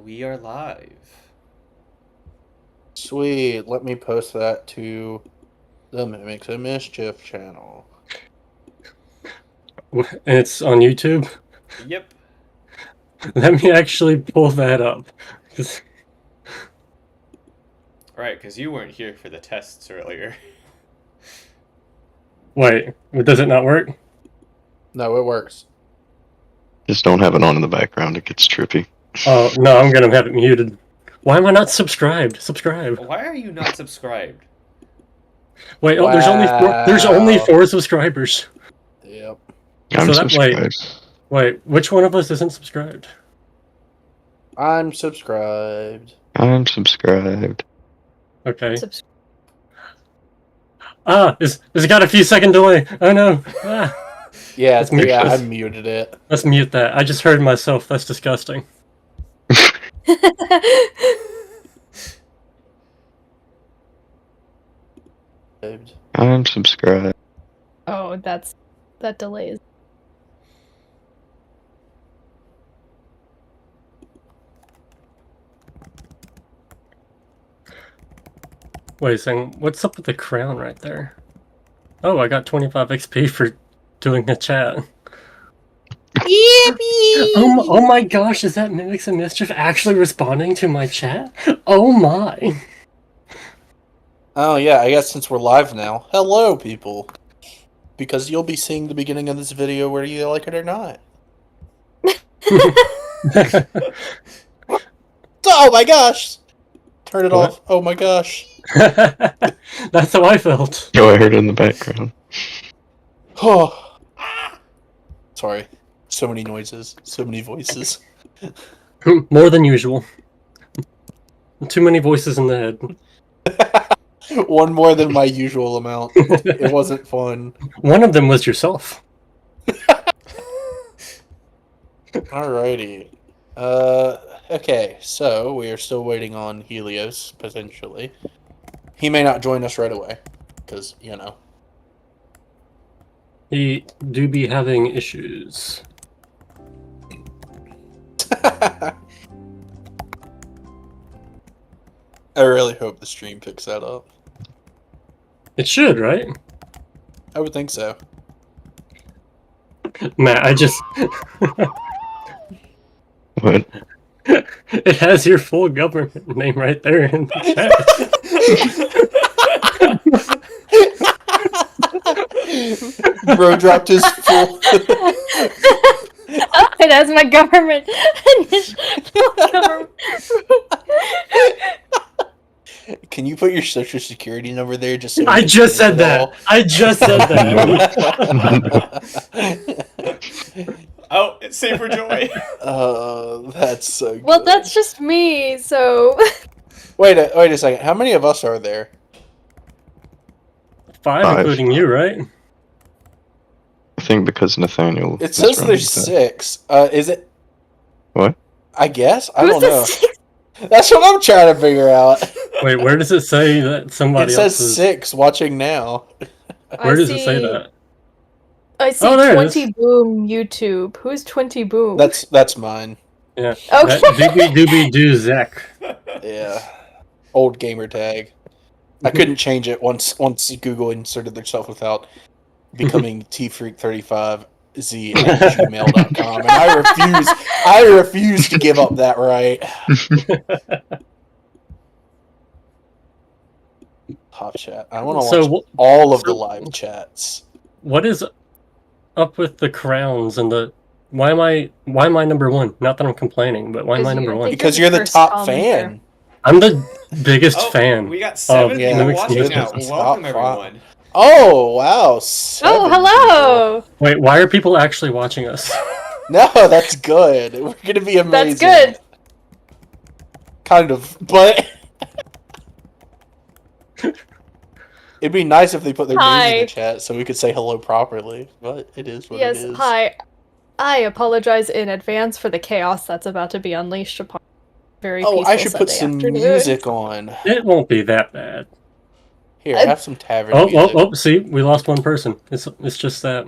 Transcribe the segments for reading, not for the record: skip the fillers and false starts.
We are live. Sweet, let me post that to the Mimics and Mischief channel. And it's on YouTube? Yep. Let me actually pull that up. Right, because you weren't here for the tests earlier. Wait, does it not work? No, it works. Just don't have it on in the background. It gets trippy. Oh, no, I'm gonna have it muted. Why am I not subscribed? Subscribe. Why are you not subscribed? Wait, oh, there's only four subscribers. Yep. I'm So subscribed. Wait, which one of us isn't subscribed? I'm subscribed. I'm subscribed. Okay. It's got a few second delay. Oh no. Yeah, Let's mute I this. muted it. Let's mute that. I just heard myself. That's disgusting. I'm subscribed. Oh, that delays. Wait a second. What's up with the crown right there? Oh, I got 25 XP for doing the chat. Yippee! Oh my gosh, is that Mimics and Mischief actually responding to my chat? Oh my. Oh yeah, I guess since we're live now. Hello, people. Because you'll be seeing the beginning of this video whether you like it or not. Oh my gosh! Turn it off. Oh my gosh. That's how I felt. Oh, I heard it in the background. Oh. Sorry. So many noises. So many voices. More than usual. Too many voices in the head. One more than my usual amount. It wasn't fun. One of them was yourself. Alrighty. Okay, so we are still waiting on Helios, potentially. He may not join us right away, because, you know. He do be having issues. I really hope the stream picks that up. It should, right? I would think so. Matt, I just... What? It has your full government name right there in the chat. Bro dropped his full... Oh, it has my government. Can you put your social security number there just so I just said that. I just said that. Oh, it's Save for Joy. That's so good. Well, that's just me, so... Wait a second. How many of us are there? Five, including you, right? I think because Nathaniel. It says there's 6. Is it? What? I guess? I Who's don't the know. 6th? That's what I'm trying to figure out. Wait, where does it say that somebody It says else is... 6 watching now. Where does it say that? I see Oh, there it 20 Boom YouTube. Who's 20 Boom? That's mine. Yeah. Okay. Doobie doo Zach. Yeah. Old gamer tag. I couldn't change it once Google inserted themselves without becoming tfreak35z at gmail.com, and I refuse to give up that right. Hot chat. I want to watch all of the live chats. What is up with the crowns and the... Why am I number one? Not that I'm complaining, but why am I number one? Because you're the top fan. I'm the biggest fan. We got 7 people Mimics watching now. Mischief. Welcome, everyone. Oh, wow. 7 Oh, hello! people. Wait, why are people actually watching us? No, that's good. We're going to be amazing. That's good. Kind of, but... It'd be nice if they put their names in the chat so we could say hello properly, but it is what it is. Yes, hi. I apologize in advance for the chaos that's about to be unleashed upon very peaceful I should put Sunday some afternoon. music on. It won't be that bad. Here, have some tavern music. Oh, see? We lost one person. It's just that.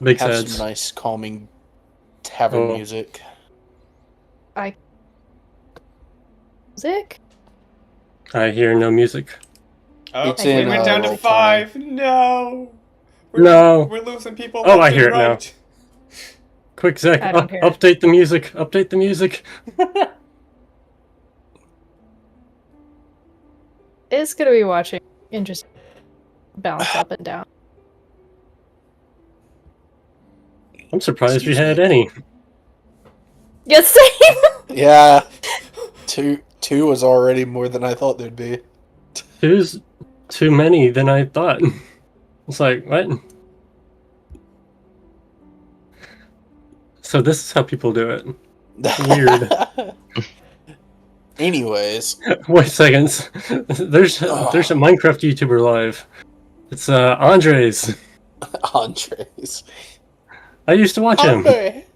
Big Have sads. some nice calming tavern music. Music? I hear no music. Oh, It's we in, went down to roll 5. No. No. We're losing people Oh, left I and hear it now. right. Quick, Zach, I don't hear it. update the music. Update the music. It's gonna be watching. Interesting. Bounce up and down. I'm surprised Excuse we had me. any. Yes, same! Yeah. Two was already more than I thought there'd be. Two's too many than I thought. It's like, what? So this is how people do it. Weird. Anyways. Wait seconds. There's a Minecraft YouTuber live. It's Andres. Andres. I used to watch him. Andre.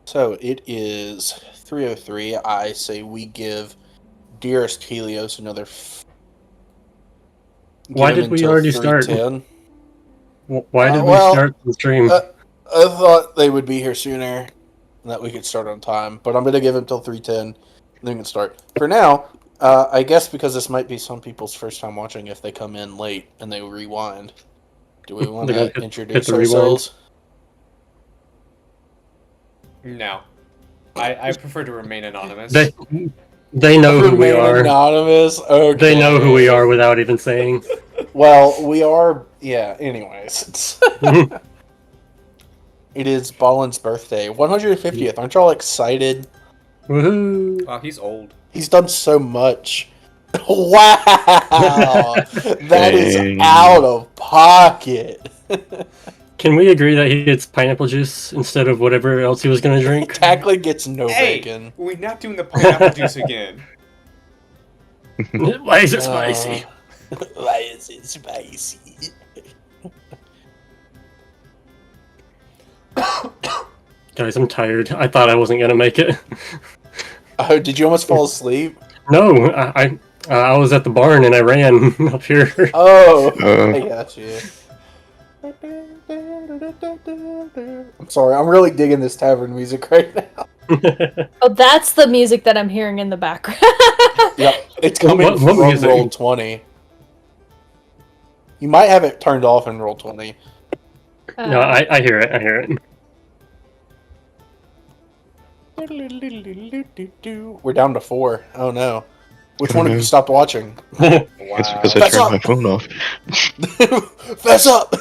So it is 3:03. I say we give Dearest Helios another. Why did we already start? 3:10. Why did we well, start the stream? I thought they would be here sooner and that we could start on time, but I'm going to give them till 3:10 and then we can start. For now, I guess because this might be some people's first time watching if they come in late and they rewind. Do we want to introduce ourselves? No. I prefer to remain anonymous. They know who we Remain are. Anonymous? Okay. They know who we are without even saying. Well, we are... Yeah, anyways. It is Balins' birthday. 150th. Aren't y'all excited? Woohoo! Wow, he's old. He's done so much. Wow! That is Dang. out of pocket. Can we agree that he gets pineapple juice instead of whatever else he was going to drink? Tackling gets no Hey, bacon. we're not doing the pineapple juice again. Why is it spicy? Why is it spicy? Guys, I'm tired. I thought I wasn't going to make it. Oh, did you almost fall asleep? No, I was at the barn and I ran up here. Oh, Uh. I got you. I'm sorry, I'm really digging this tavern music right now. Oh, that's the music that I'm hearing in the background. Yep, it's coming What from music? roll 20. You might have it turned off in roll 20. No, I hear it. I hear it. We're down to 4. Oh no. Which one of you stopped watching? Wow. It's because I Fess turned up! my phone off. Fess up!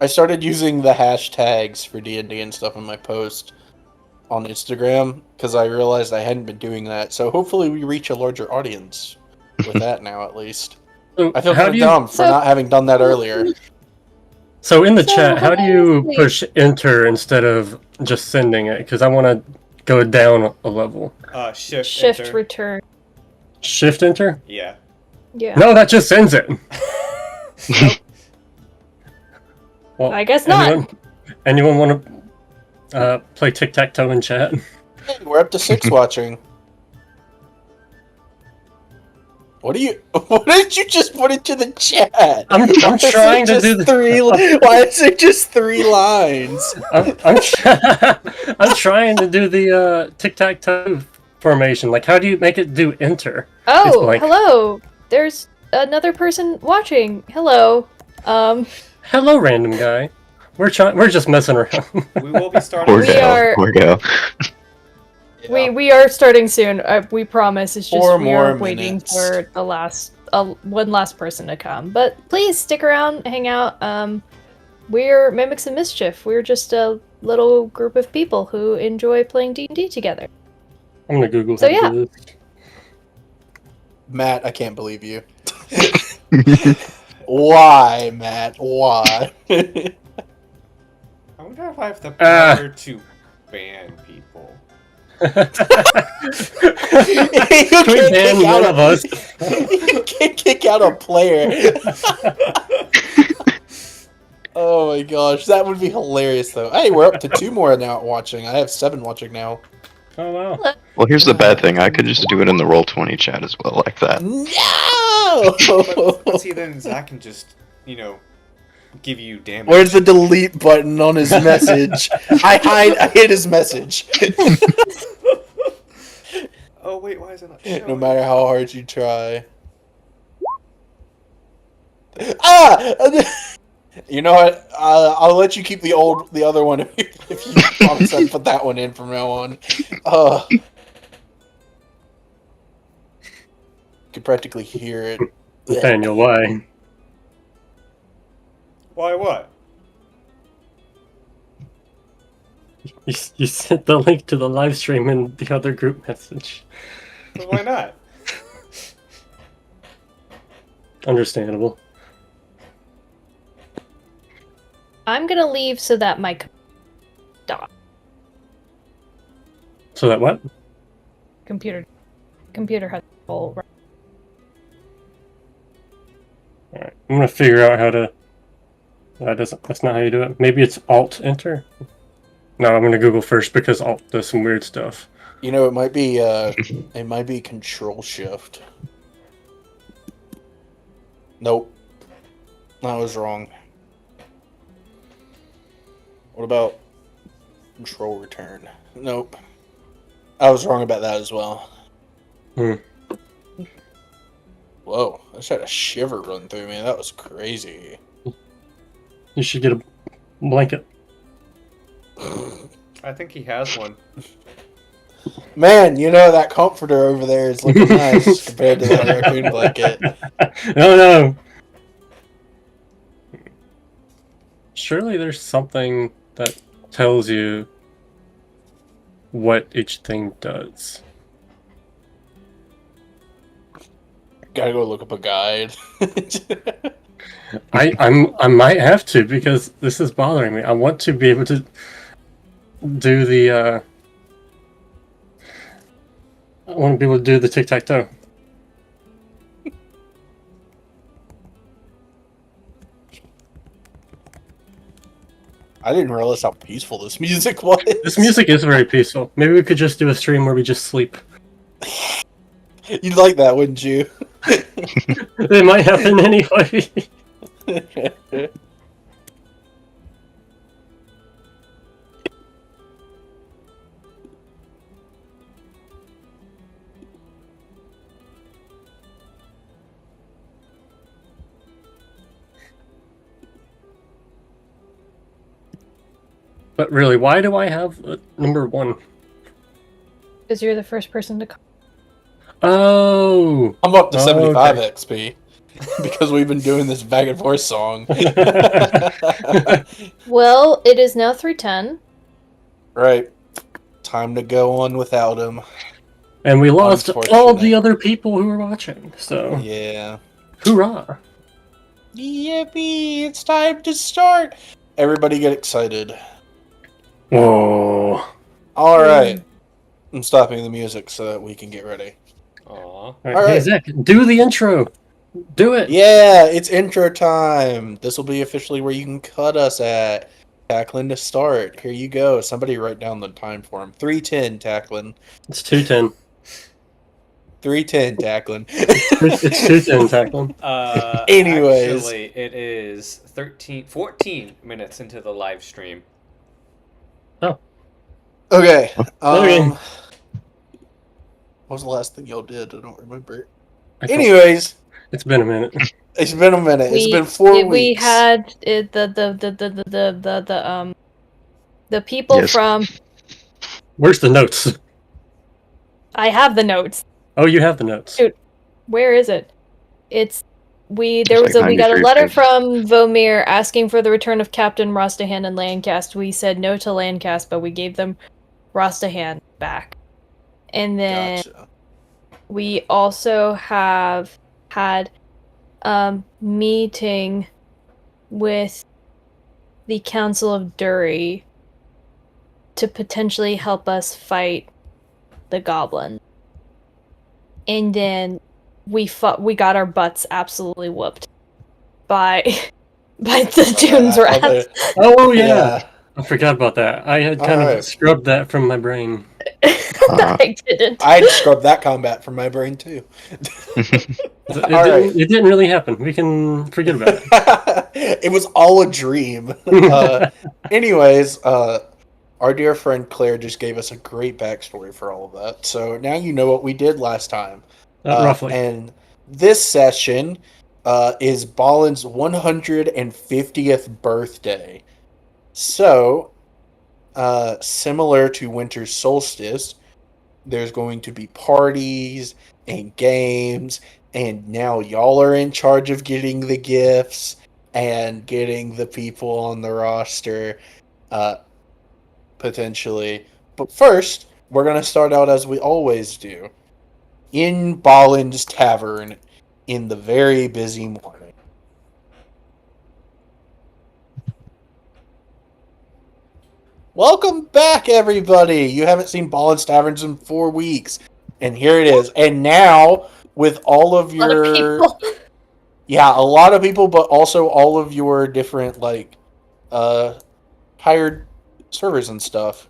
I started using the hashtags for D&D and stuff in my post on Instagram because I realized I hadn't been doing that. So hopefully we reach a larger audience with that now, at least. So I feel how kind do of you- dumb for not having done that earlier. So in the So chat, how do you honestly- push enter instead of just sending it? Because I want to go down a level. Shift, Shift enter. return. Shift enter? Yeah. Yeah. No, that just sends it. Well, I guess not. Anyone want to play tic-tac-toe in chat? Hey, we're up to 6 watching. What did you just put into the chat? I'm Why is trying there to do just the- Why is there just 3 lines? I'm trying to do the tic-tac-toe formation. Like, how do you make it do enter? It's Oh, blank. hello. There's another person watching. Hello. Hello, random guy. We're just messing around. We will be starting. Poor We gal. are- Poor gal. We are starting soon. We promise. It's just 4 we are more waiting minutes. for the one last person to come. But please stick around, hang out. We're Mimics and Mischief. We're just a little group of people who enjoy playing D&D together. I'm gonna Google So, how to do this. Matt, I can't believe you. Why, Matt? Why? I wonder if I have the power to ban people. You We ban one of us. You can't kick out a player. Oh my gosh, that would be hilarious though. Hey, we're up to 2 more now watching. I have 7 watching now. Oh wow. Hello. Well, here's the bad thing. I could just do it in the Roll20 chat as well, like that. No! But see, then Zach can just, give you damage. Where's the delete button on his message? I hid his message. Oh wait, why is it not showing? No matter how hard you try. Ah! You know what? I'll let you keep the other one if you promise to put that one in from now on. You could practically hear it. Nathaniel, why? Why what? You sent the link to the live stream in the other group message. But why not? Understandable. I'm gonna leave so that my So that what? computer has full. Alright. I'm gonna figure out how to... That's not how you do it. Maybe it's Alt-Enter? No, I'm gonna Google first because Alt does some weird stuff. You know, it might be Control-Shift. Nope. I was wrong. What about Control-Return? Nope. I was wrong about that as well. Whoa, I just had a shiver run through me. That was crazy. You should get a blanket. I think he has one. Man, you know, that comforter over there is looking nice compared to that raccoon blanket. No, no. Surely there's something that tells you what each thing does. Gotta go look up a guide. I might have to because this is bothering me. I want to be able to do the I want to be able to do the tic-tac-toe. I didn't realize how peaceful this music was. This music is very peaceful. Maybe we could just do a stream where we just sleep. You'd like that, wouldn't you? It might happen anyway. But really, why do I have number 1? Because you're the first person to come. Oh! I'm up to 75 okay. XP because we've been doing this back and forth song. Well, it is now 3:10. Right. Time to go on without him. And we lost all the other people who were watching, so... Yeah. Hoorah! Yippee! It's time to start! Everybody get excited. Whoa. Alright. I'm stopping the music so that we can get ready. Aww. All right, All hey, right. Zach, do the intro. Do it. Yeah, it's intro time. This will be officially where you can cut us at. Tacklin to start. Here you go. Somebody write down the time for him. 3:10, Tacklin. It's 2:10. 3:10, Tacklin. It's 2:10, Tacklin. Anyways. Actually, it is 14 minutes into the live stream. Okay. Okay. What was the last thing y'all did? I don't remember. Anyways, It's been a minute. it's been a minute. It's been 4 weeks. We had the people Yes. from. Where's the notes? I have the notes. Oh, you have the notes. Dude. Where is it? It's we It's like we got a 93 letter pages. from Vomir asking for the return of Captain Rostahan and Landcast. We said no to Landcast, but we gave them Rostahan back. And then Gotcha. we also have had meeting with the Council of Dury to potentially help us fight the goblin. And then we got our butts absolutely whooped by the Dune's Wrath. Oh, yeah. I forgot about that. I had kind of scrubbed that from my brain. I didn't. I'd scrub that combat from my brain too. It didn't really happen. We can forget about it. It was all a dream. Anyways, our dear friend Claire just gave us a great backstory for all of that. So now you know what we did last time. Roughly. And this session is Balins' 150th birthday. So, similar to Winter's Solstice, there's going to be parties and games, and now y'all are in charge of getting the gifts and getting the people on the roster, potentially. But first, we're going to start out as we always do, in Balins Tavern in the very busy morning. Welcome back, everybody! You haven't seen Balins Taverns in 4 weeks. And here it is. And now, with all of A lot of your... people. Yeah, a lot of people, but also all of your different, hired servers and stuff.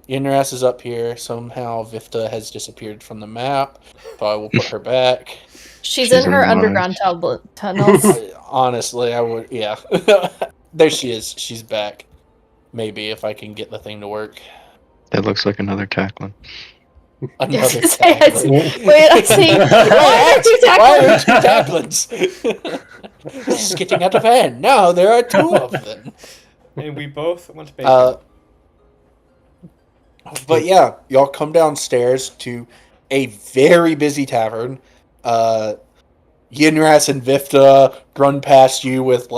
Inras is up here. Somehow Vifta has disappeared from the map, so I will put her back. She's in her in underground tunnels. Honestly, I would, yeah. There she is. She's back. Maybe, if I can get the thing to work. That looks like another tackling. Another Yes, I tackling. Wait, I see. Why are there two Why are there two tacklings? This is getting out of hand. Now there are 2 of them. And we both want bacon. But yeah, y'all come downstairs to a very busy tavern. Yinras and Vifta run past you with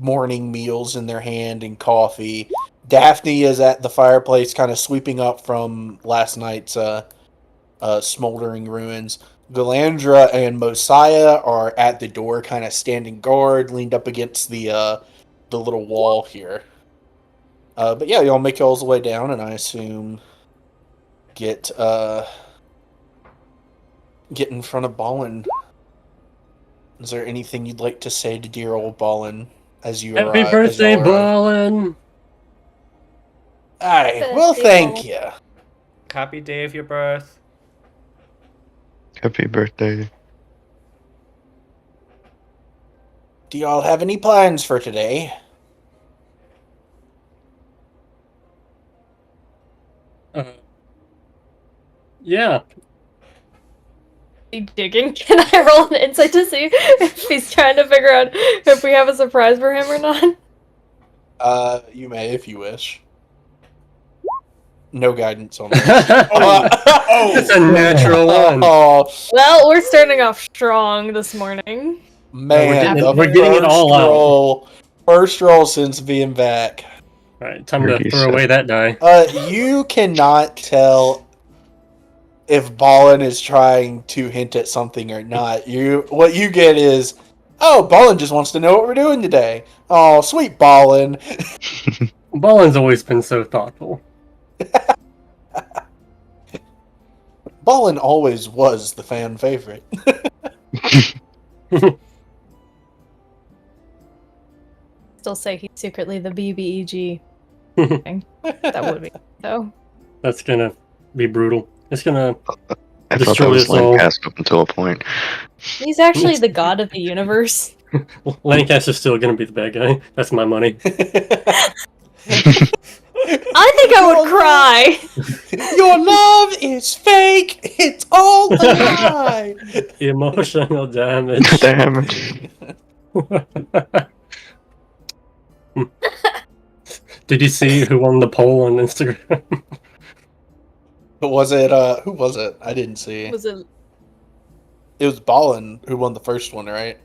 morning meals in their hand and coffee. Daphne is at the fireplace, kind of sweeping up from last night's smoldering ruins. Galandra and Mosiah are at the door, kind of standing guard, leaned up against the little wall here. But yeah, y'all make y'all's way down, and I assume get in front of Balin. Is there anything you'd like to say to dear old Balin as you arrive? Happy birthday, Balin! Aye, well, thank you. Happy day of your birth. Happy birthday. Do y'all have any plans for today? Yeah. Digging? Can I roll an insight to see if he's trying to figure out if we have a surprise for him or not? You may if you wish. No guidance on that. It's a natural one. Oh, Well, we're starting off strong this morning. man, we're getting it all out. First roll since being back. Alright, time to throw away that die. You cannot tell if Balin is trying to hint at something or not. What you get is, oh, Balin just wants to know what we're doing today. Oh, sweet Balin. Balin's always been so thoughtful. Balin always was the fan favorite. Still say he's secretly the BBEG. That would be so. That's gonna be brutal. It's gonna I thought that destroy was us all. Lancaster up until a point. He's actually the god of the universe. Lancaster's still gonna be the bad guy. That's my money. I think I would cry. Your love is fake. It's all a lie. Emotional damage. Damage. Did you see who won the poll on Instagram? Was it? Who was it? I didn't see. Was it? It was Balin who won the first one, right?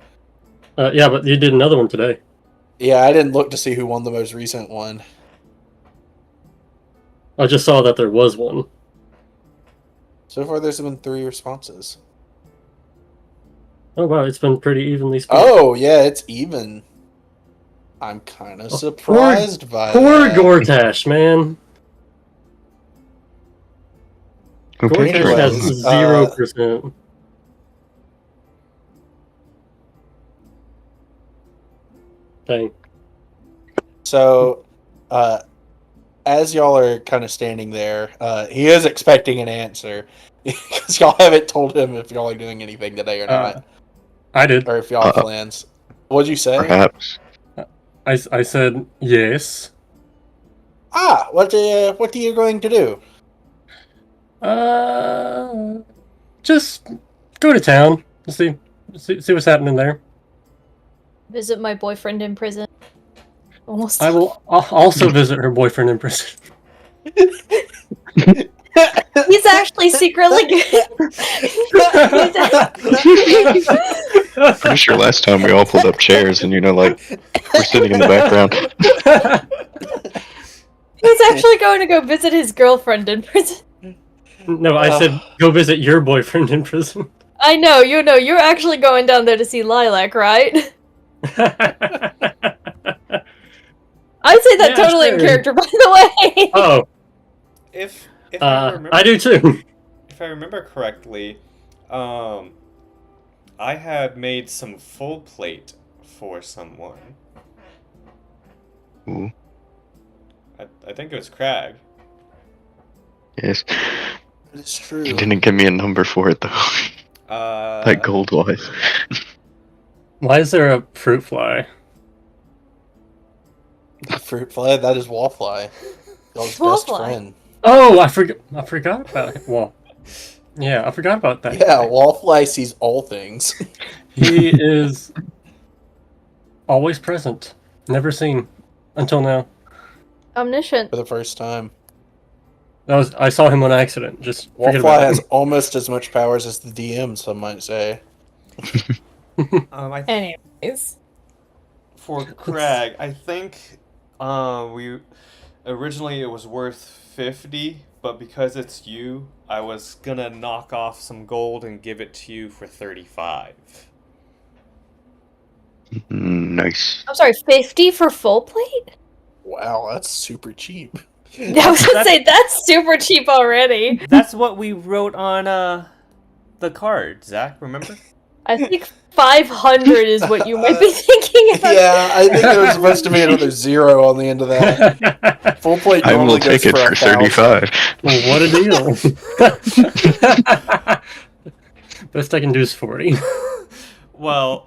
Yeah, but you did another one today. Yeah, I didn't look to see who won the most recent one. I just saw that there was one. So far, there's been 3 responses. Oh wow, it's been pretty evenly split. Oh, yeah, it's even. I'm kind of surprised by Poor that. Gortash, man. Who picked Gortash has Rose? 0%. Dang. So, as y'all are kind of standing there, he is expecting an answer because y'all haven't told him if y'all are doing anything today or not, I did. or if y'all have plans. What'd you say? Perhaps. I said yes. What are you going to do? Just go to town. See what's happening there. Visit my boyfriend in prison. Almost. I will also visit her boyfriend in prison. He's actually secretly. Pretty sure last time we all pulled up chairs and, like, we're sitting in the background. He's actually going to go visit his girlfriend in prison. No, I said go visit your boyfriend in prison. I know, you're actually going down there to see Lilac, right? I'd say that totally in character, by the way. Oh. If I remember, I do too. If I remember correctly, I had made some full plate for someone. Ooh. I think it was Crag. Yes. It's true. You didn't give me a number for it, though. Like gold-wise. Why is there a fruit fly? Fruit fly? That is Wallfly. Y'all's best Wallfly. friend. Oh, I forgot about it. Well, yeah, I forgot about that. Yeah, Wallfly sees all things. He is always present, never seen until now. Omniscient. For the first time. I saw him on accident. Just forget Wallfly about has it. almost as much powers as the DM, some might say. Anyways. For Crag, I think we originally it was worth 50, but because it's you, I was gonna knock off some gold and give it to you for 35. Nice. I'm sorry, 50 for full plate? Wow, that's super cheap. I was gonna say, that's super cheap already. That's what we wrote on the card, Zach, remember? I think 500 is what you might be thinking about. Yeah, I think there was supposed to be another 0 on the end of that. Full plate I normally will take goes it for 1,000. 35. Well, what a deal. Best I can do is 40. Well,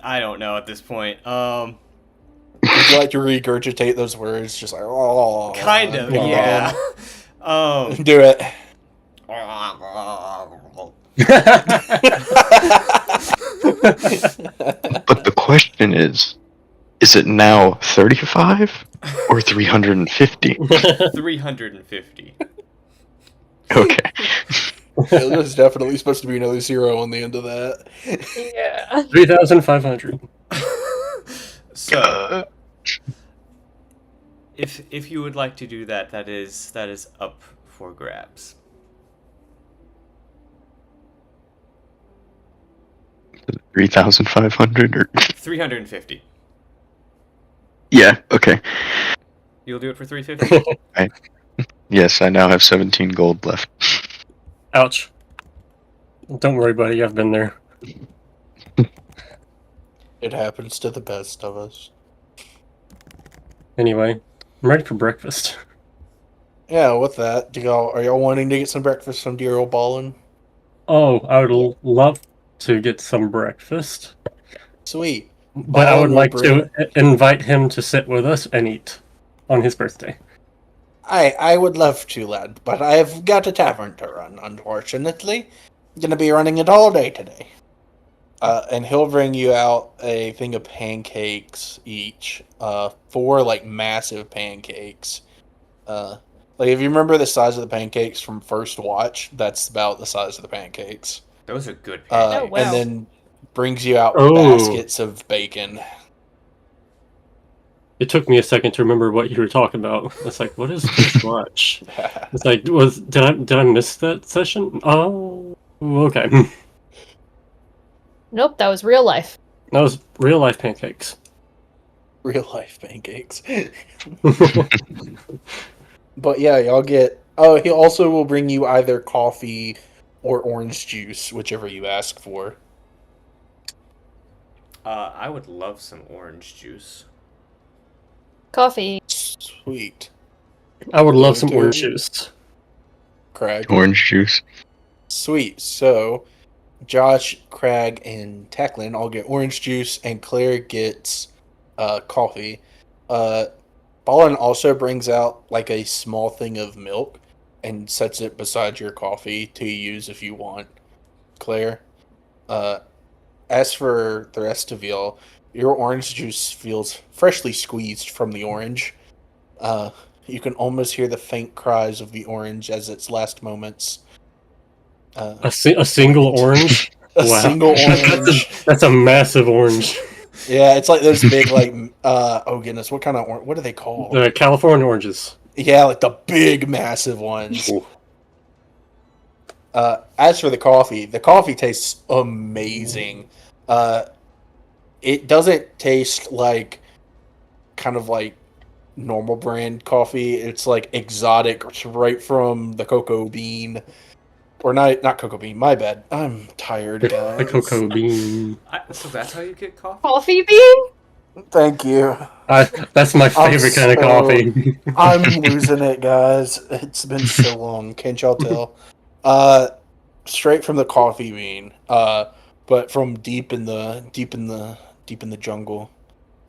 I don't know at this point. Would you like to regurgitate those words? Just like, oh. Kind of, Wow. yeah. Do it. But the question is it now 35 or 350? 350. Okay. There's definitely supposed to be another 0 on the end of that. Yeah. 3,500. So, if you would like to do that, that is up for grabs. 3,500 or 350. yeah, okay. You'll do it for 350. Yes, I now have 17 gold left. Ouch. Don't worry, buddy. I've been there. It happens to the best of us. Anyway, I'm ready for breakfast. Yeah, with that, are y'all wanting to get some breakfast from dear old Balin? Oh, I would love to get some breakfast. Sweet. But I would will like bring- to invite him to sit with us and eat on his birthday. I would love to, lad, but I've got a tavern to run, unfortunately. Gonna be running it all day today. And he'll bring you out a thing of pancakes each. 4, like, massive pancakes. Like, if you remember the size of the pancakes from First Watch, that's about the size of the pancakes. Those are good. Oh, wow. And then brings you out Oh. baskets of bacon. It took me a second to remember what you were talking about. It's like, what is this watch? It's like, did I miss that session? Oh, okay. Nope, that was real life. That was real life pancakes. Real life pancakes. But yeah, y'all get... Oh, he also will bring you either coffee or orange juice, whichever you ask for. I would love some orange juice. Coffee. Sweet. I would love some Go to orange juice. Craig. Orange juice. Sweet. So, Josh, Craig, and Tacklin all get orange juice, and Claire gets coffee. Balin also brings out like a small thing of milk and sets it beside your coffee to use if you want, Claire. As for the rest of y'all, your orange juice feels freshly squeezed from the orange. You can almost hear the faint cries of the orange as its last moments. A single orange? A Wow. single orange. That's a massive orange. Yeah, it's like those big, like, oh goodness, what kind of orange? What are they called? The California oranges. Yeah, like the big, massive ones. Ooh. As for the coffee tastes amazing. It doesn't taste like kind of like normal brand coffee. It's like exotic, it's right from the cocoa bean. Or not cocoa bean, my bad. I'm tired, guys. The cocoa bean. So that's how you get coffee? Coffee bean? Thank you. That's my favorite kind of coffee. I'm losing it, guys. It's been so long. Can't y'all tell? Straight from the coffee bean. But from deep in the jungle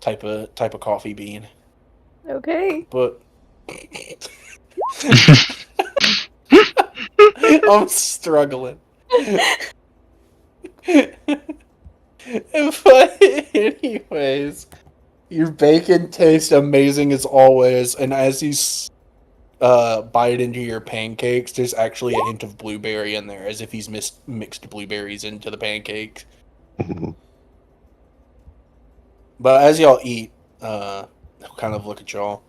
type of coffee bean. Okay. But I'm struggling. But anyways, your bacon tastes amazing as always, and as you bite into your pancakes, there's actually a hint of blueberry in there, as if he's mixed blueberries into the pancakes. But as y'all eat, he'll kind of look at y'all.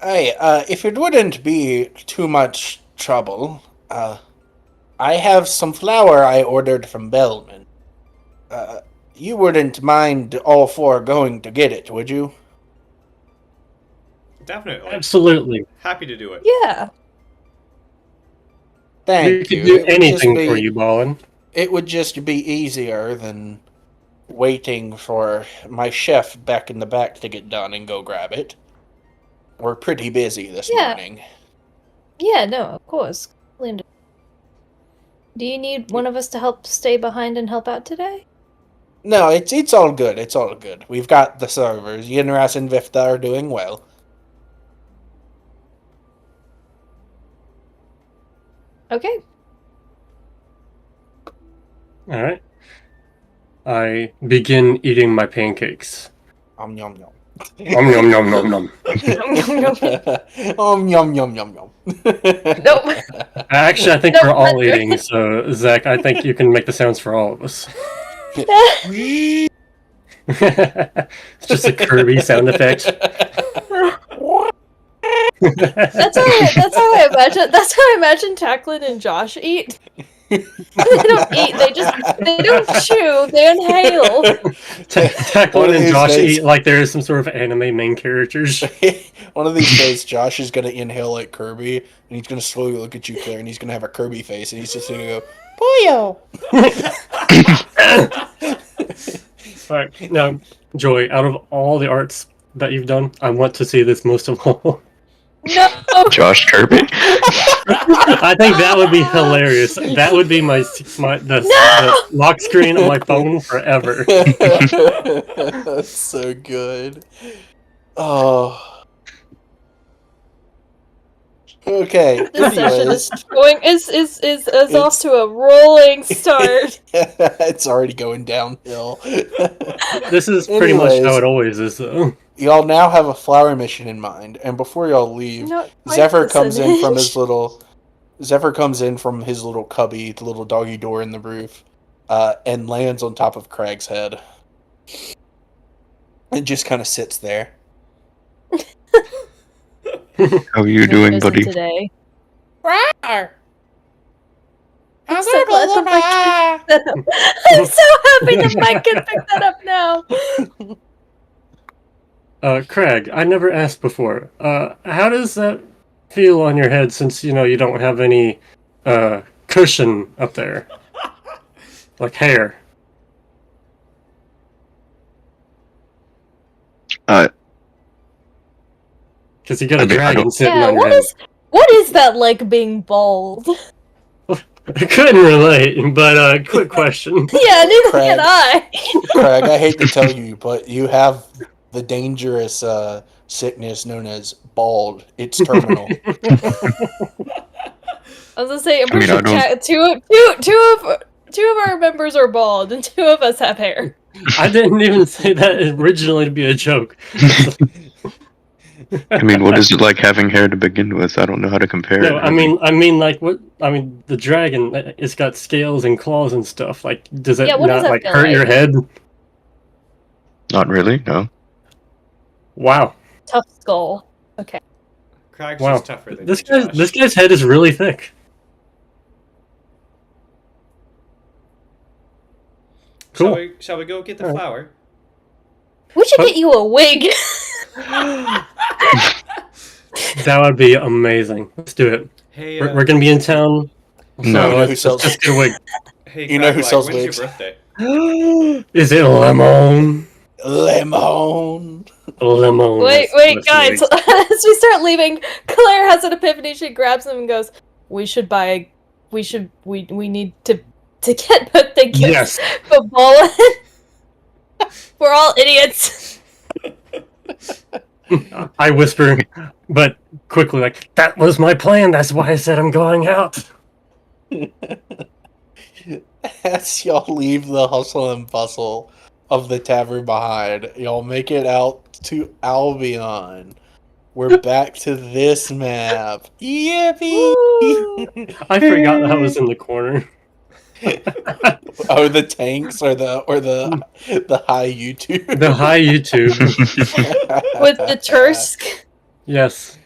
Hey, if it wouldn't be too much trouble, I have some flour I ordered from Bellman. You wouldn't mind all four going to get it, would you? Definitely. Absolutely. Happy to do it. Yeah. We Thank could you. do It would just anything be- for you, Balin. It would just be easier than waiting for my chef back in the back to get done and go grab it. We're pretty busy this Yeah. morning. Yeah, no, of course. Linda. Do you need one of us to help stay behind and help out today? No, it's all good. It's all good. We've got the servers. Yinras and Vifta are doing well. Okay. All right. I begin eating my pancakes. Yum yum yum. Nom nom nom nom nom. Yum yum yum yum. Nope. Actually, I think No, we're all Hunter. eating. So, Zach, I think you can make the sounds for all of us. It's just a Kirby sound effect. That's how I imagine. That's how I imagine Tacklin and Josh eat. They don't eat. They don't chew. They inhale. Tackle One of and these Josh days- eat like there is some sort of anime main characters. One of these days, Josh is gonna inhale like Kirby, and he's gonna slowly look at you, Claire, and he's gonna have a Kirby face, and he's just gonna go, "Boyo." Alright, now, Joy, out of all the arts that you've done, I want to see this most of all. No. Josh Kirby. I think that would be hilarious. That would be the lock screen on my phone forever. That's so good. Oh. Okay. This session anyways. is going is off to a rolling start. It's already going downhill. This is pretty much Anyways. how it always is, though. Y'all now have a flower mission in mind, and before y'all leave, No, my Zephyr comes in from his percentage. little cubby, the little doggy door in the roof, and lands on top of Craig's head. It just kind of sits there. How are you doing, Isn't buddy? Today. Rawr! I'm so glad the mic can pick that up. I'm so happy the mic can pick that up now. Craig, I never asked before. How does that feel on your head since, you don't have any, cushion up there? Like hair. Because you got a I mean, I dragon don't- sitting Yeah, on your what head. what is that like being bald? I couldn't relate, but quick question. Yeah, neither Craig. can I. Craig, I hate to tell you, but you have the dangerous sickness known as bald. It's terminal. I was gonna say, I'm I mean, pretty I sure don't- two of our members are bald and two of us have hair. I didn't even say that originally to be a joke. I mean, what is it like having hair to begin with? I don't know how to compare No, it. I mean, like what? I mean, the dragon, it's got scales and claws and stuff. Like, does it Yeah, what does not that like feel hurt your like? head? Not really, no. Wow, Tough skull. Okay. Crag's wow. just tougher than This you, guy's Josh. this guy's head is really thick. Cool. Shall we go get the Alright. flower? We should Oh. get you a wig. That would be amazing. Let's do it. Hey, We're gonna be in town. No. You know who let's sells- just get a wig. hey, you know who Crag, sells when's wigs? your birthday? Is it lemon? Lemon. Lemon. Wait, That's guys. wig. As we start leaving, Claire has an epiphany. She grabs them and goes, we need to get birthday gifts Yes. for Balin. We're all idiots. I whisper, but quickly, like, that was my plan. That's why I said I'm going out. As y'all leave the hustle and bustle of the tavern behind, y'all make it out to Albion. We're back to this map. Yippee! I forgot that was in the corner. Oh, the tanks or the high YouTube. The high YouTube. With the Tursk. Yes.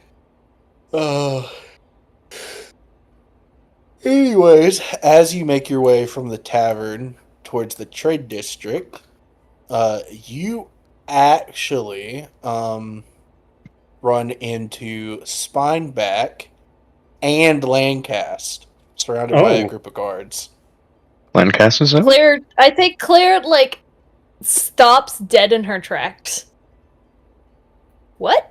Anyways, as you make your way from the tavern towards the trade district, you actually run into Spineback and Landcast, surrounded by a Oh. group of guards. Lancastle's out? Claire, I think Claire, like, stops dead in her tracks. What?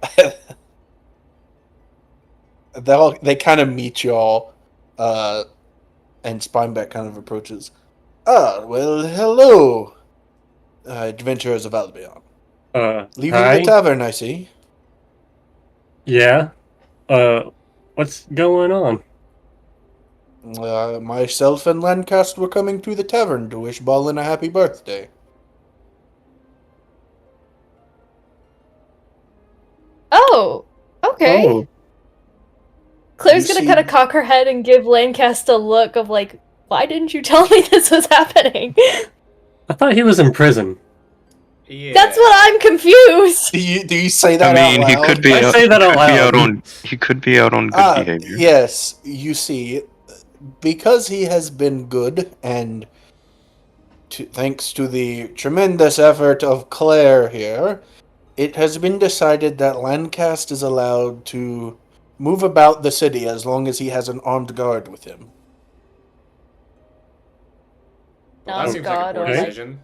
They kind of meet y'all, and Spineback kind of approaches. Ah, well, hello, adventurers of Albion. Leaving Hi? the tavern, I see. Yeah. What's going on? Myself and Lancast were coming to the tavern to wish Balin a happy birthday. Oh, okay. Oh, Claire's You gonna see- kind of cock her head and give Lancast a look of like, why didn't you tell me this was happening? I thought he was in prison. Yeah. That's what I'm confused. Do you say I that mean, out he loud? could be I out, say that he out could be loud. out on he could be out on good behavior. Yes, you see, because he has been good, and thanks to the tremendous effort of Claire here, it has been decided that Lancast is allowed to move about the city as long as he has an armed guard with him. Well, that Not seems like a God poor or like decision.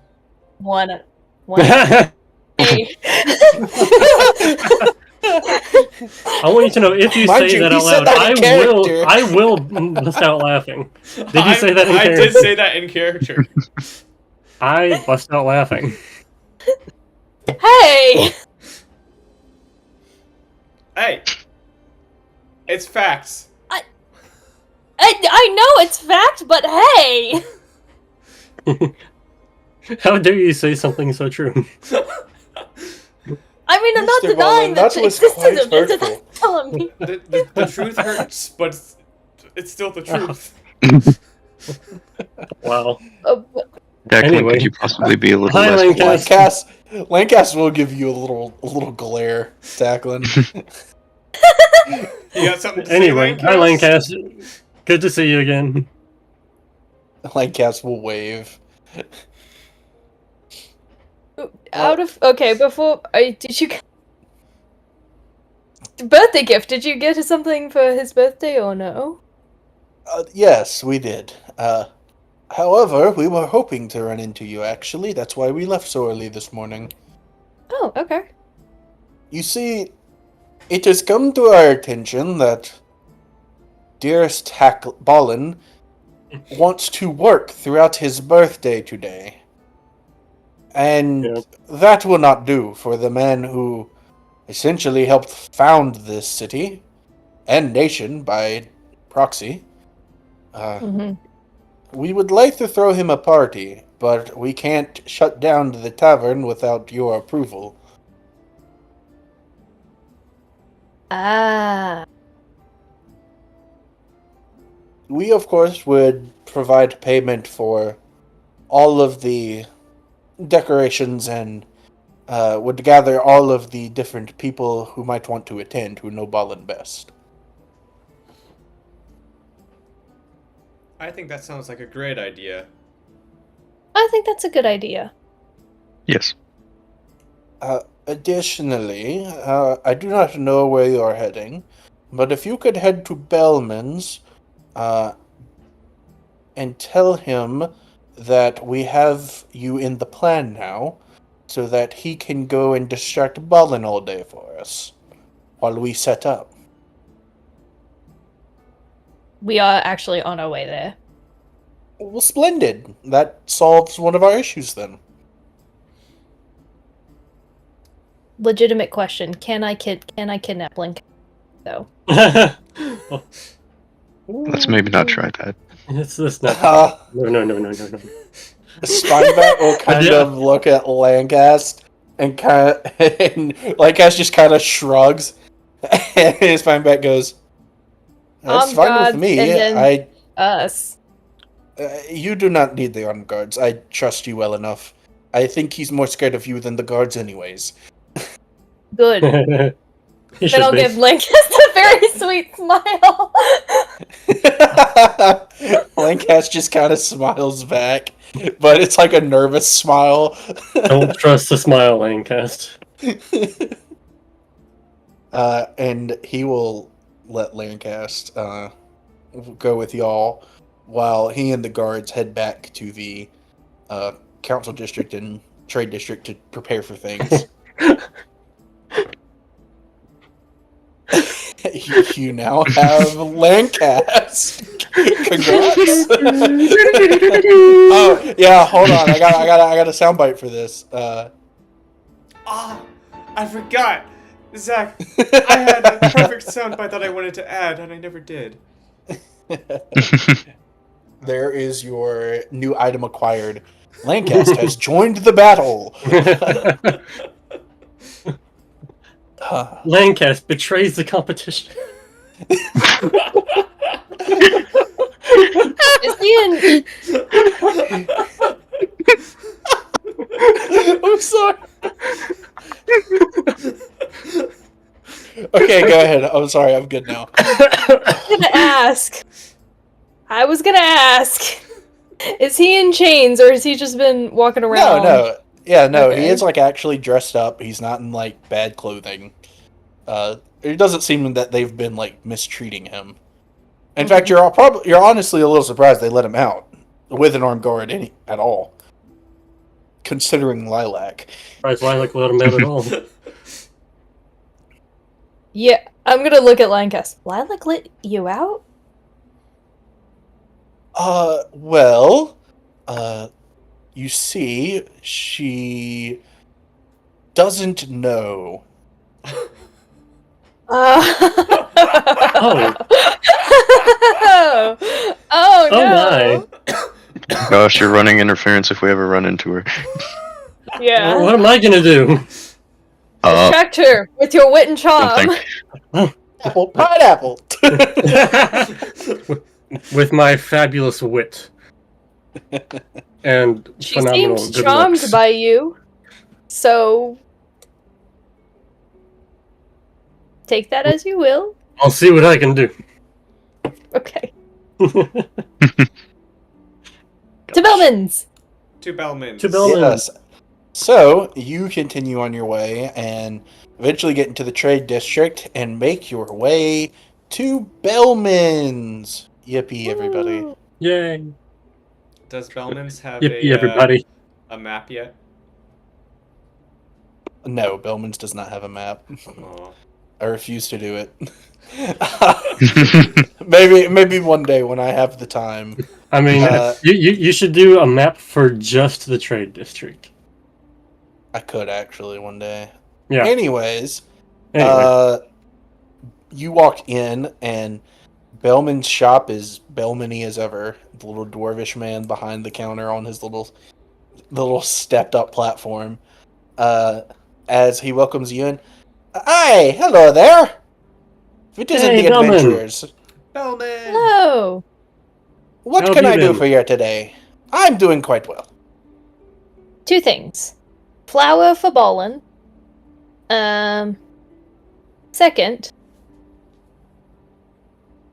one. I Hey. want you to know, if you Mind say you, that he out said loud, that in character. I will bust out laughing. Did you say that in I character? did say that in character. I bust out laughing. Hey! Hey! It's facts. I know it's fact, but hey! How dare you say something so true? I mean, I'm not Mr. denying Ballin, the that was existence quite of it. hurtful. That's telling me. The truth hurts, but it's still the truth. Wow. Declan, Anyway. could you possibly be a little Hi, less Lancast. polite? Lancast will give you a little glare, Declan. You got something to Anyway, say, hi Lancast? Lancast. Good to see you again. Lancast will wave. Okay, before did you birthday gift? Did you get something for his birthday or no? Yes, we did. However, we were hoping to run into you, actually. That's why we left so early this morning. Oh, okay. You see, It has come to our attention that dearest Balin wants to work throughout his birthday today. And Yeah. that will not do for the man who essentially helped found this city and nation by proxy. Hmm. We would like to throw him a party, but we can't shut down the tavern without your approval. Ah. We, of course, would provide payment for all of the decorations and would gather all of the different people who might want to attend who know Balin best. I think that sounds like a great idea. I think that's a good idea. Yes. Additionally, I do not know where you're heading, but if you could head to Bellman's and tell him that we have you in the plan now, so that he can go and distract Balin all day for us while we set up. We are actually on our way there. Well, splendid. That solves one of our issues then. Legitimate question. Can I kidnap Link? Though. Let's maybe not try that. It's not. No. Spinebat will kind of look at Lancast and Lancast just kind of shrugs, and Spinebat goes, "That's fine God, with me. and then us. You do not need the armed guards. I trust you well enough. I think he's more scared of you than the guards, anyways." Good. He Then I'll should be. give Link a very sweet smile. Lancast just kind of smiles back, but it's like a nervous smile. Don't trust the smile, Landcast. And he will let Lancast go with y'all while he and the guards head back to the council district and trade district to prepare for things. You now have Lancast. Congrats. Oh yeah, hold on. I got a soundbite for this. I forgot! Zach, I had a perfect soundbite that I wanted to add, and I never did. There is your new item acquired. Lancast has joined the battle. Landcast betrays the competition. Is he in? I'm sorry. Okay, go ahead. I'm sorry. I'm good now. I was gonna ask. Is he in chains, or has he just been walking around? No. Yeah, no. Okay. He is like actually dressed up. He's not in like bad clothing. It doesn't seem that they've been like mistreating him. In fact, you're honestly a little surprised they let him out with an armed guard at all, considering Lilac. Surprised Lilac let him out at all. Yeah, I'm gonna look at Lancast. Lilac let you out? Well, you see, she doesn't know. Oh. Oh no! My. Gosh, you're running interference if we ever run into her. Yeah. What am I gonna do? Distract her with your wit and charm. Apple pineapple. With my fabulous wit and She phenomenal seems good charmed looks. by you, so take that as you will. I'll see what I can do. Okay. To Bellman's. To Balins. To Balins. Yes. So you continue on your way and eventually get into the trade district and make your way to Bellman's. Yippee, everybody! Woo. Yay. Does Balins have Yippee, everybody. a map yet? No, Bellman's does not have a map. Aw. I refuse to do it. maybe one day when I have the time. I mean, you should do a map for just the trade district. I could actually one day. Yeah. Anyways, Anyway. You walk in and Bellman's shop is Bellman-y as ever. The little dwarvish man behind the counter on his little stepped up platform. As he welcomes you in. Hi, hello there. If it isn't Hey, the Bellman. adventurers, Bellman! Hello. what How can have I you do been? for you today? I'm doing quite well. 2 things. Flour for Balin. Second.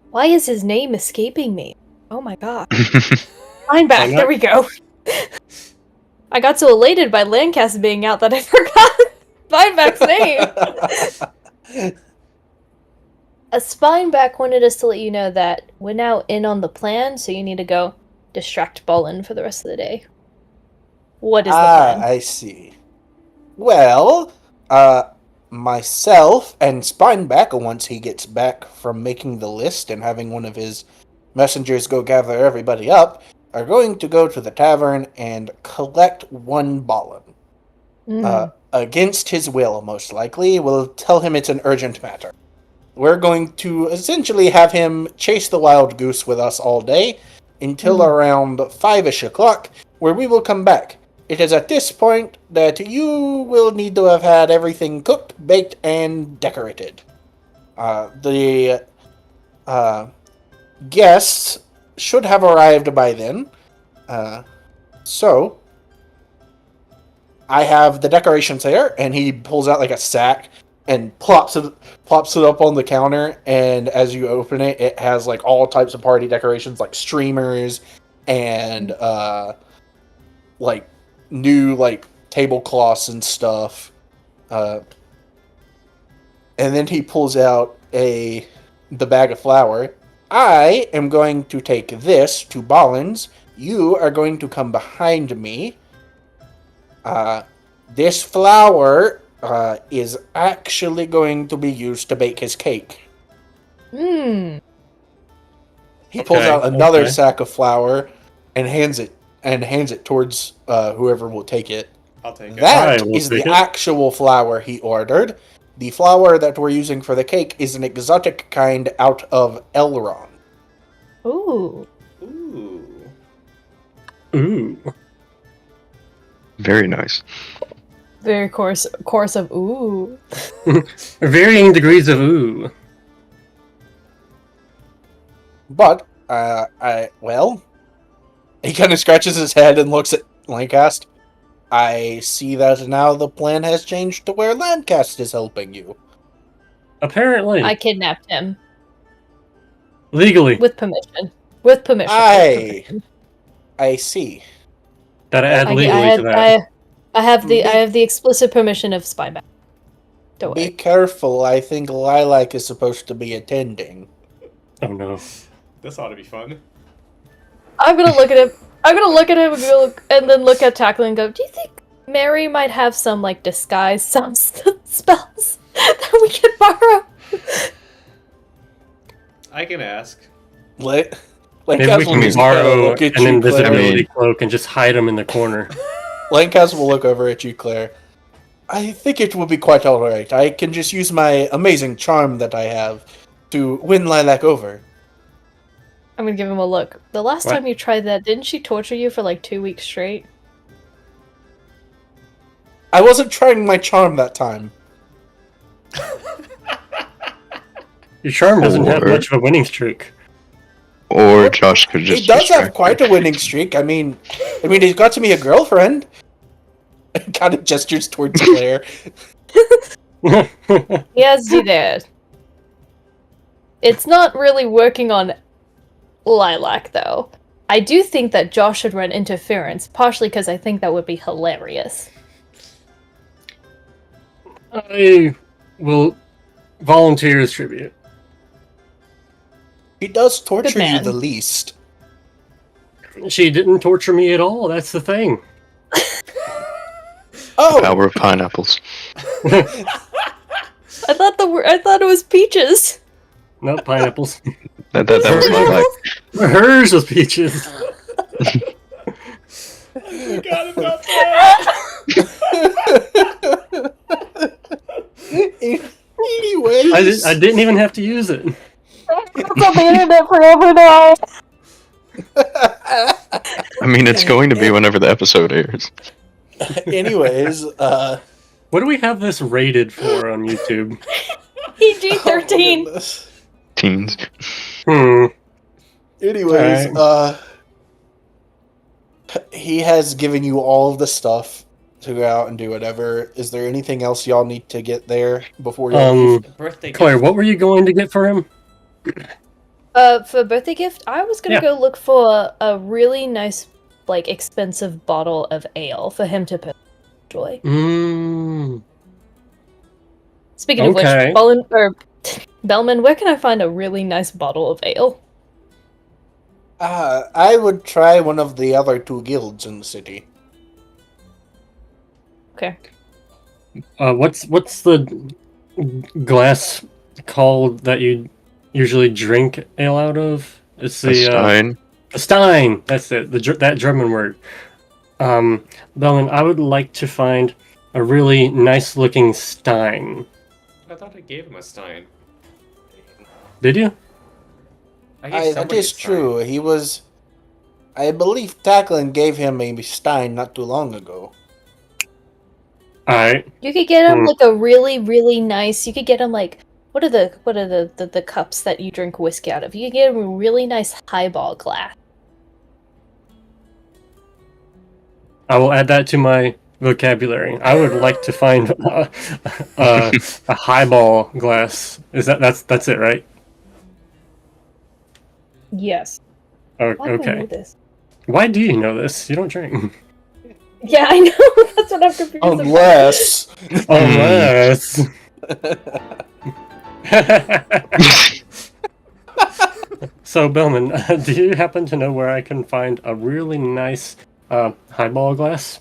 Why is his name escaping me? Oh my god. I'm back. There we go. I got so elated by Lancaster being out that I forgot Spineback's name. A Spineback wanted us to let you know that we're now in on the plan, so you need to go distract Balin for the rest of the day. What is the plan? I see. Well, myself and Spineback, once he gets back from making the list and having one of his messengers go gather everybody up, are going to go to the tavern and collect 1 Balin. Against his will, most likely. We'll tell him it's an urgent matter. We're going to essentially have him chase the wild goose with us all day until around 5-ish o'clock, where we will come back. It is at this point that you will need to have had everything cooked, baked, and decorated. The guests should have arrived by then. So, I have the decorations there, and he pulls out like a sack and plops it up on the counter, and as you open it, it has like all types of party decorations, like streamers and like new like tablecloths and stuff. And then he pulls out the bag of flour. I am going to take this to Balins. You are going to come behind me. This flour is actually going to be used to bake his cake. He pulls out another sack of flour and hands it towards whoever will take it. I'll take it. That is the actual flour he ordered. The flour that we're using for the cake is an exotic kind out of Elrond. Ooh. Ooh. Ooh. Very nice. Very coarse of ooh. Varying degrees of ooh. But, he kind of scratches his head and looks at Lancaster. I see that now the plan has changed to where Lancaster is helping you. Apparently. I kidnapped him. Legally. With permission. With permission. I see. Gotta add legally to that. I have the explicit permission of Spyback. Don't Be worry. careful, I think Lilac is supposed to be attending. Oh no. This ought to be fun. I'm gonna look at him. And then look at Tackle and go, do you think Mary might have some, like, disguise some spells that we can borrow? I can ask. Maybe we can borrow an invisibility cloak and just hide them in the corner. Lancaster will look over at you, Claire. I think it will be quite alright. I can just use my amazing charm that I have to win Lilac over. I'm gonna give him a look. The last time you tried that, didn't she torture you for like 2 weeks straight? I wasn't trying my charm that time. Your charm doesn't have much of a winning streak. Or Josh could just. He does have quite a winning streak. I mean, he's got to me a girlfriend. Kind of gestures towards Claire. Yes, you did. It's not really working on Lilac, though. I do think that Josh should run interference, partially because I think that would be hilarious. I will volunteer as tribute. He does torture you the least. She didn't torture me at all, that's the thing. Oh! Power of pineapples. I thought it was peaches. No pineapples. That was my like. Hers was peaches. I forgot about that. Anyways, I didn't even have to use it. It's on the internet forever now. I mean, it's going to be whenever the episode airs. anyways, What do we have this rated for on YouTube? PG-13. oh, Teens. anyways, Alright. he has given you all of the stuff to go out and do whatever. Is there anything else y'all need to get there before you leave? Birthday Claire, gift. what were you going to get for him? For a birthday gift, I was gonna Yeah. go look for a really nice, like, expensive bottle of ale for him to enjoy. Mmm. Speaking of Okay. which, Bellman, where can I find a really nice bottle of ale? I would try one of the other 2 guilds in the city. Okay. What's the glass called that you usually drink ale out of? It's A the Stein. a Stein. That's it. That German word. Bellman, I would like to find a really nice looking Stein. I thought I gave him a Stein. Did you? I gave That somebody is a Stein. true. He was... I believe Tacklin gave him a Stein not too long ago. All right. You could get him like a really, really nice. You could get him like what are the cups that you drink whiskey out of? You could get him a really nice highball glass. I will add that to my vocabulary. I would like to find a highball glass. That's it, right? Yes. Oh, Why do I know okay. this? Why do you know this? You don't drink. Yeah, I know. That's what I'm confused about. Unless... Unless. So, Bellman, do you happen to know where I can find a really nice highball glass?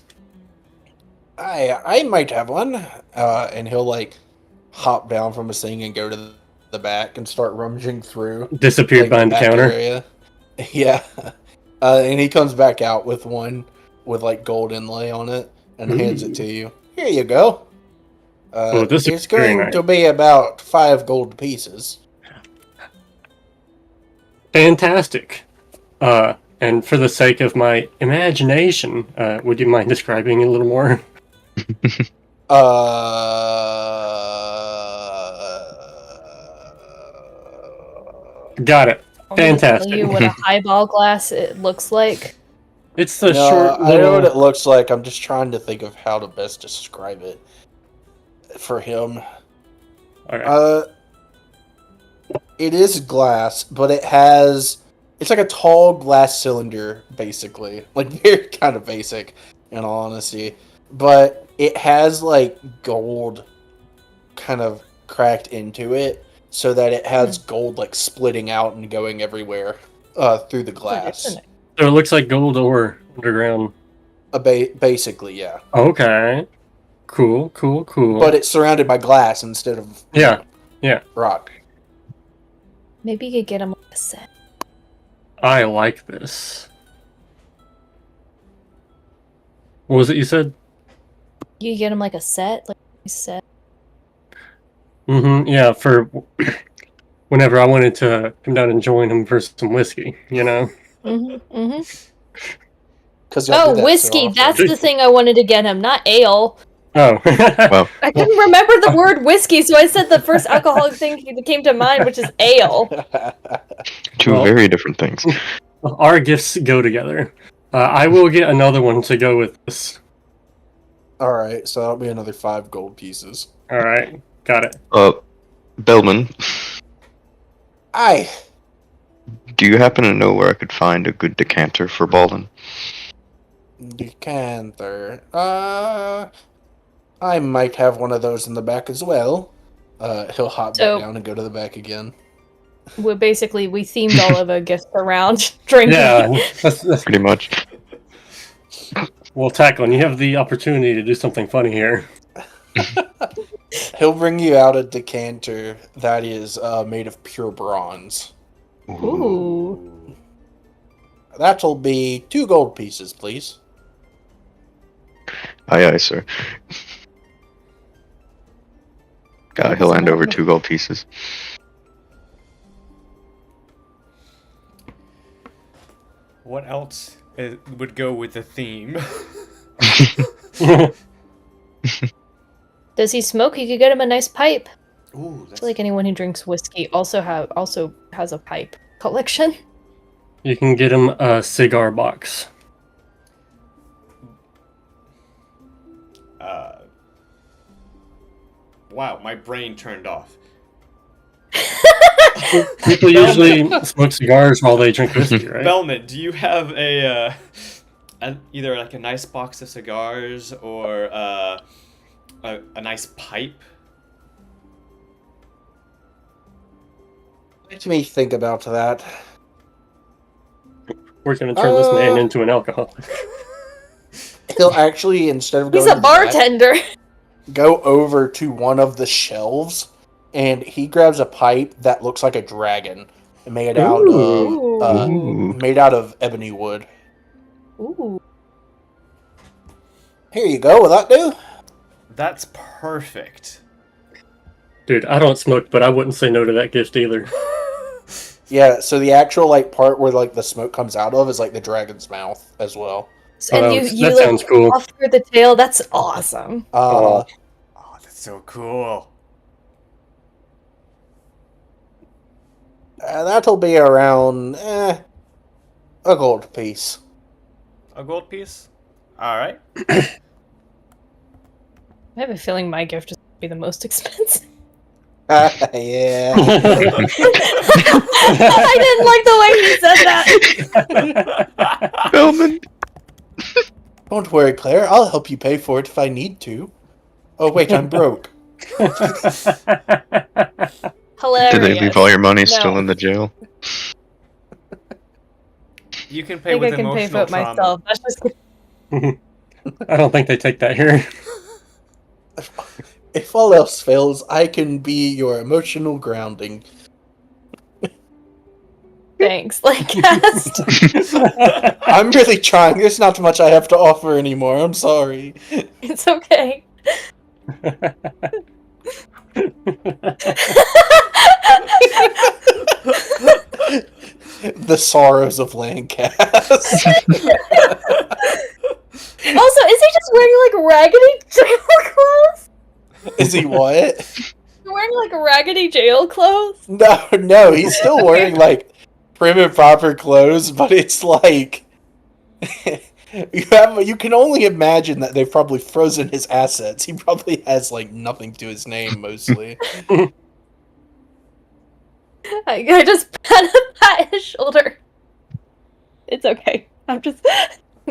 I might have one. And he'll, like, hop down from his thing and go to the back and start rummaging through. Disappeared like, behind the back counter. area. Yeah. And he comes back out with one with, like, gold inlay on it and hands it to you. Here you go. Oh, this is It's very going nice. to be about 5 gold pieces. Fantastic. And for the sake of my imagination, would you mind describing it a little more? Got it. Want me to tell Fantastic. you what a highball glass it looks like? It's the No, short I know what little... it looks like. I'm just trying to think of how to best describe it for him. Alright. It is glass, but it's like a tall glass cylinder, basically. Like, very kind of basic, in all honesty. But it has, like, gold kind of cracked into it, so that it has gold, like, splitting out and going everywhere through the glass. Isn't it? So it looks like gold ore underground. Basically, yeah. Okay. Cool. But it's surrounded by glass instead of Yeah. rock. Maybe you could get him like a set. I like this. What was it you said? You could get him like a set, like a set. Mm-hmm. Yeah, for whenever I wanted to come down and join him for some whiskey, you know? Mm-hmm. Mm-hmm. 'Cause y'all do Oh, that so whiskey! often. That's the thing I wanted to get him, not ale. Oh. Well, I couldn't remember the word whiskey, so I said the first alcoholic thing that came to mind, which is ale. two Well- very different things. Our gifts go together. I will get another one to go with this. Alright, so that'll be another 5 gold pieces. Alright, got it. Bellman, Aye. do you happen to know where I could find a good decanter for Balin? Decanter. I might have one of those in the back as well. He'll hop So- back down and go to the back again. We themed all of our gifts around drinking. Yeah, that's Pretty much. well, Tackling, you have the opportunity to do something funny here. He'll bring you out a decanter that is made of pure bronze. Ooh. That'll be 2 gold pieces, please. Aye, aye, sir. He'll hand over 2 gold pieces. What else would go with the theme? Does he smoke? You could get him a nice pipe. Ooh, I that's feel like anyone who drinks whiskey also has a pipe collection. You can get him a cigar box. Wow, my brain turned off. People usually smoke cigars while they drink whiskey, right? Bellman, do you have either like a nice box of cigars or a nice pipe? Let me think about that. We're gonna turn this man into an alcoholic. He'll actually, instead of going He's a to the back, bartender. go over to one of the shelves, and he grabs a pipe that looks like a dragon, made out of ebony wood. Ooh. Here you go. Will that do? That's perfect. Dude, I don't smoke, but I wouldn't say no to that gift either. Yeah. So the actual part where the smoke comes out of is the dragon's mouth as well. And That sounds cool. off through the tail. That's awesome. Oh, that's so cool. That'll be around a gold piece. A gold piece? Alright. I have a feeling my gift is going to be the most expensive. Yeah. I didn't like the way he said that. Bellman. Don't worry, Claire. I'll help you pay for it if I need to. Oh wait, I'm broke. Hilarious. Did they leave all your money No. still in the jail? You can I pay think with I can pay for emotional it trauma. myself. That's just I don't think they take that here. If all else fails, I can be your emotional grounding. thanks. Like, cast. I'm really trying. There's not much I have to offer anymore. I'm sorry. It's okay. The sorrows of Landcast. Also, is he just wearing raggedy jail clothes? Is he what? Wearing raggedy jail clothes? No, he's still wearing prim and proper clothes, but it's you can only imagine that they've probably frozen his assets. He probably has nothing to his name mostly. I just pat his shoulder. It's okay. I'm just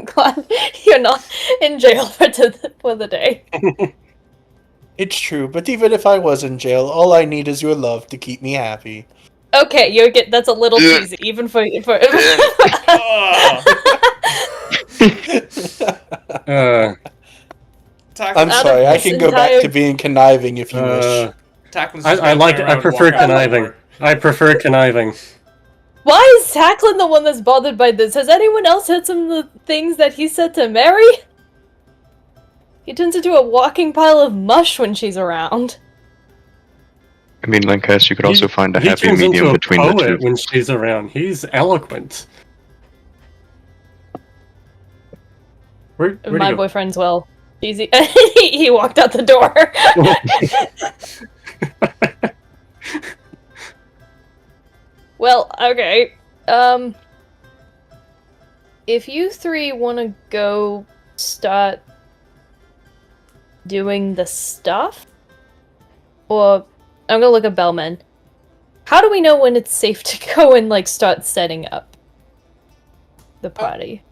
glad you're not in jail for the day. It's true, but even if I was in jail, all I need is your love to keep me happy. Okay, that's a little cheesy, even for I'm sorry, I can go back to being conniving if you wish. I prefer conniving. I prefer conniving. Why is Tacklin the one that's bothered by this? Has anyone else heard some of the things that he said to Mary? He turns into a walking pile of mush when she's around. I mean, Lancaster, you could also find a He happy turns into medium a between the poet two. when she's around. He's eloquent. Where'd he My go? boyfriend's easy. He walked out the door. Well, okay. If you three want to go start doing the stuff, or I'm gonna look at Bellman. How do we know when it's safe to go and start setting up the party?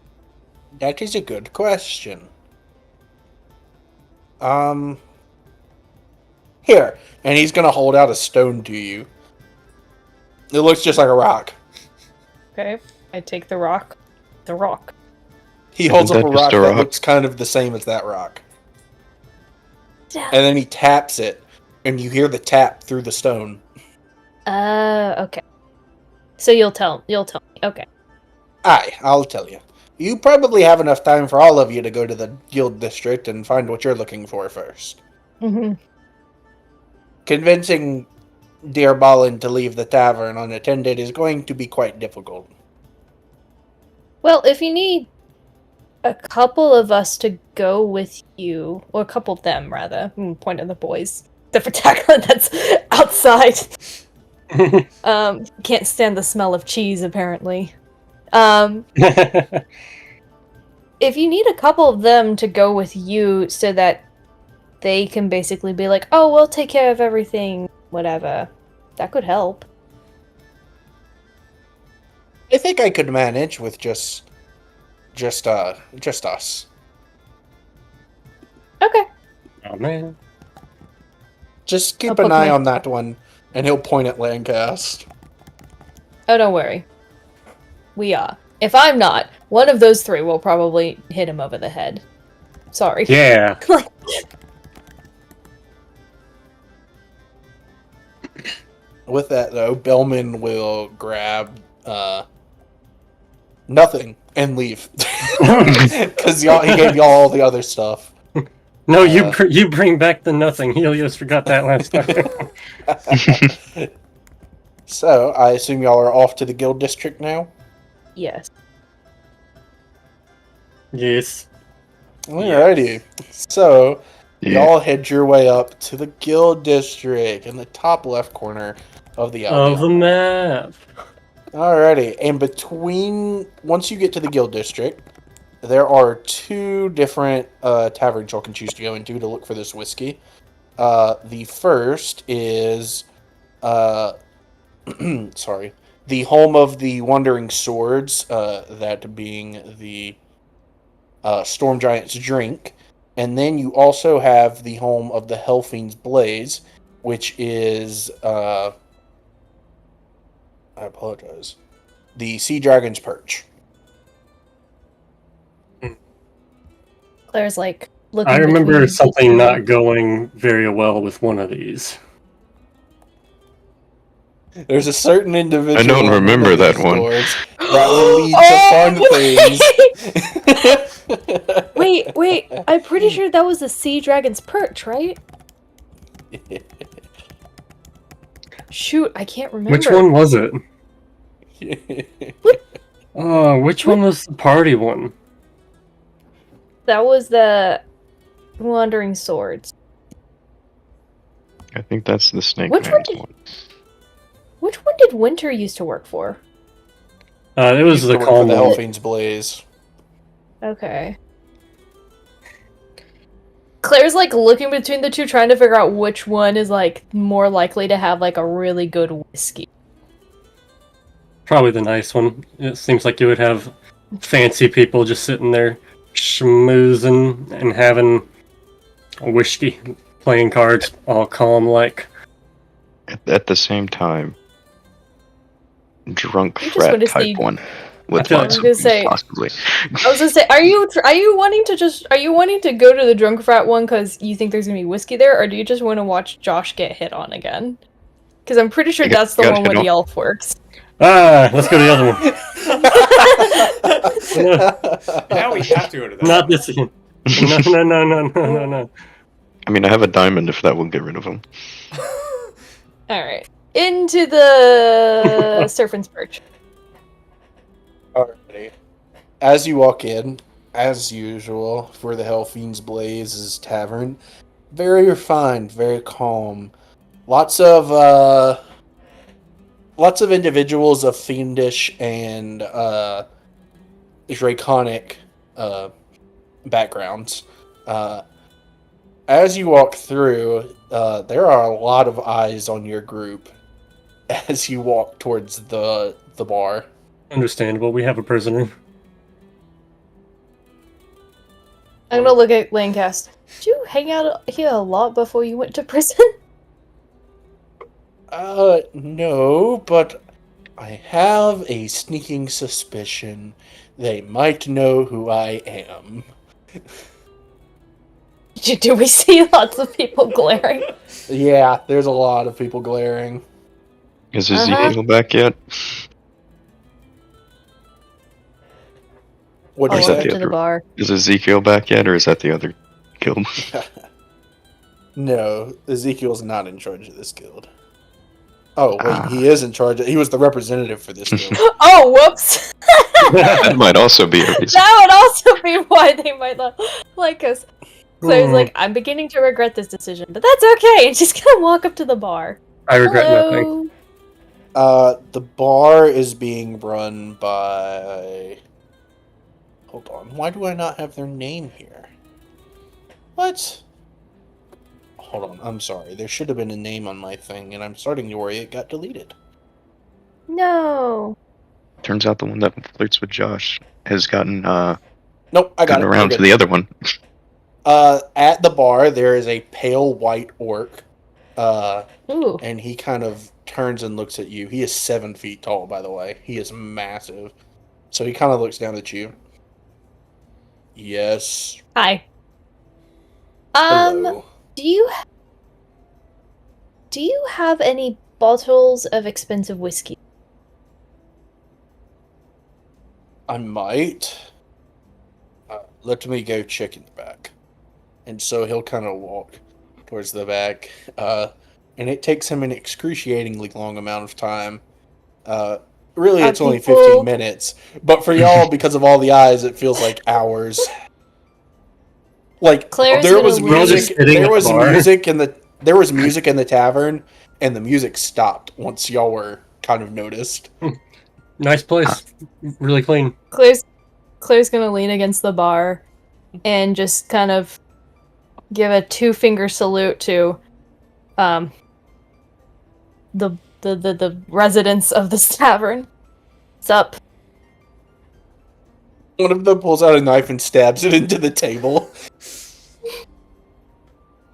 That is a good question. Here, and he's gonna hold out a stone to you. It looks just like a rock. Okay, I take the rock. The rock. He holds Isn't up a that just rock a that rock? looks kind of the same as that rock. Yeah. And then he taps it, and you hear the tap through the stone. Okay. So you'll tell me. Okay. Aye, I'll tell you. You probably have enough time for all of you to go to the guild district and find what you're looking for first. Mm-hmm. Convincing dear Balin to leave the tavern unattended is going to be quite difficult. Well, if you need a couple of us to go with you, or a couple of them, rather. Point at the boys. Except for Tackler, that's outside. Can't stand the smell of cheese, apparently. If you need a couple of them to go with you so that they can basically be like, oh, we'll take care of everything, whatever, that could help. I think I could manage with just us. Okay. Oh man. Just keep I'll an poke eye my- on that one, and he'll point at Landcast. Oh, don't worry. We are. If I'm not, one of those three will probably hit him over the head. Sorry. Yeah. With that, though, Bellman will grab nothing and leave. Because he gave y'all all the other stuff. No, you bring back the nothing. Helios forgot that last time. So, I assume y'all are off to the guild district now? Yes. Yes. Alrighty. So, Yeah. y'all head your way up to the guild district in the top left corner of the Of the Albion. map. Alrighty, and once you get to the guild district, there are two different taverns y'all can choose to go into to look for this whiskey. The first is, sorry, the home of the Wandering Swords, that being the Storm Giant's drink. And then you also have the home of the Hellfiend's Blaze, which is, I apologize, the Sea Dragon's Perch. Claire's like looking. I remember between something the not going very well with one of these. There's a certain individual. I don't in one remember of that these one. doors that will lead to fun things. Wait. I'm pretty sure that was the Sea Dragon's Perch, right? Shoot, I can't remember. Which one was it? Oh, which one was the party one? That was the Wandering Swords. I think that's the Snake Which Man's one one. Which one did Winter used to work for? It was Used the to work for calm the one. Hellfiend's Blaze. Okay. Claire's like looking between the two, trying to figure out which one is like more likely to have like a really good whiskey. Probably the nice one. It seems like you would have fancy people just sitting there schmoozing and having a whiskey, playing cards, all calm like. At the same time, drunk You just want frat to type see- one I with feel lots like- of I was gonna say- possibly. I was gonna say, are you wanting to go to the drunk frat one because you think there's gonna be whiskey there, or do you just want to watch Josh get hit on again? Because I'm pretty sure You got- that's the got one hit where on. the elf works. Let's go to the other one. Now we have to go to that. Not one. this again. No. I mean, I have a diamond if that will get rid of him. Alright. Into the Serpent's Perch. Alrighty. As you walk in, as usual, for the Hellfiend's Blaze's tavern, very refined, very calm. Lots of individuals of fiendish and draconic backgrounds. As you walk through, there are a lot of eyes on your group as you walk towards the bar. Understandable. We have a prisoner. I'm gonna look at Landcast. Did you hang out here a lot before you went to prison? No, but I have a sneaking suspicion they might know who I am. Do we see lots of people glaring? Yeah, there's a lot of people glaring. Is Ezekiel back yet? What I'll do you is walk that up say? to the bar. Is Ezekiel back yet, or is that the other guild? No, Ezekiel's not in charge of this guild. Oh, wait, Ah. he is in charge. He was the representative for this guild. Oh, whoops! That might also be a reason. That would also be why they might not like us. Claire's Hmm. like, I'm beginning to regret this decision, but that's okay. And she's gonna walk up to the bar. I regret nothing. Hello. The bar is being run by... Hold on, why do I not have their name here? What? Hold on, I'm sorry. There should have been a name on my thing, and I'm starting to worry it got deleted. No. Turns out the one that flirts with Josh has gotten Nope, I got gotten it. around We're to good. the other one. At the bar, there is a pale white orc, Ooh. and he kind of turns and looks at you. He is 7 feet tall, by the way. He is massive. So he kind of looks down at you. Yes. Hi. Hello. Do you have any bottles of expensive whiskey? I might. Let me go check in the back. And so he'll kind of walk towards the back. And it takes him an excruciatingly long amount of time. Really, Are it's only people- 15 minutes. But for y'all, because of all the eyes, it feels like hours. Like, Claire's there gonna was leave. We're all just music. sitting There at the was bar. music in the. There was music in the tavern, and the music stopped once y'all were kind of noticed. Nice place. Really clean. Claire's gonna lean against the bar and just kind of give a 2-finger salute to the residents of this tavern. What's up? One of them pulls out a knife and stabs it into the table.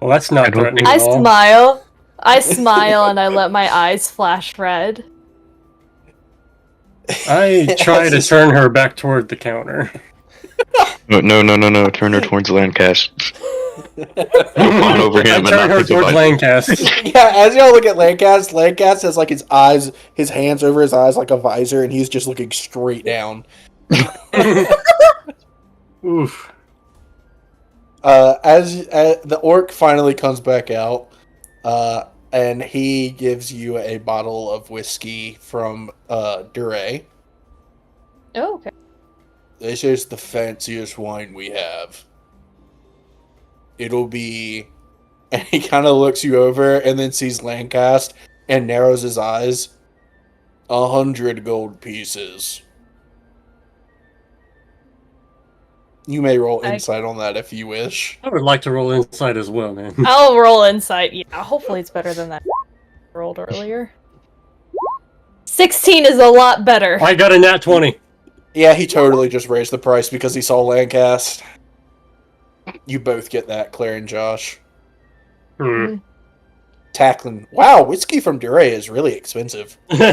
Well, that's not I don't threatening think- at all. I smile and I let my eyes flash red. I try to turn her back toward the counter. No. Turn her towards Landcast. On over I him and turn not her think towards about Lancaster. Yeah, as y'all look at Lancast has like his eyes, his hands over his eyes like a visor, and he's just looking straight down. Oof. As the orc finally comes back out, and he gives you a bottle of whiskey from Duray. Oh, okay. This is the fanciest wine we have. It'll be... And he kind of looks you over and then sees Lancast and narrows his eyes. 100 gold pieces. You may roll insight on that if you wish. I would like to roll inside as well, man. I'll roll insight. Yeah, hopefully it's better than that I rolled earlier. 16 is a lot better. I got a nat 20. Yeah, he totally just raised the price because he saw Lancast. You both get that, Claire and Josh. Hmm. Tackling. Wow, whiskey from Duray is really expensive. We're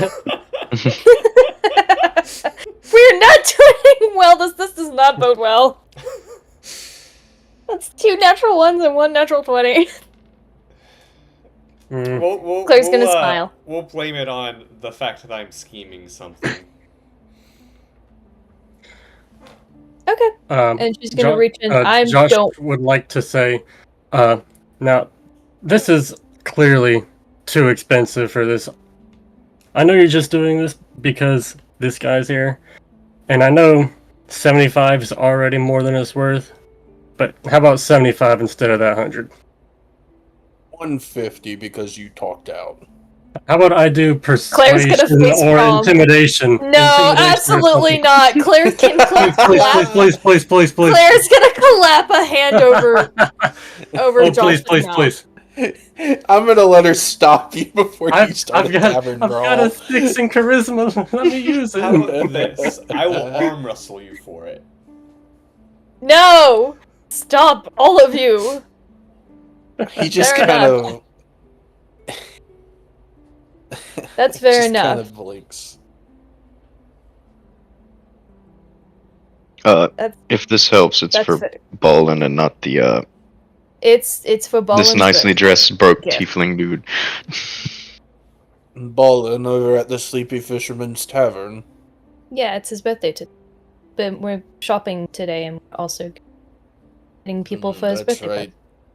not doing well. This does not bode well. That's 2 natural 1s and 1 natural 20. Hmm. Claire's gonna smile. We'll blame it on the fact that I'm scheming something. Okay. And she's gonna reach in. I Josh don't. would like to say, now, this is clearly too expensive for this. I know you're just doing this because this guy's here, and I know 75 is already more than it's worth, but how about 75 instead of that 100? 150 because you talked out. How about I do Claire's gonna persuasion face or palm. intimidation? No, Intimidation or absolutely something. not. Claire can clap. Please. Claire's gonna clap a hand over Oh, Josh's mouth. please. I'm gonna let her stop you before you start I've a tavern got brawl. a 6 in charisma. Let me use How it. about this? I will arm wrestle you for it. No! Stop, all of you! He just Fair kind enough. of. That's fair just enough. Kind of blinks. That's- If this helps, it's That's for fair. Balin and not the It's for Balins. This nicely dressed broke Yeah. tiefling dude. Balin over at the Sleepy Fisherman's Tavern. Yeah, it's his birthday today. But we're shopping today and also getting people for his That's birthday. right.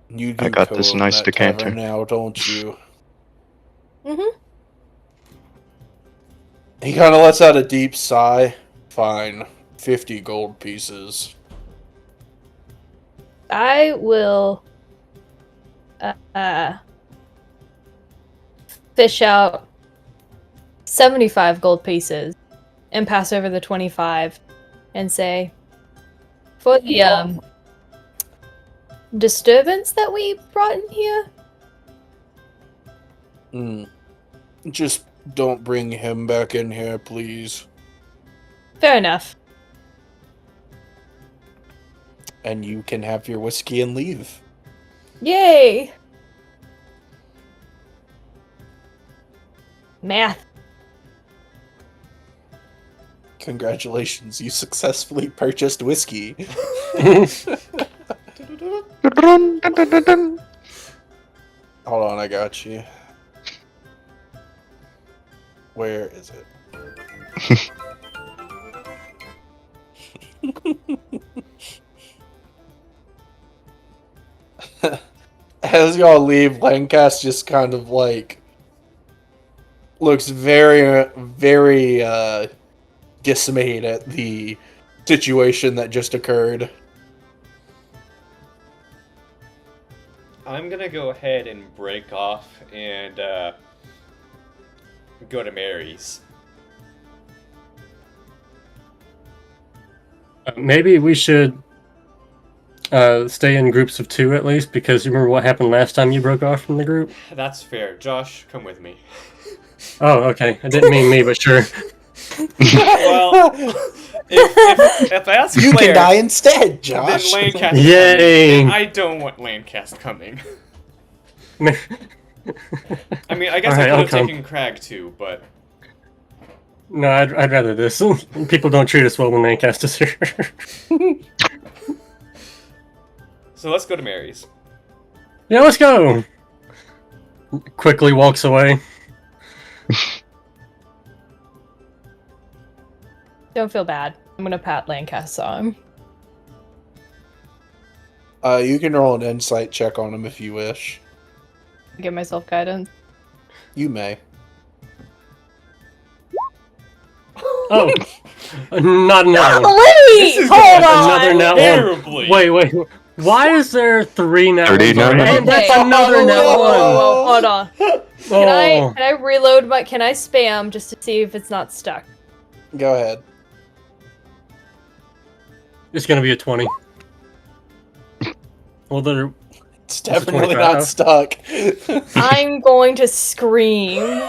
You I do got this co-own nice that decanter. tavern now, don't you? Mm-hmm. He kind of lets out a deep sigh. Fine. 50 gold pieces. I will fish out 75 gold pieces and pass over the 25 and say, for the disturbance that we brought in here. Just don't bring him back in here, please. Fair enough. And you can have your whiskey and leave. Yay! Math. Congratulations, you successfully purchased whiskey. Hold on, I got you. Where is it? As y'all leave, Lancaster just kind of like looks very, very dismayed at the situation that just occurred. I'm gonna go ahead and break off and go to Mary's. Maybe we should stay in groups of 2 at least, because you remember what happened last time you broke off from the group? That's fair. Josh, come with me. Oh, okay. I didn't mean me, but sure. Well, if that's You Claire, can die instead, then Josh. Lancaster. Yay! I don't want Lancaster coming. I mean, I guess Alright, I could I'll have come. taken Crag too, but No, I'd rather this. People don't treat us well when Lancaster's here. so let's go to Mary's. Yeah, let's go! Quickly walks away. Don't feel bad. I'm gonna pat Lancaster arm. You can roll an insight check on him if you wish. Give myself guidance. You may. Oh! Not another one. Wait! is Hold going on! Another nat terribly. one. Wait. Why is there 3 nat 30 ones nat already? ones? And that's Okay, another whoa, nat whoa, one! whoa, hold on. Oh. Can I reload my? Can I spam just to see if it's not stuck? Go ahead. It's gonna be a 20. Well, they're... It's definitely 25. not stuck. I'm going to scream.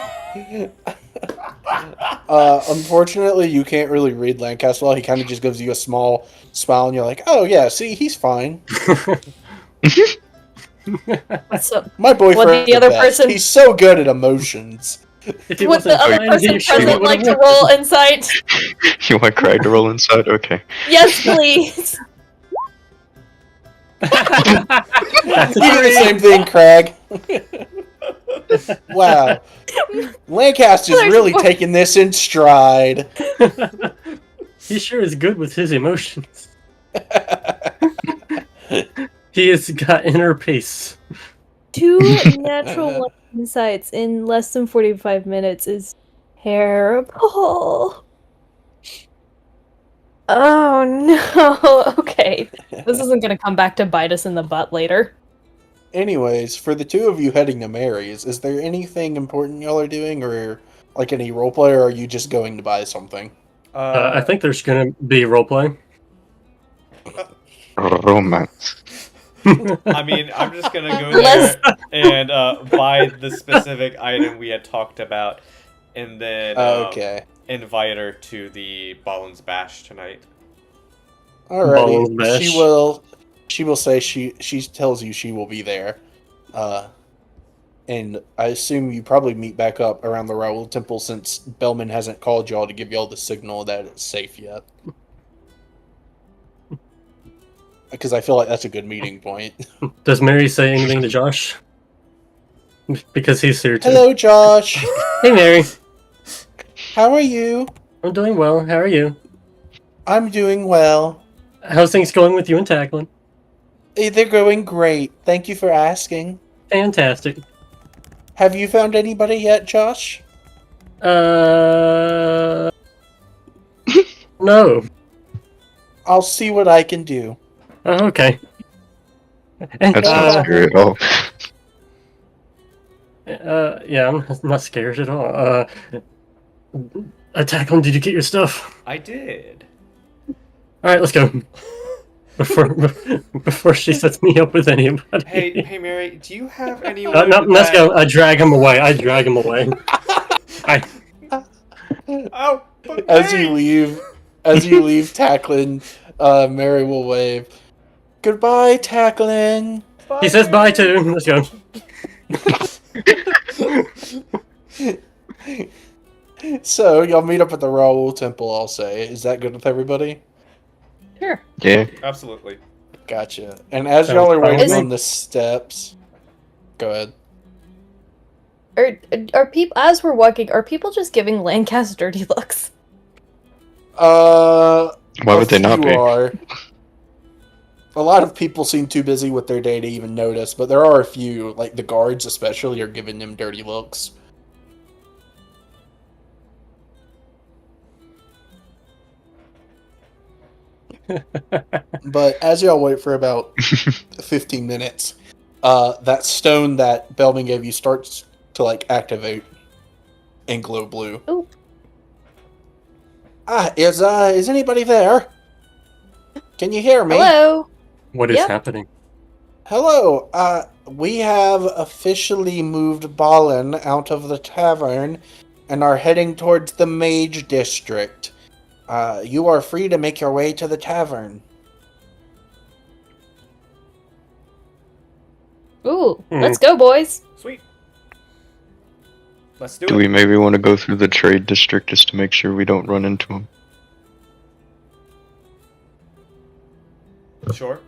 Unfortunately, you can't really read Lancaster well. He kind of just gives you a small smile, and you're like, "Oh yeah, see, he's fine." So, My boyfriend, Well, the other person- he's so good at emotions. If he would the wasn't other fine, person he sure present would've like to worked. roll insight? You want Craig to roll inside? Okay. Yes, please. That's a You do the 3. same thing, Craig. Wow, Lancaster's There's really more- taking this in stride. He sure is good with his emotions. He has got inner peace. 2 natural 1 insights in less than 45 minutes is terrible. Oh no. Okay. This isn't gonna come back to bite us in the butt later. Anyways, for the two of you heading to Mary's, is there anything important y'all are doing, or like any roleplay, or are you just going to buy something? I think there's gonna be roleplay. Romance. I mean, I'm just gonna go there and buy the specific item we had talked about, and then Okay. invite her to the Balins Bash tonight. Alrighty. Balls bash. She will say she tells you she will be there. And I assume you probably meet back up around the Raoul Temple since Bellman hasn't called y'all to give y'all the signal that it's safe yet. because I feel like that's a good meeting point. Does Mary say anything to Josh? Because he's here too. Hello, Josh. Hey, Mary. How are you? I'm doing well. How are you? I'm doing well. How's things going with you and Tackling? They're going great. Thank you for asking. Fantastic. Have you found anybody yet, Josh? No. I'll see what I can do. Oh, okay. That's not scary at all. Yeah, I'm not scared at all. Tackling, did you get your stuff? I did. Alright, let's go. Before she sets me up with anybody. Hey, Mary, do you have anyone? No, let's that- go. I drag him away. Oh, but As hey! you leave, Tacklin, Mary will wave. Goodbye, Tacklin. He says bye too. Let's go. So y'all meet up at the Raoul Temple. I'll say, is that good with everybody? Sure. Yeah. Absolutely. Gotcha. And as Sounds y'all are fine. waiting on the steps, go ahead. Are people as we're walking? Are people just giving Lancaster dirty looks? Why would they not few be? Are. A lot of people seem too busy with their day to even notice, but there are a few, like the guards especially, are giving them dirty looks. But as y'all wait for about 15 minutes, that stone that Belvin gave you starts to like activate and glow blue. Ooh. Is anybody there? Can you hear me? Hello. What is Yep. happening? Hello. We have officially moved Balin out of the tavern and are heading towards the Mage District. You are free to make your way to the tavern. Ooh, let's go, boys. Sweet. Let's do Do it. we maybe want to go through the trade district just to make sure we don't run into them? Sure.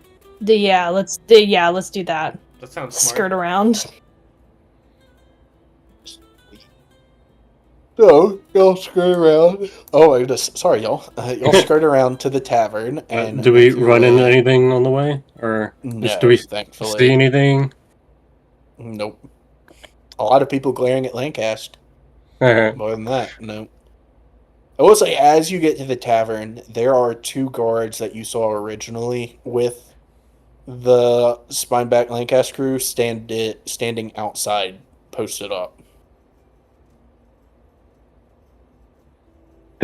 Let's do that. That sounds smart. Skirt around. So, y'all skirt around. Oh, my goodness. Sorry, y'all. Y'all skirt around to the tavern. And Do we make your run into way- anything on the way, or No, just do we thankfully. see anything? Nope. A lot of people glaring at Lancaster. Alright. More than that, no. I will say, as you get to the tavern, there are two guards that you saw originally with the Spineback Lancaster crew standing outside, posted up.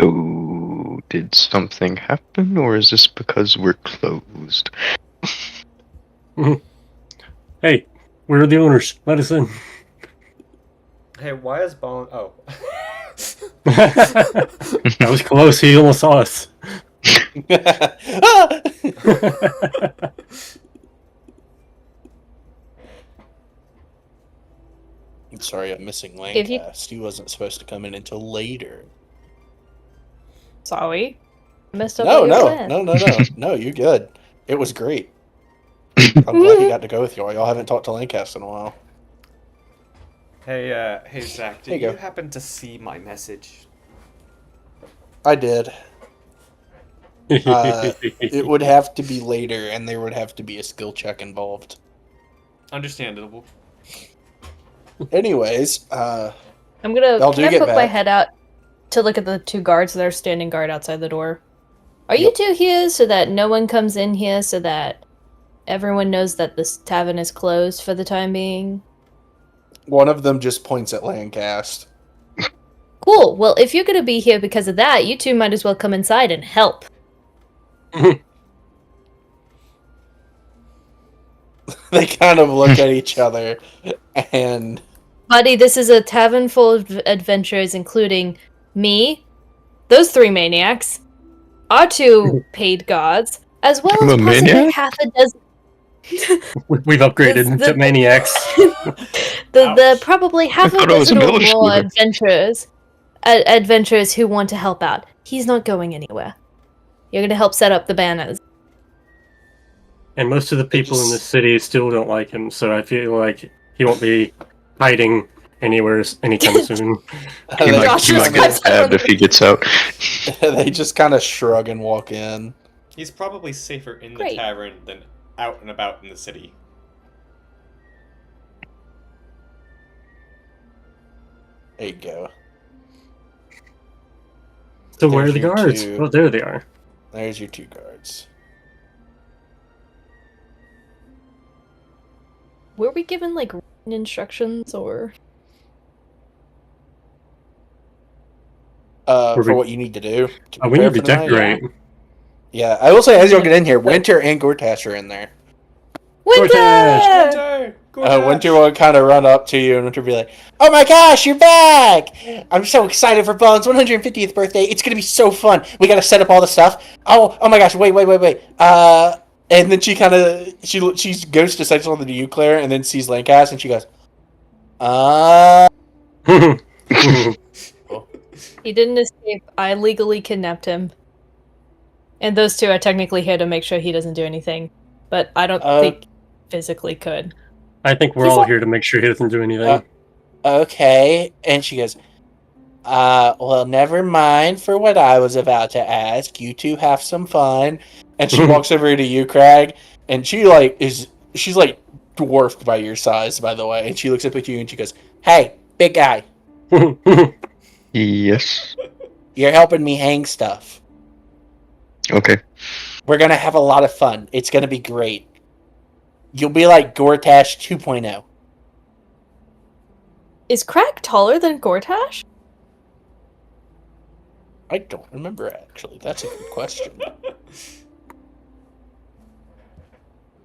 Oh, did something happen, or is this because we're closed? Hey, we're the owners. Let us in. Hey, why is Balin? Oh. That was close. He almost saw us. Ah! I'm sorry, I'm missing If you- Lancaster. He wasn't supposed to come in until later. Sorry. Messed up No, all your no, plans. no, no, no. No, you're good. It was great. I'm glad he got to go with y'all. Y'all haven't talked to Lancaster in a while. Hey, Zach, There did you you go. happen to see my message? I did. It would have to be later, and there would have to be a skill check involved. Understandable. Anyways, I'm gonna Y'all do can I get poke my back. head out to look at the two guards that are standing guard outside the door. Are you Yep. two here so that no one comes in here so that everyone knows that this tavern is closed for the time being? one of them just points at Lancaster. Cool. Well, if you're gonna be here because of that, you two might as well come inside and help. They kind of look at each other, and Buddy, this is a tavern full of adventurers, including me, those three maniacs, our two paid guards, as well I'm as a possibly maniac? half a dozen. We've upgraded The- to maniacs. the probably half a thought I was a dozen or middle more schooler. adventurers who want to help out. He's not going anywhere. You're gonna help set up the banners. And most of the people in the just- city still don't like him, so I feel like he won't be hiding anywhere anytime soon. He They might, Josh he was might get kinda- stabbed if he gets out. they just kind of shrug and walk in. He's probably safer in the Great. tavern than out and about in the city. There you go. So where are There's the your guards? two. Oh, there they are. There's your 2 guards. Were we given like written instructions or? Were For we- what you need to do. Oh, we need to prepare for the night. decorate. Yeah, I will say as y'all get in here, Winter and Gortash are in there. Winter! Winter! Winter will kind of run up to you and Winter will be like, "Oh my gosh, you're back! I'm so excited for Balins' 150th birthday. It's gonna be so fun. We gotta set up all the stuff. Oh my gosh, wait. And then she kind of she goes to say something to you, Claire, and then sees Lancaster, and she goes, He didn't escape. I legally kidnapped him. And those two, I technically hit to make sure he doesn't do anything. But I don't think physically could. I think we're He's all all- here to make sure he doesn't do anything. okay." And she goes, well, never mind for what I was about to ask. You two have some fun." And she walks over to you, Craig, and she's like dwarfed by your size, by the way. And she looks up at you and she goes, "Hey, big guy, Yes. you're helping me hang stuff. Okay. We're gonna have a lot of fun. It's gonna be great. You'll be like Gortash 2.0. Is Craig taller than Gortash? I don't remember, actually. That's a good question.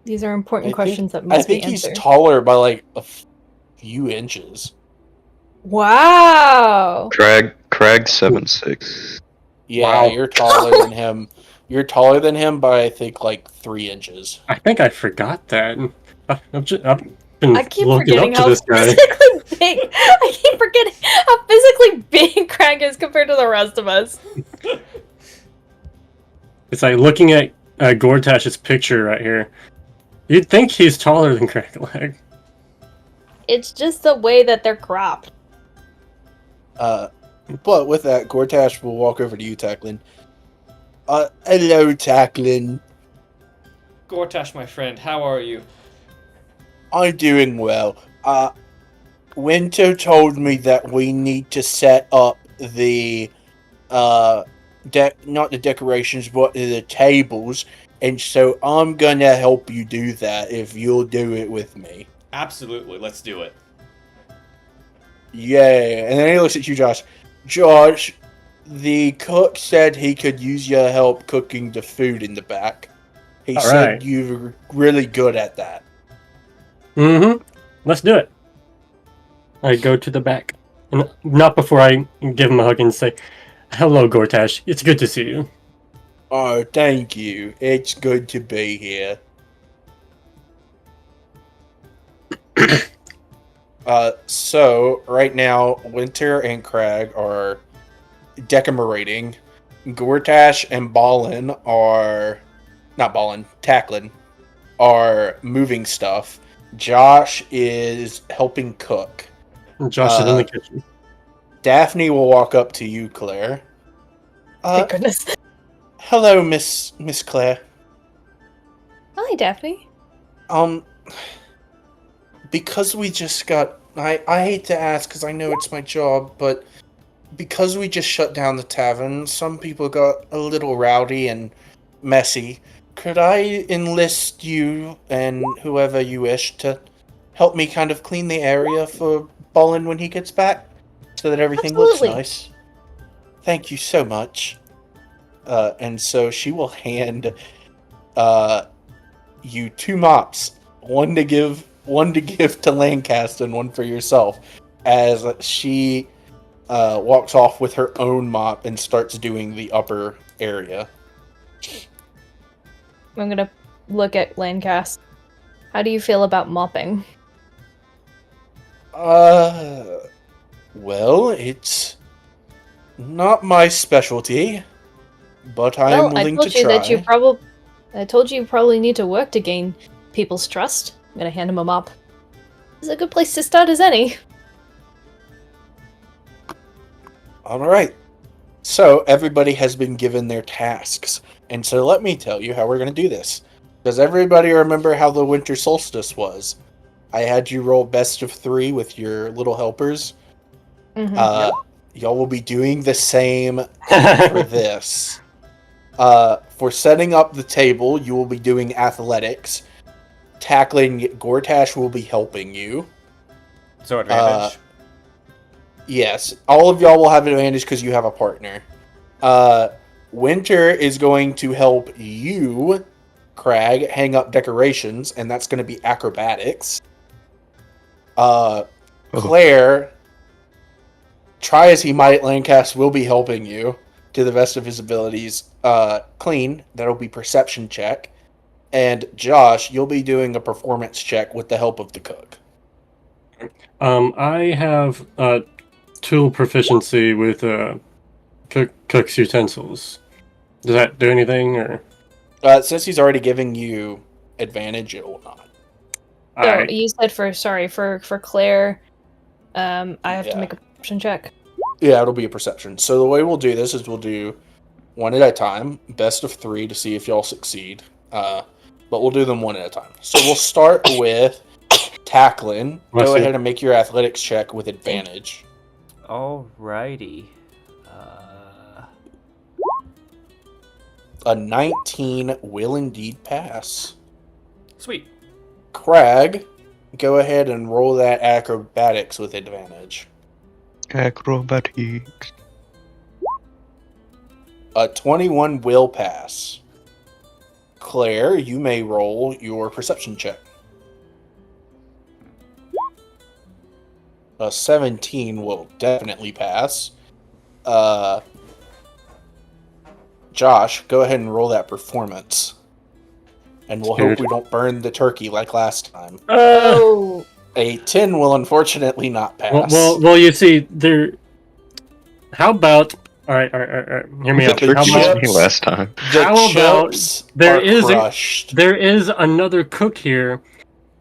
These are important questions that I must be think he's answered. taller by like a few inches. Wow! Crag 7'6". Yeah, Wow. you're taller than him. You're taller than him by I think like 3 inches. I think I forgot that. I've been I keep looking forgetting up to how this guy. physically big. I keep forgetting how physically big Craig is compared to the rest of us. It's like looking at Gortash's picture right here. You'd think he's taller than Crackleg. It's just the way that they're cropped. But with that, Gortash will walk over to you, Tacklin. Hello, Tacklin. Gortash, my friend, how are you? I'm doing well. Winter told me that we need to set up the not the decorations, but the tables, and so I'm gonna help you do that if you'll do it with me. Absolutely, let's do it. Yeah, and then he looks at you, Josh. Josh, the cook said he could use your help cooking the food in the back. He All said right. you're really good at that. Mm-hmm. Let's do it. I go to the back. And not before I give him a hug and say, "Hello, Gortash. It's good to see you." Oh, thank you. It's good to be here. So right now, Winter and Crag are decorating. Gortash and Tacklin are moving stuff. Josh is helping cook. Josh is in the kitchen. Daphne will walk up to you, Claire. Thank goodness. Hello, Miss Claire. Hi, Daphne. Because we just got... I hate to ask because I know it's my job, but because we just shut down the tavern, some people got a little rowdy and messy. Could I enlist you and whoever you wish to help me kind of clean the area for Balin when he gets back? So that everything Absolutely. looks nice? Thank you so much. And so she will hand you 2 mops. One to give to Lancaster and one for yourself, as she walks off with her own mop and starts doing the upper area. I'm gonna look at Landcast. How do you feel about mopping? Well, it's not my specialty, but I am I willing told to you try. that you probably. I told you probably need to work to gain people's trust. I'm gonna hand him a mop. It's a good place to start as any. All right. So everybody has been given their tasks. And so let me tell you how we're going to do this. Does everybody remember how the winter solstice was? I had you roll best of 3 with your little helpers. Mm-hmm. Y'all will be doing the same for this. For setting up the table, you will be doing athletics. Tackling Gortash will be helping you. So advantage. Yes, all of y'all will have advantage because you have a partner. Winter is going to help you, Crag, hang up decorations, and that's going to be acrobatics. Claire, try as he might, Lancast will be helping you to the best of his abilities. Clean, that'll be perception check. And Josh, you'll be doing a performance check with the help of the cook. I have tool proficiency with cook's utensils. Does that do anything, or? Since he's already giving you advantage, it will not. So Alright. you said for Claire, I have to make a perception check. Yeah, it'll be a perception. So the way we'll do this is we'll do one at a time, best of 3 to see if y'all succeed. But we'll do them one at a time. So we'll start with tackling. Go ahead and make your athletics check with advantage. Alrighty. A 19 will indeed pass. Sweet. Crag, go ahead and roll that acrobatics with advantage. Acrobatics. A 21 will pass. Claire, you may roll your perception check. A 17 will definitely pass. Josh, go ahead and roll that performance. And we'll hope we don't burn the turkey like last time. Oh. A 10 will unfortunately not pass. Well, you see, there. How about? All right. Hear me out. The How turkey about? was me last time. The How about chips there are is crushed. there is another cook here,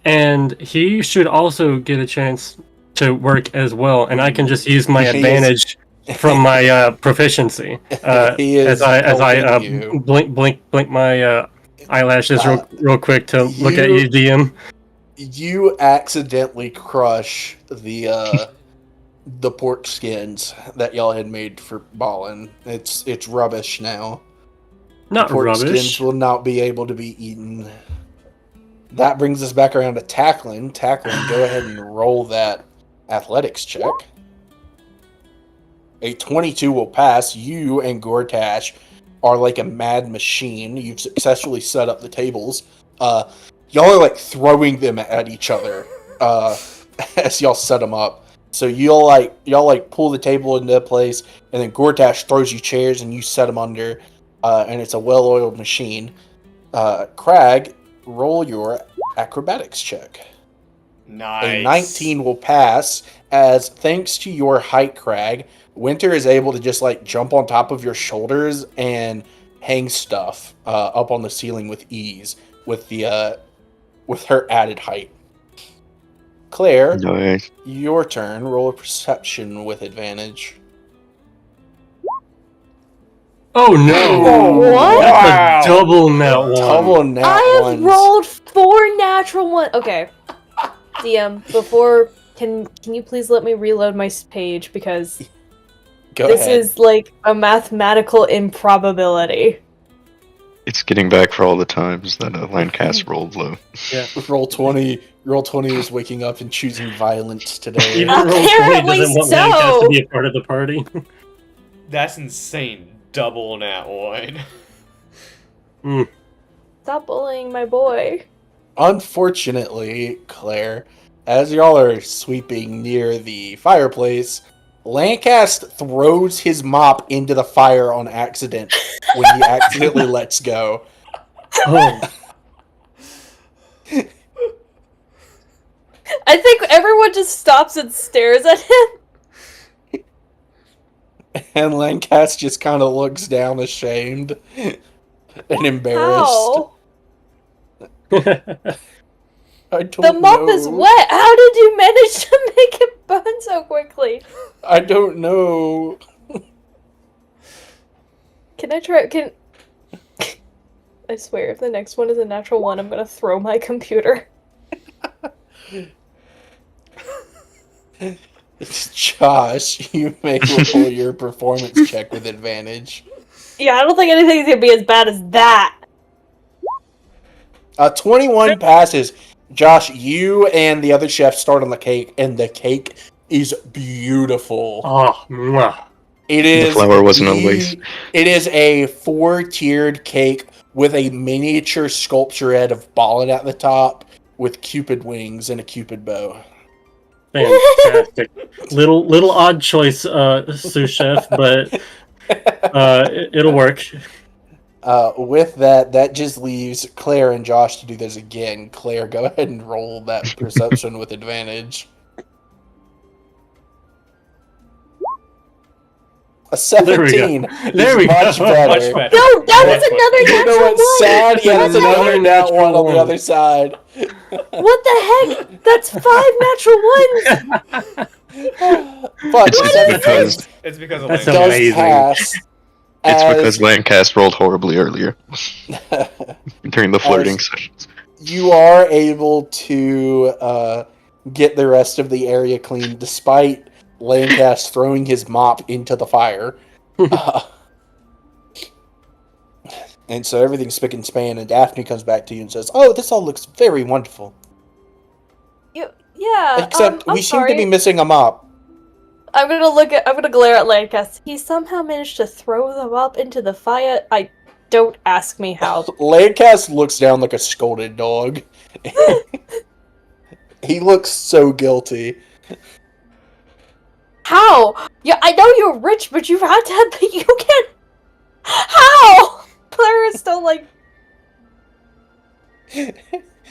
and he should also get a chance to work as well, and I can just use my advantage from my proficiency He is as I helping you. blink my eyelashes real quick to look at you, DM. You accidentally crush the pork skins that y'all had made for Balin. It's rubbish now. Not Pork rubbish. skins will not be able to be eaten. That brings us back around to tackling. Tackling, go ahead and roll that athletics check. A 22 will pass. You and Gortash are like a mad machine. You've successfully set up the tables. Y'all are like throwing them at each other as y'all set them up. So y'all pull the table into place, and then Gortash throws you chairs, and you set them under, and it's a well-oiled machine. Crag, roll your acrobatics check. Nice. A 19 will pass, as thanks to your height, Crag, Winter is able to just like jump on top of your shoulders and hang stuff up on the ceiling with ease with her added height. Claire, Nice. your turn. Roll a perception with advantage. Oh no! What? That's a double nat one. Double nat I have ones. rolled 4 natural ones. Okay. DM, before can you please let me reload my page because Go this ahead. is like a mathematical improbability. It's getting back for all the times that Landcast rolled low. Yeah. Roll 20. Roll 20 is waking up and choosing violence today. Even Roll 20 Apparently doesn't want so. Landcast to be a part of the party. That's insane. Double nat one. Stop bullying my boy. Unfortunately, Claire, as y'all are sweeping near the fireplace, Lancast throws his mop into the fire on accident when he accidentally lets go. Oh, I think everyone just stops and stares at him. And Lancast just kind of looks down ashamed and embarrassed. How? I don't The mop know. is wet. How did you manage to make it burn so quickly? I don't know. Can I try? I swear, if the next one is a natural one, I'm gonna throw my computer. Josh, you may roll your performance check with advantage. Yeah, I don't think anything's gonna be as bad as that. 21 passes. Josh, you and the other chef start on the cake, and the cake is beautiful. Oh, mwah. It is The flour wasn't on waste. It is a 4-tiered cake with a miniature sculpture head of Balin at the top, with Cupid wings and a Cupid bow. Fantastic. little odd choice, sous chef, but it'll work. With that just leaves Claire and Josh to do this again. Claire, go ahead and roll that perception with advantage. A 17 There we is much go. better. Much better. No, that was another You know natural what's one. sad? Yeah, that's another nat natural one on one. the other side. What the heck? That's 5 natural ones. But It's because of That's it Lancaster. does amazing. pass. It's as because Lancaster rolled horribly earlier during the flirting sessions. you are able to get the rest of the area clean, despite Lancaster throwing his mop into the fire. And so everything's spick and span, and Daphne comes back to you and says, "Oh, this all looks very wonderful. Yeah. Except I'm we seem sorry. to be missing a mop." I'm gonna glare at Lancaster. He somehow managed to throw the mop into the fire. Don't ask me how. Lancaster looks down like a scolded dog. He looks so guilty. How? Yeah, I know you're rich, but you've had to. You can't. How? Claire is still like.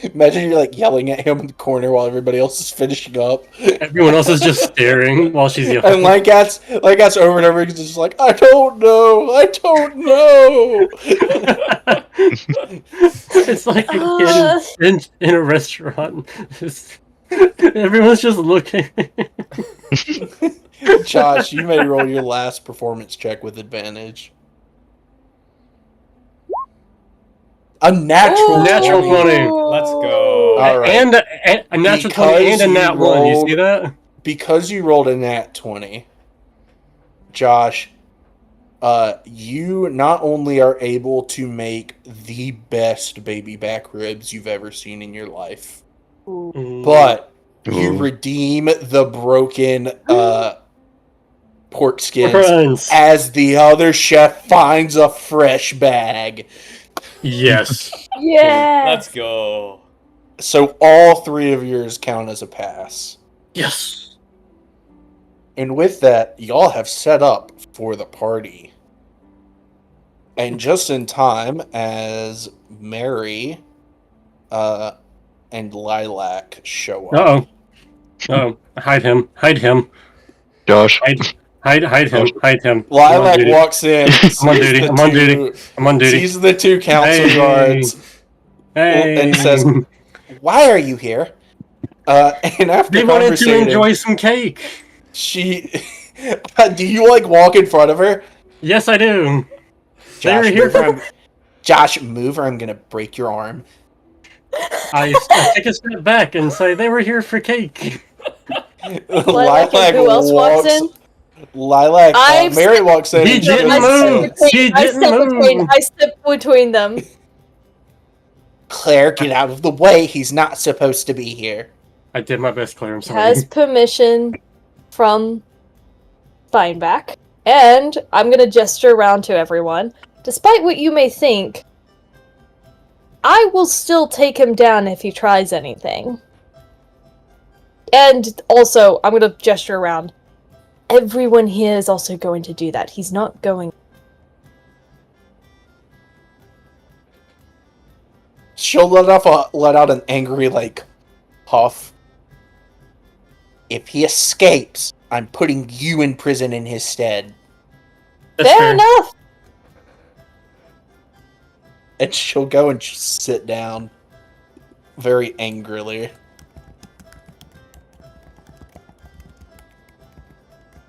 Imagine you're like yelling at him in the corner while everybody else is finishing up. Everyone else is just staring while she's And yelling. Lancaster over and over again is just like, I don't know. It's like a kid in a restaurant. Everyone's just looking. Josh, you may roll your last performance check with advantage. A natural Natural 20. Let's go. All right. And a natural 20 and a nat 1. You see that? Because you rolled a nat 20, Josh, you not only are able to make the best baby back ribs you've ever seen in your life, but you Ooh. redeem the broken pork skins Runs. as the other chef finds a fresh bag. Yes. Yeah. Let's go. So all 3 of yours count as a pass. Yes. And with that, y'all have set up for the party. And just in time, as Mary and Lilac show up. Uh-oh. Hide him. Josh, Hide him. Lilac walks in. I'm on duty. I'm on duty. Sees the 2 council Hey. guards Hey. and says, "Why are you here?" And after They wanted to conversating, enjoy some cake. she... Do you, like, walk in front of her? Yes, I do. They were Josh, here move, or I'm... Josh, move or I'm gonna break your arm. I take a step back and say they were here for cake. Lilac and who else walks in? Lilac, I've Mary walks in. He and didn't just move. says, He didn't move. I step between them. Claire, get out of the way. He's not supposed to be here. I did my best, Claire. I'm sorry. Has permission from Steinbach, and I'm gonna gesture around to everyone. Despite what you may think, I will still take him down if he tries anything. And also, I'm gonna gesture around. Everyone here is also going to do that. He's not going. She'll let out an angry, like, huff. If he escapes, I'm putting you in prison in his stead. That's Fair fair. enough. And she'll go and just sit down. very angrily.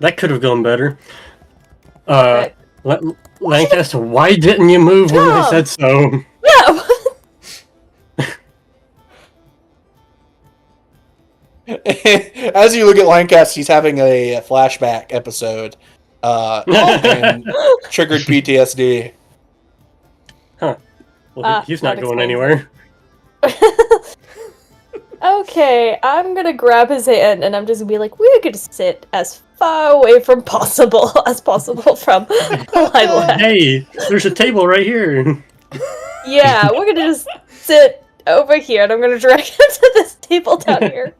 That could have gone better. Okay. Lancaster, why didn't you move when I said so? Yeah. As you look at Lancaster, he's having a flashback episode, and triggered PTSD. Well, he's not that going explains anywhere. Okay, I'm gonna grab his hand and I'm just gonna be like, we're gonna sit as far away from possible as possible from Lila. Hey, there's a table right here. Yeah, we're gonna just sit over here and I'm gonna drag him to this table down here.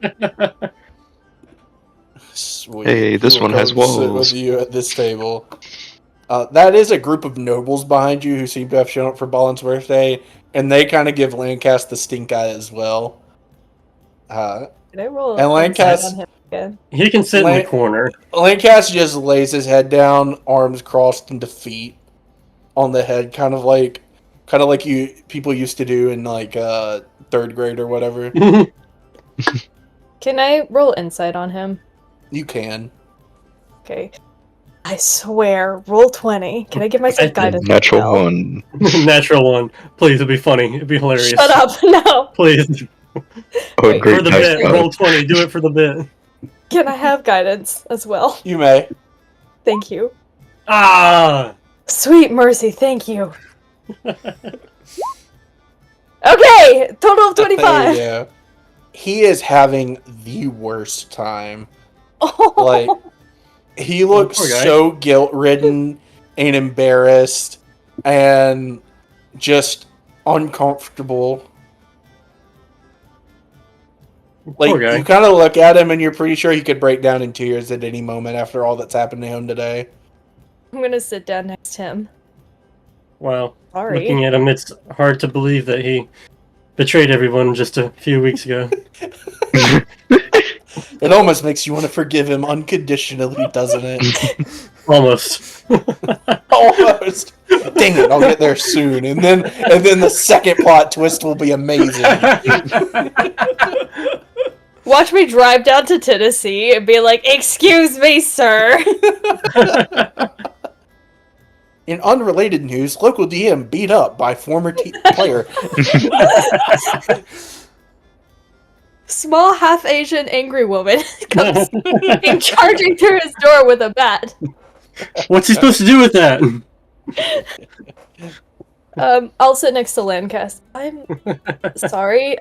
Sweet. Hey, this He will one has come sit walls. with you at this table. That is a group of nobles behind you who seem to have shown up for Balins' birthday, and they kind of give Lancaster the stink eye as well. Can I roll And insight Lancast- on him again? He can sit in the corner. Lancaster just lays his head down, arms crossed in defeat on the head, kind of like you people used to do in like third grade or whatever. Can I roll insight on him? You can. Okay. I swear, roll 20. Can I give myself guidance? Natural No. one. Natural one. Please, it'd be funny. It'd be hilarious. Shut up! No. Please. Oh, Wait, great For the dice bit, god. roll 20. Do it for the bit. Can I have guidance as well? You may. Thank you. Ah! Sweet mercy, thank you. Okay, total of 25. Yeah. He is having the worst time. Oh. Like, he looks poor guy. so guilt-ridden and embarrassed and just uncomfortable. Like, Poor guy. you kind of look at him and you're pretty sure he could break down in tears at any moment after all that's happened to him today. I'm gonna sit down next to him. Wow. Sorry. Looking at him, it's hard to believe that he betrayed everyone just a few weeks ago. It almost makes you want to forgive him unconditionally, doesn't it? Almost. Almost. Dang it, I'll get there soon. And then the second plot twist will be amazing. Watch me drive down to Tennessee and be like, "Excuse me, sir." In unrelated news, local DM beat up by former player. Small half-Asian angry woman comes and charging through his door with a bat. What's he supposed to do with that? I'll sit next to Landcast. I'm sorry.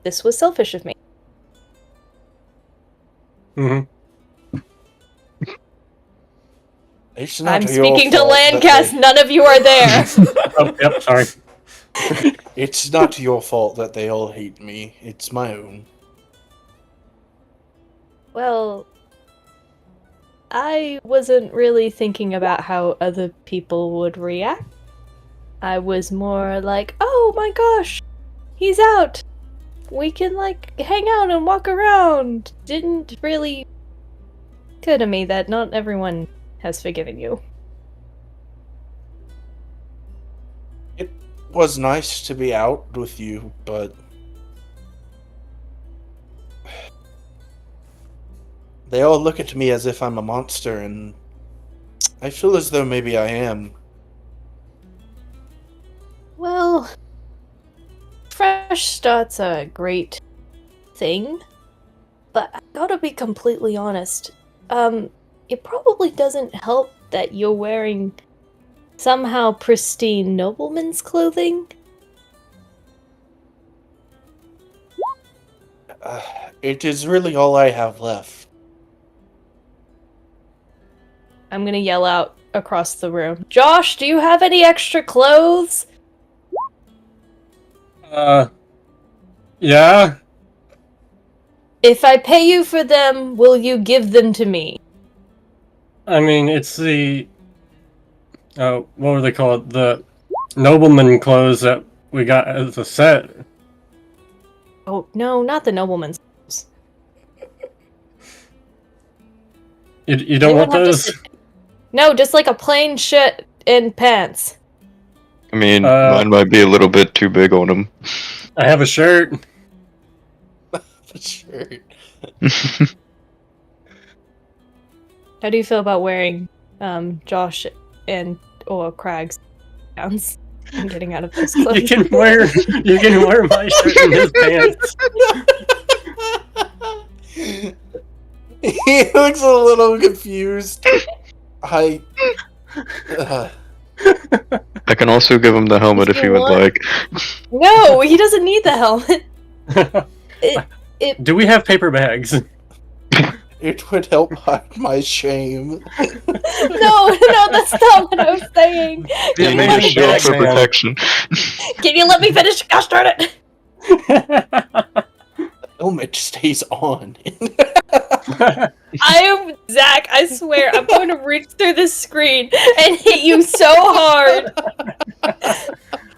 This was selfish of me. Mm-hmm. It's not I'm your speaking to fault that Landcast. None of you are there. Oh, yep, sorry. It's not your fault that they all hate me. It's my own. Well, I wasn't really thinking about how other people would react. I was more like, oh my gosh, he's out. We can, like, hang out and walk around. Didn't really occur to me that not everyone has forgiven you. It was nice to be out with you, but they all look at me as if I'm a monster, and I feel as though maybe I am. Well, fresh starts are a great thing, but I gotta be completely honest. It probably doesn't help that you're wearing somehow pristine nobleman's clothing. It is really all I have left. I'm gonna yell out across the room. Josh, do you have any extra clothes? Yeah? If I pay you for them, will you give them to me? I mean, it's the... what were they called? The nobleman clothes that we got as a set. Oh, no, not the nobleman's clothes. You don't want Anyone have those? just No, just like a plain shirt and pants. I mean, Uh, mine might be a little bit too big on him. I have a shirt. Sure. How do you feel about wearing Josh and Crag's gowns and getting out of his clothes? You can wear my shirt and his pants. He looks a little confused. I can also give him the helmet if you he would want- like. No, he doesn't need the helmet. Do we have paper bags? it would help hide my shame. No, that's not what I was saying. The You need a amazing shield bag for man. protection. Can you let me finish? Gosh darn it! Helmet stays on. Zach, I swear, I'm going to reach through this screen and hit you so hard.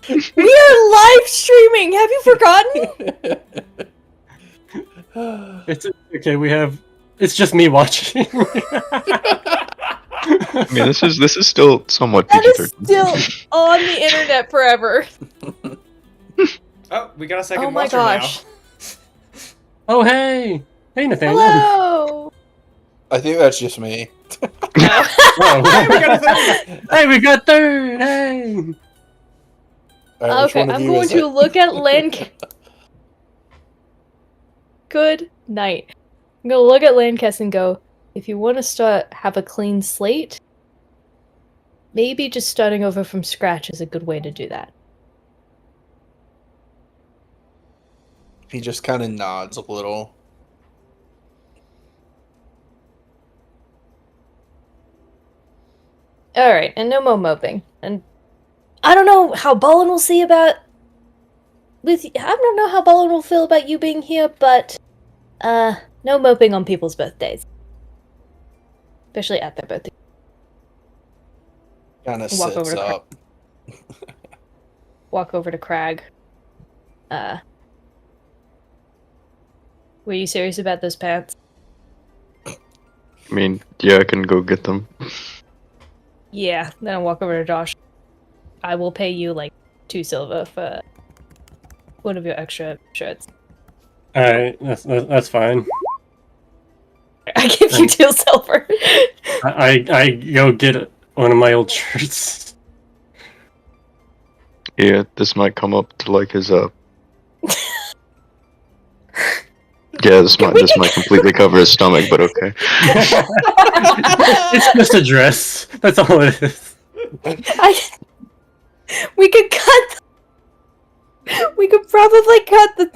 We are live streaming. Have you forgotten? It's okay. It's just me watching. I mean, this is still somewhat That is PG-13. still on the internet forever. Oh, we got a second Oh my watcher gosh. Oh hey Nathaniel. Hello. I think that's just me. Oh. We got a third. Hey, we got third. Hey. Alright, which Okay, one of I'm you going is to it? look at Good night. I'm gonna look at Landcast and go, if you want to have a clean slate, maybe just starting over from scratch is a good way to do that. He just kind of nods a little. Alright, and no more moping. And I don't know how Balin will see about I don't know how Balin will feel about you being here, but no moping on people's birthdays. Especially at their birthday. Kind of Walk sits over to up. Walk over to Crag. Were you serious about those pants? I mean, yeah, I can go get them. Yeah, then I'll walk over to Josh. I will pay you like 2 silver for one of your extra shirts. All right, that's fine. I give you 2 silver. I go get one of my old shirts. Yeah, this might come up to like his Yeah, this might completely cover his stomach, but okay. It's just a dress. That's all it is. We could cut. We could probably cut the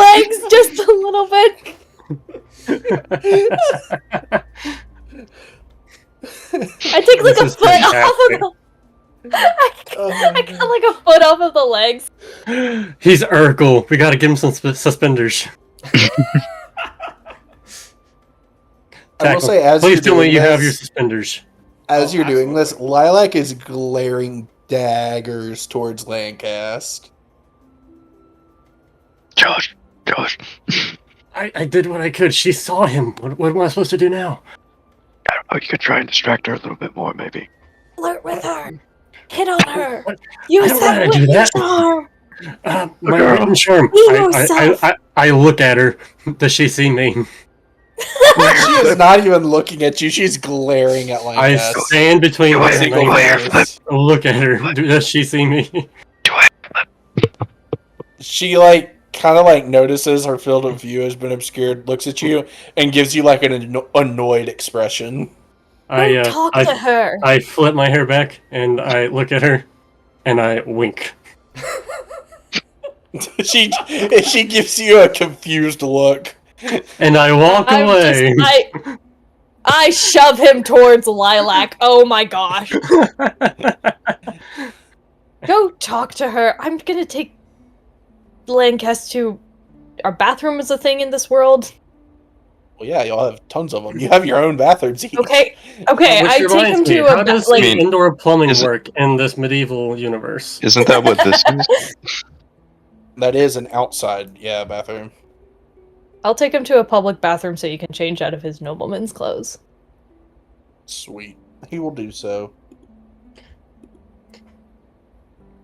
legs just a little bit. I take like This a is foot off fantastic. of the. I cut like a foot off of the legs. He's Urkel. We gotta give him some suspenders. I will say, as Please you're tell me doing you have your this, suspenders. as Oh, you're doing this, Lilac is glaring daggers towards Landcast. Josh. I did what I could. She saw him. What am I supposed to do now? Oh, you could try and distract her a little bit more, maybe. Flirt with her. Hit on her. What? Use I don't know that how to do witty that. charm. My Girl. written charm. Be yourself. I look at her. Does she see me? She is not even looking at you. She's glaring at I Landcast. stand between Go us ahead, and go ahead. Yes. I look at her. Does she see me? She kind of notices her field of view has been obscured, looks at you, and gives you an annoyed expression. Don't talk to her. I flip my hair back and I look at her and I wink. She gives you a confused look. And I walk away. I shove him towards Lilac. Oh my gosh. Go talk to her. I'm gonna take Landcast to our bathroom is a thing in this world. Well, yeah, y'all have tons of them. You have your own bathrooms each. Okay, Which I take reminds him me, to how a does like. indoor plumbing Is it- work in this medieval universe? Isn't that what this is? That is an outside, bathroom. I'll take him to a public bathroom so you can change out of his nobleman's clothes. Sweet. He will do so.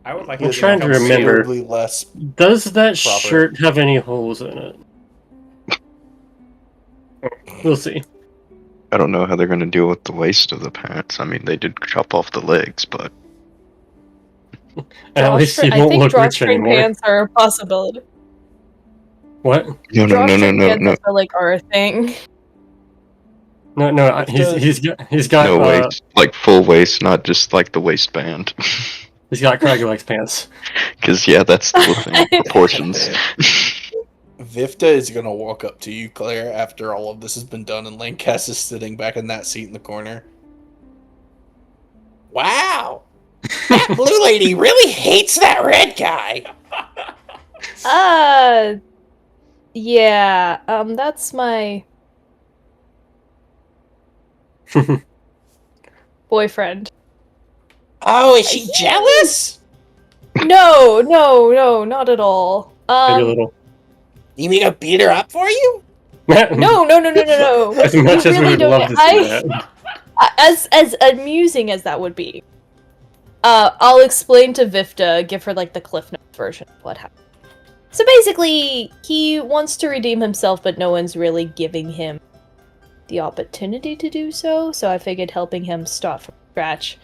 I would like I'm to trying to become remember. Considerably less. Does that Proper. shirt have any holes in it? We'll see. I don't know how they're going to deal with the waist of the pants. I mean, they did chop off the legs, but At least he I won't think look rich drawstring anymore. pants are a possibility. What? no, Drawstring pants, I no, feel like, are a thing. No. He's got no waist, like full waist, not just like the waistband. he's got Craggy Legs pants. Because yeah, that's the thing. Proportions. Vifta is going to walk up to you, Claire, after all of this has been done, and Lancaster is sitting back in that seat in the corner. Wow! That blue lady really hates that red guy! Yeah, that's my boyfriend. Oh, is she jealous? No, not at all. Maybe a little. You mean to beat her up for you? No. As much as we would love to see that. As amusing as that would be, I'll explain to Vifta, give her like the Cliff Notes version of what happened. So basically, he wants to redeem himself, but no one's really giving him the opportunity to do so. So I figured helping him start from scratch.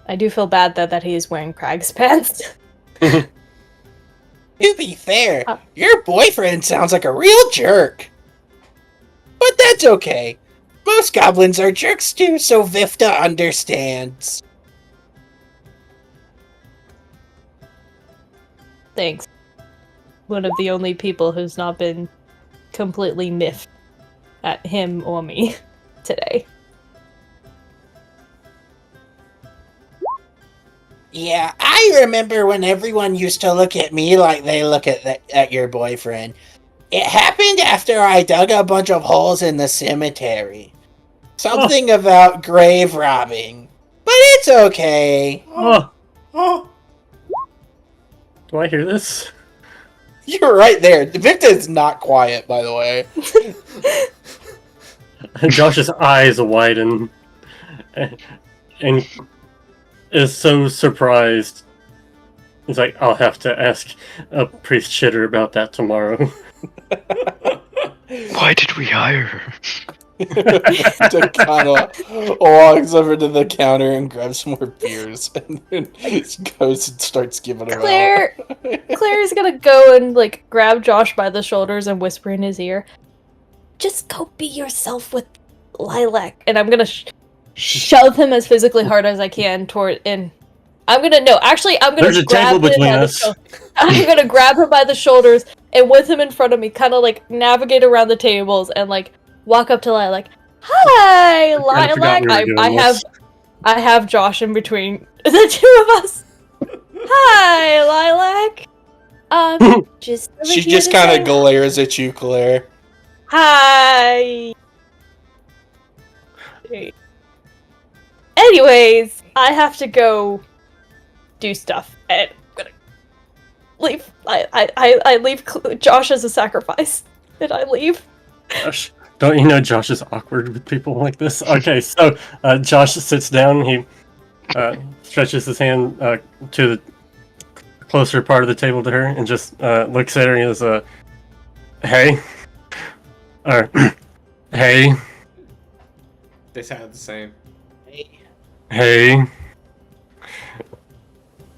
I do feel bad though that he is wearing Crag's pants. To be fair, your boyfriend sounds like a real jerk. But that's okay. Most goblins are jerks too, so Vifta understands. Thanks. One of the only people who's not been completely miffed at him or me today. Yeah, I remember when everyone used to look at me like they look at your boyfriend. It happened after I dug a bunch of holes in the cemetery. Something about grave robbing. But it's okay. Oh. Do I hear this? You're right there. Victor is not quiet, by the way. Josh's eyes widen and is so surprised. He's like, I'll have to ask a priest Chitter about that tomorrow. Why did we hire her? To kind of walks over to the counter and grabs some more beers and then goes and starts giving them out. Claire's gonna go and like grab Josh by the shoulders and whisper in his ear, "Just go be yourself with Lilac." And I'm gonna shove him as physically hard as I can toward in. I'm gonna There's a grab table him between by us. I'm gonna grab him by the shoulders and with him in front of me, kind of like navigate around the tables and like walk up to Lilac. Hi, Lilac. I have Josh in between the two of us. Hi, Lilac. Just She just kind of glares at you, Claire. Hi. Anyways, I have to go do stuff, and I'm gonna leave. I leave Josh as a sacrifice, and I leave. Josh, don't you know Josh is awkward with people like this? Okay, so Josh sits down. He stretches his hand to the closer part of the table to her and just looks at her and goes, "Hey," or "Hey." They sound the same. Hey.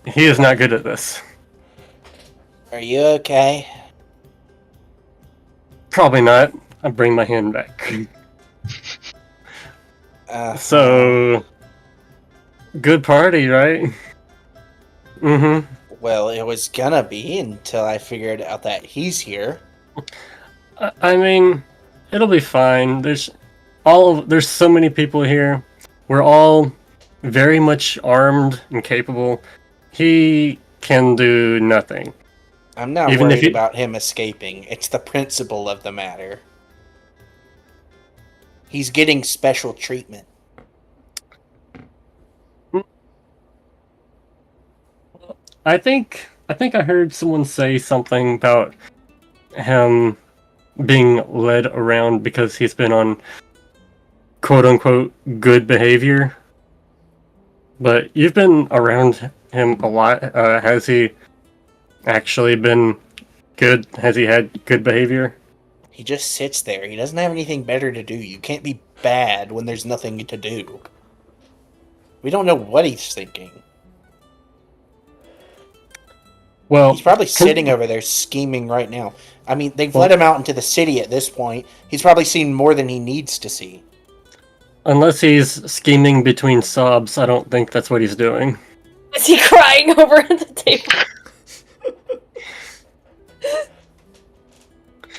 He is not good at this. Are you okay? Probably not. I bring my hand back. So, good party, right? Mm-hmm. Well, it was gonna be until I figured out that he's here. I mean, it'll be fine. There's so many people here. We're all very much armed and capable. He can do nothing. I'm not Even if worried he- about him escaping. It's the principle of the matter. He's getting special treatment. I think I heard someone say something about him being led around because he's been on quote unquote good behavior But you've been around him a lot. Has he actually been good? Has he had good behavior? He just sits there. He doesn't have anything better to do. You can't be bad when there's nothing to do. We don't know what he's thinking. Well, He's probably sitting over there scheming right now. I mean, they've let him out into the city at this point. He's probably seen more than he needs to see. unless he's scheming between sobs, I don't think that's what he's doing. Is he crying over at the table?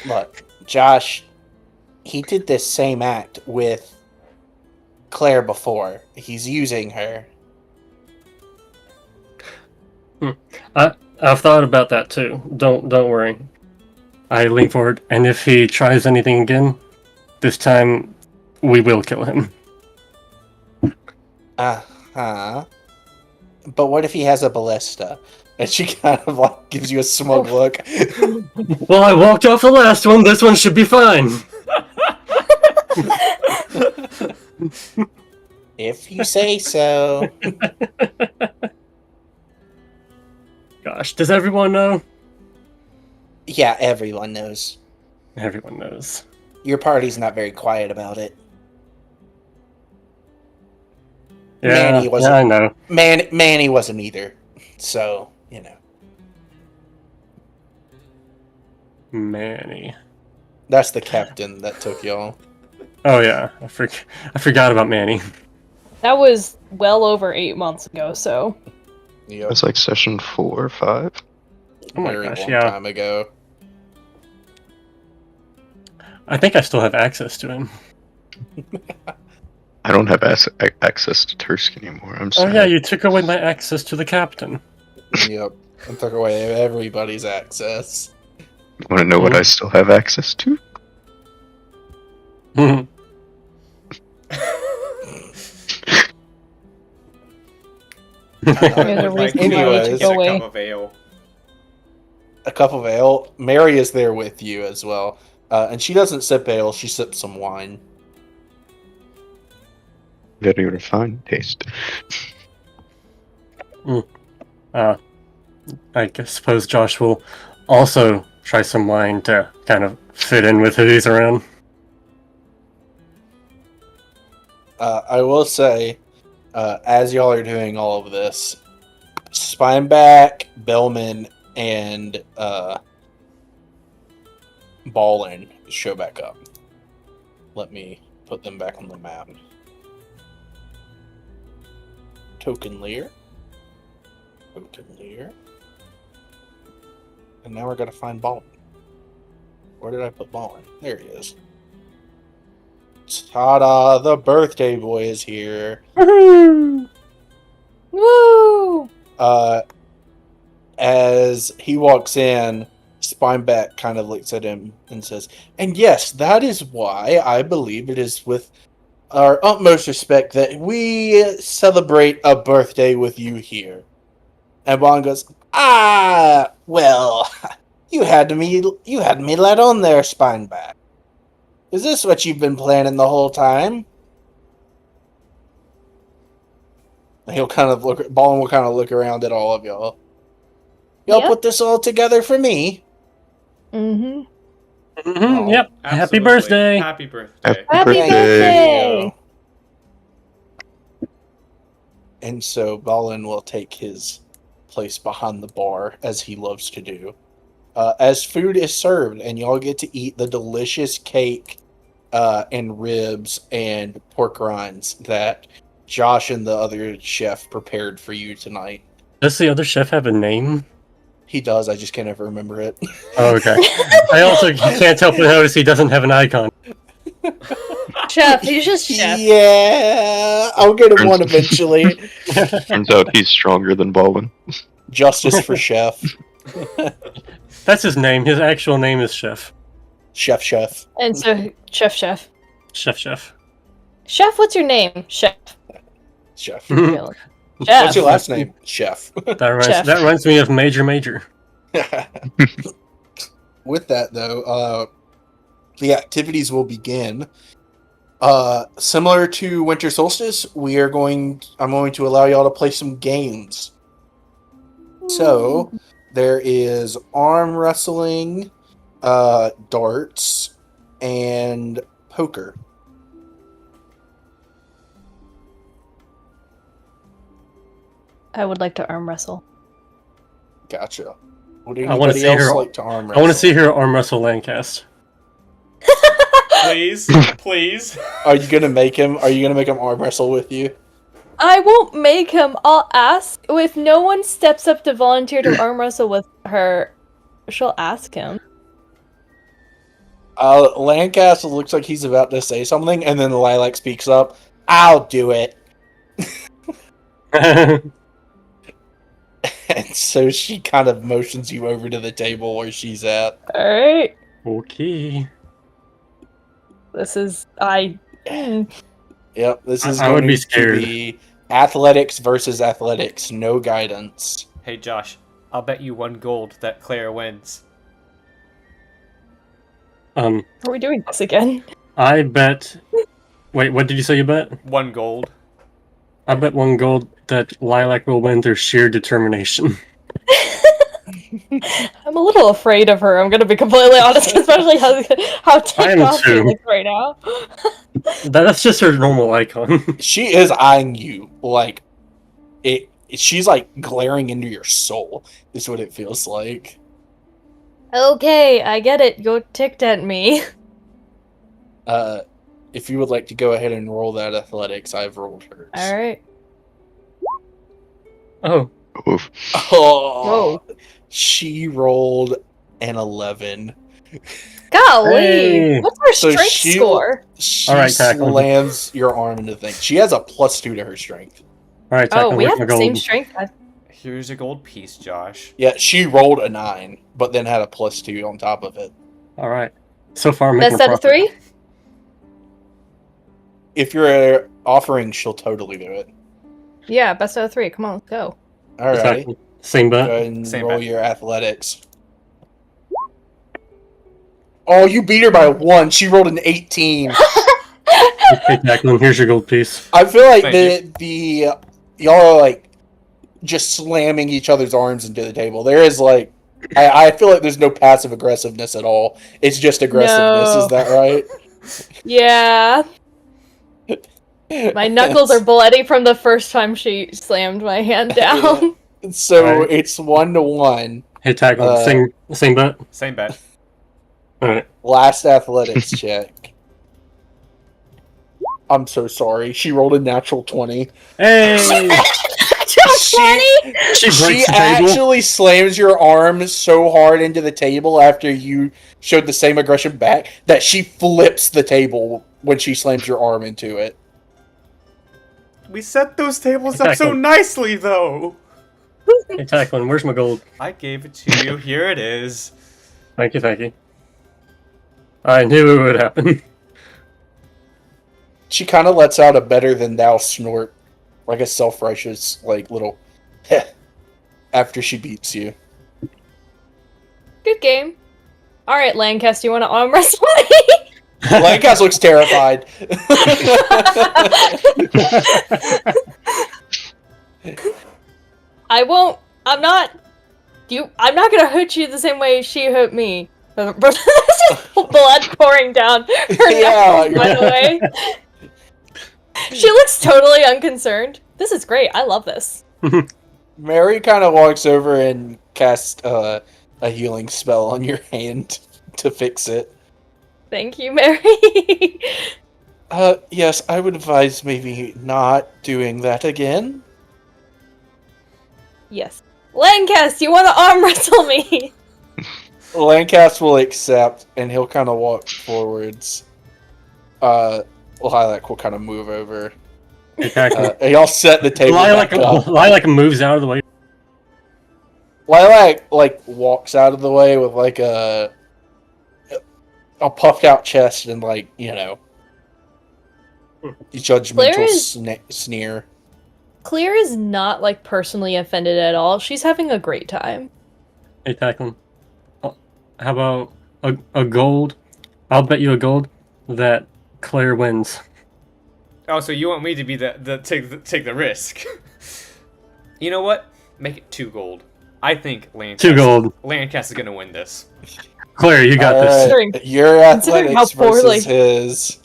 Look, Josh, he did this same act with Claire before. He's using her. I've thought about that too. Don't worry. I lean forward, and if he tries anything again, this time we will kill him. Uh-huh. But what if he has a ballista? And she kind of like gives you a smug look. Well, I walked off the last one. This one should be fine. If you say so. Gosh, does everyone know? Yeah, everyone knows. Everyone knows. Your party's not very quiet about it. Yeah, Manny wasn't. yeah, I know. Manny wasn't either. So, you know. Manny. That's the captain that took y'all. Oh yeah, I forgot about Manny. That was well over 8 months ago, so. Yep. It's like session 4 or 5. Oh my Very gosh, long yeah. time ago. I think I still have access to him. I don't have access to Tursk anymore. I'm Oh sorry. yeah, you took away my access to the captain. Yep. And took away everybody's access. Want to know what I still have access to? There's a Like, reason why we took get a away. cup of ale. A cup of ale. Mary is there with you as well. And she doesn't sip ale, she sips some wine. Very refined taste. I suppose Josh will also try some wine to kind of fit in with who he's around. I will say, as y'all are doing all of this, Spineback, Bellman, and Balin show back up. Let me put them back on the map. Token Lear. And now we're gonna find Balin. Where did I put Balin? There he is. Ta-da! The birthday boy is here. Woo! As he walks in, Spineback kind of looks at him and says, "And yes, that is why I believe it is with our utmost respect that we celebrate a birthday with you here." And Bond goes, well, you had me let on there, Spineback. Is this what you've been planning the whole time? And Balin will kind of look around at all of y'all. Y'all Yep. put this all together for me? Mm-hmm. Oh, Yep. Happy Absolutely. birthday. Happy birthday. Happy birthday! And so Balin will take his place behind the bar, as he loves to do. As food is served, and y'all get to eat the delicious cake and ribs and pork rinds that Josh and the other chef prepared for you tonight. Does the other chef have a name? He does, I just can't ever remember it. Oh, okay. I also can't help but notice he doesn't have an icon. Chef, he's just chef. Yeah, I'll get him one eventually. Turns out he's stronger than Balin. Justice for Chef. That's his name. His actual name is Chef. Chef. And so, Chef. Chef. Chef, what's your name? Chef. Chef. Mhm. Chef. What's your last name? Chef. Chef. That reminds me of Major. With that, though, the activities will begin. Similar to Winter Solstice, I'm going to allow y'all to play some games. So there is arm wrestling, darts, and poker. I would like to arm wrestle. Gotcha. Would I wanna anybody see else her- like to arm I wrestle? want to see her arm wrestle Landcast. Please, please. Are you gonna make him arm wrestle with you? I won't make him. I'll ask. If no one steps up to volunteer to arm wrestle with her, she'll ask him. Lancaster looks like he's about to say something, and then Lilac speaks up. I'll do it. And so she kind of motions you over to the table where she's at. Alright. Okay. This is... Yep, this is I going would be to scared. be athletics versus athletics. No guidance. Hey Josh, I'll bet you 1 gold that Claire wins. Are we doing this again? I bet. Wait, what did you say you bet? 1 gold. I bet 1 gold that Lilac will win through sheer determination. I'm a little afraid of her, I'm gonna be completely honest, especially how I ticked am off she too. looks right now. That's just her normal icon. She is eyeing you like she's like glaring into your soul, is what it feels like. Okay, I get it. You're ticked at me. If you would like to go ahead and roll that athletics, I've rolled hers. Alright. Oh, Oof. Oh, Whoa. she rolled an 11. Golly! Hey. What's her So strength she- score? She All right, tackle. slams your arm into the thing. She has a +2 to her strength. alright, Oh, Tackle, we where's have my the same gold? strength. Here's a gold piece, Josh. Yeah, she rolled a 9, but then had a +2 on top of it. Alright. So far, I'm making Best a out of profit. 3? If you're offering, she'll totally do it. Yeah, best out of 3. Come on, let's go. Alrighty. Tackle. Same Go bet. ahead and Same roll bet. your athletics. Oh, you beat her by 1. She rolled an 18. Okay, Tackle, here's your gold piece. I feel like Thank y'all are like just slamming each other's arms into the table. There is like I feel like there's no passive aggressiveness at all. It's just aggressiveness. No. Is that right? Yeah. My knuckles are bloody from the first time she slammed my hand down. So Alright. it's 1-1. Hey, Tackle, same bet. Same bet. Alright. Last athletics check. I'm so sorry. She rolled a natural 20. Hey! Just 20? She breaks She the table. actually slams your arm so hard into the table after you showed the same aggression back that she flips the table when she slams your arm into it. We set those tables Hey, up so Tackle. nicely, though. Hey, Tackling, where's my gold? I gave it to you. Here it is. Thank you, thank you. I knew it would happen. She kind of lets out a better than thou snort, like a self-righteous, like little heh, after she beats you. Good game. Alright, Lancaster, you want to arm wrestle me? Lancaster looks terrified. I won't. I'm not gonna hurt you the same way she hurt me. There's just blood pouring down her Yeah, knuckles, by the way. She looks totally unconcerned. This is great. I love this. Mary kind of walks over and casts a healing spell on your hand to fix it. Thank you, Mary. Yes, I would advise maybe not doing that again. Yes. Lancaster, you want to arm wrestle me? Lancaster will accept, and he'll kind of walk forwards. Lilac will kind of move over. Hey, Tackling. And y'all set the table back up. Lilac moves out of the way. Lilac like walks out of the way with like a puffed out chest and like judgmental Claire is- sneer. Clear is not like personally offended at all. She's having a great time. Hey, Tackling. How about a gold? I'll bet you a gold that Claire wins. Oh, so you want me to be take the risk? You know what? Make it 2 gold. I think Lancaster. 2 gold. Lancaster's gonna win this. Claire, you got this. Considering- Your considering how athletics versus poorly- his.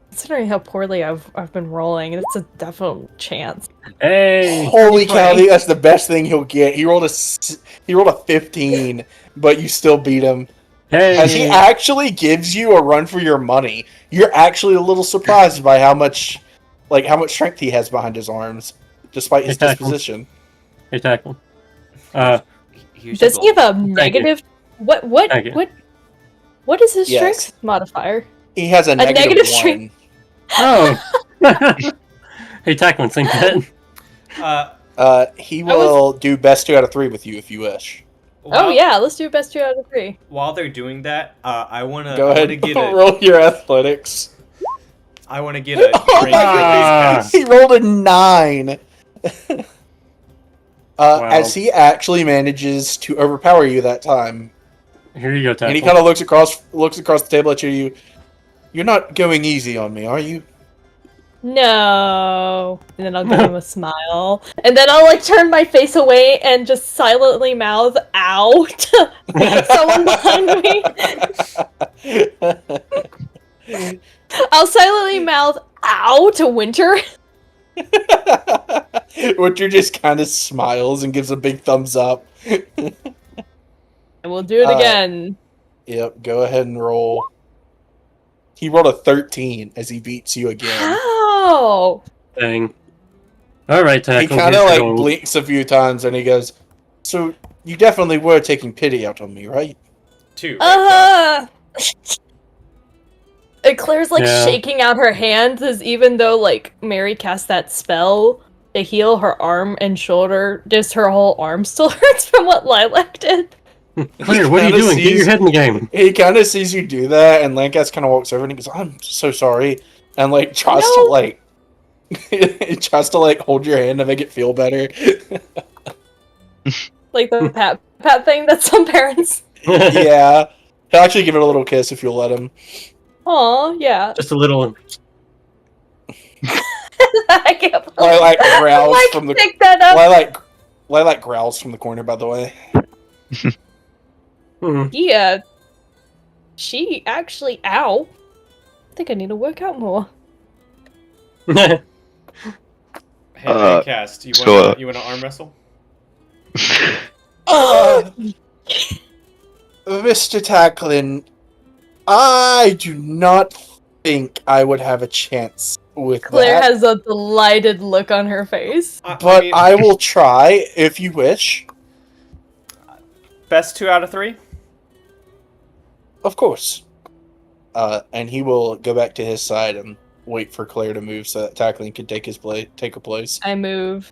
Considering how poorly I've been rolling, it's a definite chance. Hey! Holy cow! That's the best thing he'll get. He rolled a 15, but you still beat him. As he Hey! actually gives you a run for your money, you're actually a little surprised by how much strength he has behind his arms, despite his Exactly. disposition. Hey, tackle. Here's your Does he have gold. a negative? What Thank you. what is his Yes. strength modifier? He has a negative negative 1. strength. Oh! Hey, tackling, same pet. He will do best 2 out of 3 with you if you wish. Oh yeah, let's do best 2 out of 3. While they're doing that, I wanna Go ahead, get a roll your athletics. I wanna get a Oh drink. my Ah. He rolled a 9. Wow. As he actually manages to overpower you that time, Here you go, tackle. and he kind of looks across the table at you. You're not going easy on me, are you? No. And then I'll give him a smile. And then I'll like turn my face away and just silently mouth out. Someone behind me. I'll silently mouth ow to Winter. Winter just kind of smiles and gives a big thumbs up. And we'll do it again. Yep, go ahead and roll. He rolled a 13 as he beats you again. How? Dang. Alright, tackle. He kind here's of your like gold. blinks a few times and he goes, "So you definitely were taking pity out on me, right?" 2. Right, And Claire's like Yeah. shaking out her hands as even though like Mary cast that spell to heal her arm and shoulder, just her whole arm still hurts from what Lilac did. Claire, what are you kinda doing? Get your sees- head in the game. He kind of sees you do that, and Lancaster kind of walks over and he goes, "I'm so sorry," and like tries to No. like, he tries to like hold your hand to make it feel better. Like the pat thing that some parents. Yeah, he'll actually give it a little kiss if you'll let him. Aw, yeah. Just a little. I can't Lilac growls Like, from the pick that up. Lilac growls from the corner. By the way, Hmm. Yeah. She actually, ow. I think I need to work out more. Hey, cast. so, You wanna arm wrestle? Mr. Tacklin, I do not think I would have a chance with Claire that. has a delighted look on her face. But mean, I will try if you wish. best 2 out of 3. Of course. And he will go back to his side and wait for Claire to move so that Tackling can take her place. I move.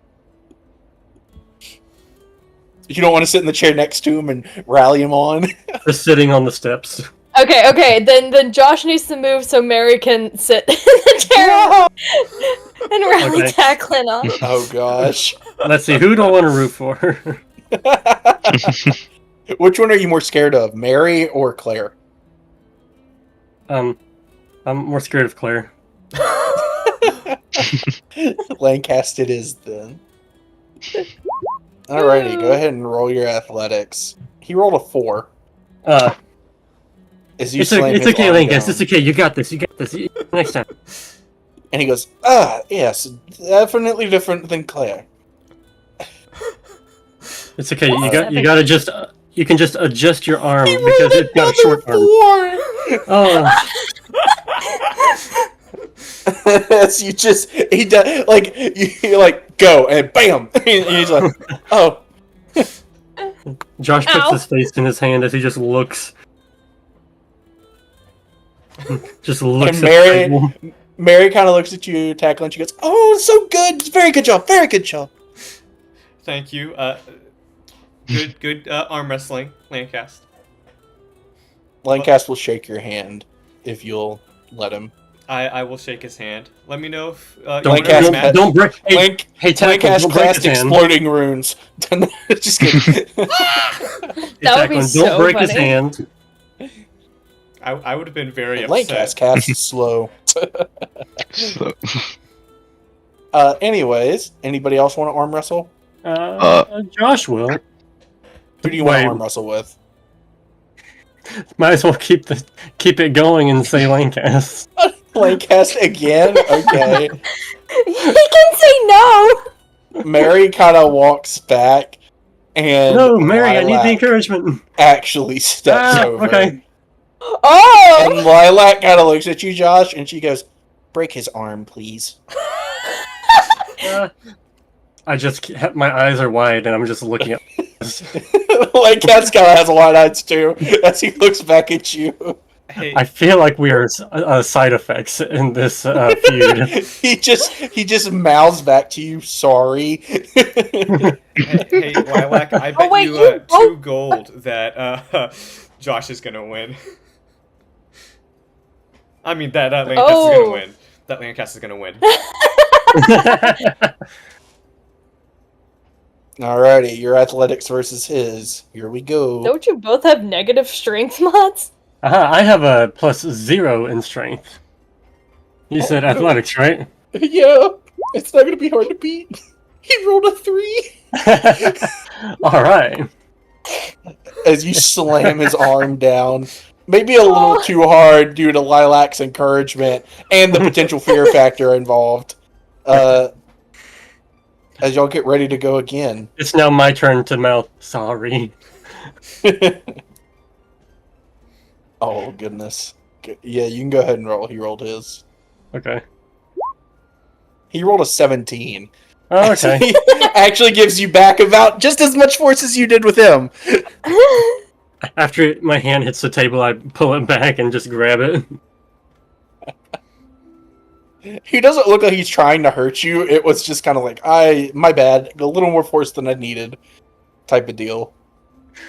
You don't want to sit in the chair next to him and rally him on. Just sitting on the steps. Okay, then Josh needs to move so Mary can sit in the chair and rally Okay. Tacklin on. Oh gosh. Let's see, who do I want to root for? Which one are you more scared of, Mary or Claire? I'm more scared of Claire. Lancaster it is then. Alrighty, go ahead and roll your athletics. He rolled a 4. As you It's slam his okay, arm Lancaster. down. It's okay. You got this. Next time. And he goes, yes, definitely different than Claire. It's okay. You gotta just. You can just adjust your arm because it's got a short arm. 4! Oh, So he does, like, you like, go, and bam! And he's like, oh. Josh puts Ow. his face in his hand as he just looks. Just looks And at Mary- the table. Mary kind of looks at you, tackling, she goes, oh, so good! Very good job, very good job. Thank you. Good arm wrestling, Lancast. Lancaster will shake your hand if you'll let him. I will shake his hand. Let me know if you Don't, want to Lancaster- match. don't break. Hey, Lanc- hey, Tackle, Lancaster don't break cast his hand. exploding runes. Just kidding. Hey, That would be Tackle, so don't break his funny. hand. I would have been very upset. Lancaster cast is slow. So, Anyways, anybody else want to arm wrestle? Josh will. Who do you want to Wait. arm wrestle with? Might as well keep it going and say Lanecast. Playcast again? Okay. He can say no. Mary kind of walks back, and No, Mary, I need the Lilac encouragement. actually steps over. Okay. Oh! And Lilac kind of looks at you, Josh, and she goes, "Break his arm, please." I just my eyes are wide and I'm just looking at. Like Cat's kind of has wide eyes too as he looks back at you. Hey, I feel like we are side effects in this feud. he just mouths back to you, "Sorry." hey, Lilac, I bet wait, you you 2 gold that Josh is gonna win. I mean that Lanecast is gonna win. That Lanecast is gonna win. Alrighty, your athletics versus his. Here we go. Don't you both have negative strength mods? I have a +0 in strength. You said athletics, right? Yeah, it's not gonna be hard to beat. He rolled a 3. Alright. As you slam his arm down. Maybe a little too hard due to Lilac's encouragement and the potential fear factor involved. As y'all get ready to go again. It's now my turn to mouth sorry. Oh, goodness. Yeah, you can go ahead and roll. He rolled his. Okay. He rolled a 17. Oh, okay. He actually gives you back about just as much force as you did with him. After my hand hits the table, I pull it back and just grab it. He doesn't look like he's trying to hurt you. It was just kind of like, my bad. A little more force than I needed type of deal.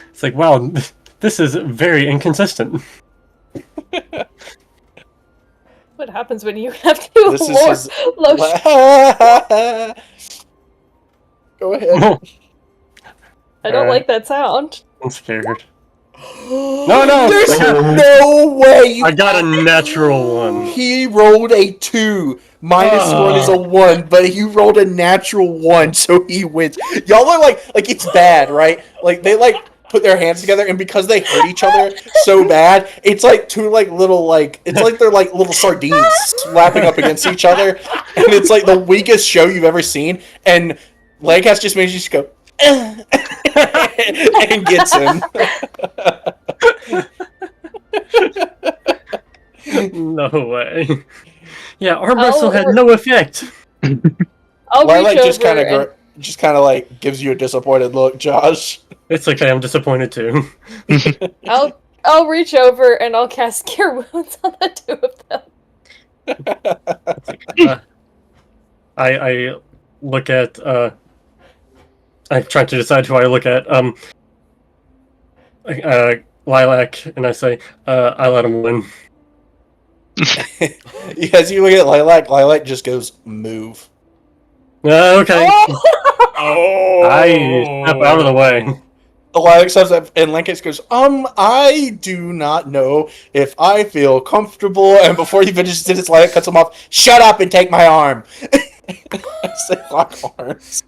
It's like, wow, this is very inconsistent. What happens when you have to This is lower his... low Go ahead. I don't like that sound. I'm scared. No! There's no way! I got a natural one. He rolled a 2. Minus 1 is a 1, but he rolled a natural 1, so he wins. Y'all are like it's bad, right? Like, they, put their hands together, and because they hurt each other so bad, it's like 2, little, it's like they're, little sardines slapping up against each other, and it's, the weakest show you've ever seen, and Lanecast just makes you just go, and gets him. No way. Yeah, arm wrestle had no effect. I'll Lilac reach just over kind of gives you a disappointed look, Josh. It's okay, I'm disappointed too. I'll reach over and I'll cast Cure Wounds on the 2 of them. I look at I'm trying to decide who I look at. Lilac, and I say, I let him win. As you look at Lilac just goes, "Move." Okay. Oh! I step out of the way. Lilac says that, and Lancaster goes, I do not know if I feel comfortable. And before he finishes it, Lilac cuts him off. "Shut up and take my arm." They lock arms.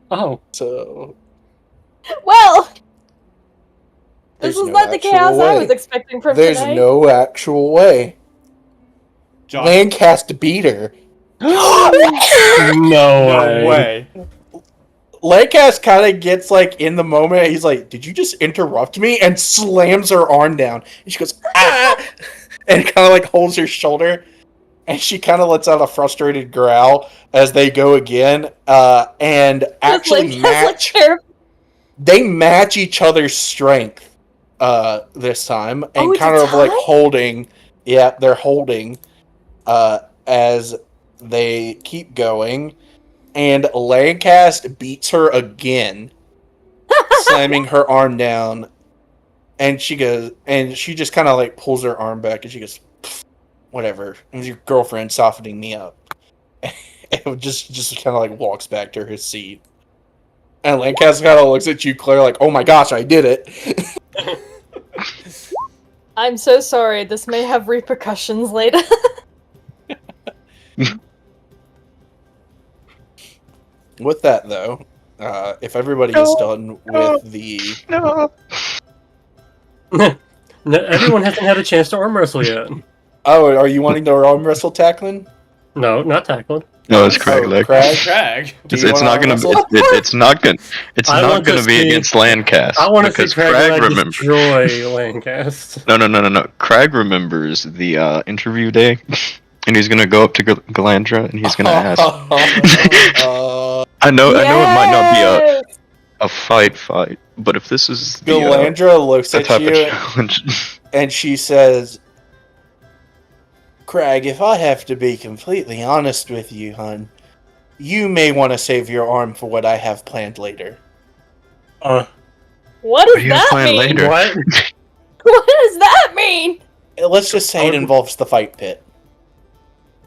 Oh. So. Well, There's this was no not the actual chaos I way. was expecting from There's tonight. no actual way. Josh, Lancaster beat her. No no way. Lancaster kind of gets in the moment. He's like, "Did you just interrupt me?" And slams her arm down. And she goes, "Ah!" And kind of holds her shoulder. And she kind of lets out a frustrated growl as they go again. And actually they match each other's strength this time. And it's kind a of tie? holding. Yeah, they're holding as they keep going. And Lancaster beats her again, slamming her arm down. And she goes, and she just kind of pulls her arm back, and she goes, "Whatever. It was your girlfriend softening me up." And just kind of walks back to her seat. And Lancaster kind of looks at you, Claire, "Oh my gosh, I did it." I'm so sorry. This may have repercussions later. With that, though, if everybody is done with the... No. No, everyone hasn't had a chance to arm wrestle yet. Oh, are you wanting to arm wrestle Tacklin? No, not tackled. No, it's Crag Oh, leg. Crag? Crag. Do It's, you it's wanna not arm gonna. wrestle? It's not gonna. It's I not want to gonna be see- against Landcast. I want to see because Crag remembers. destroy Landcast. No. Crag remembers the interview day, and he's gonna go up to Galandra and he's gonna ask. I know it might not be a fight, but if this is the Galandra looks the at type of you challenge, and she says, Crag, if I have to be completely honest with you, hun, you may want to save your arm for what I have planned later. What what does do you that plan mean? later? What? What does that mean? Let's just say it involves the fight pit.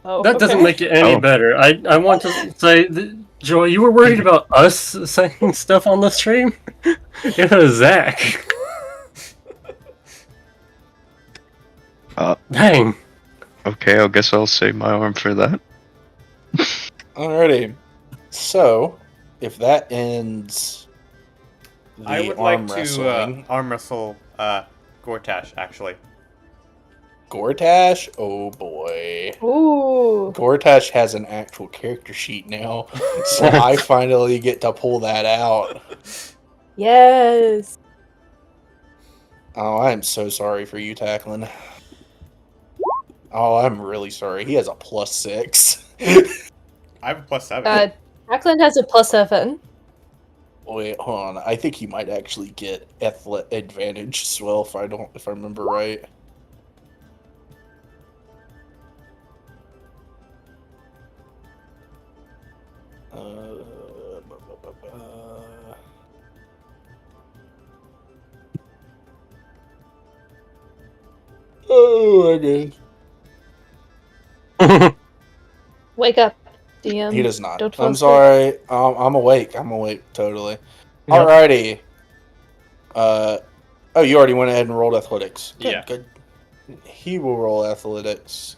Oh, That doesn't okay. make it any Oh. better. I want to say, Joy, you were worried about us saying stuff on the stream? It was Zach. Dang. Okay, I guess I'll save my arm for that. Alrighty. So, if that ends the I would arm like to wrestling, arm wrestle Gortash, actually. Gortash, oh boy. Ooh. Gortash has an actual character sheet now, so I finally get to pull that out. Yes. Oh, I'm so sorry for you, Tacklin. Oh, I'm really sorry. He has a +6. I have a +7. Jacqueline has a +7. Wait, hold on. I think he might actually get advantage as well if I remember right. Oh my god. Wake up, DM. He does not. Don't fall I'm asleep. sorry. I'm awake. I'm awake, totally. Yep. Alrighty. Oh, you already went ahead and rolled athletics. Good, Yeah. good. He will roll athletics.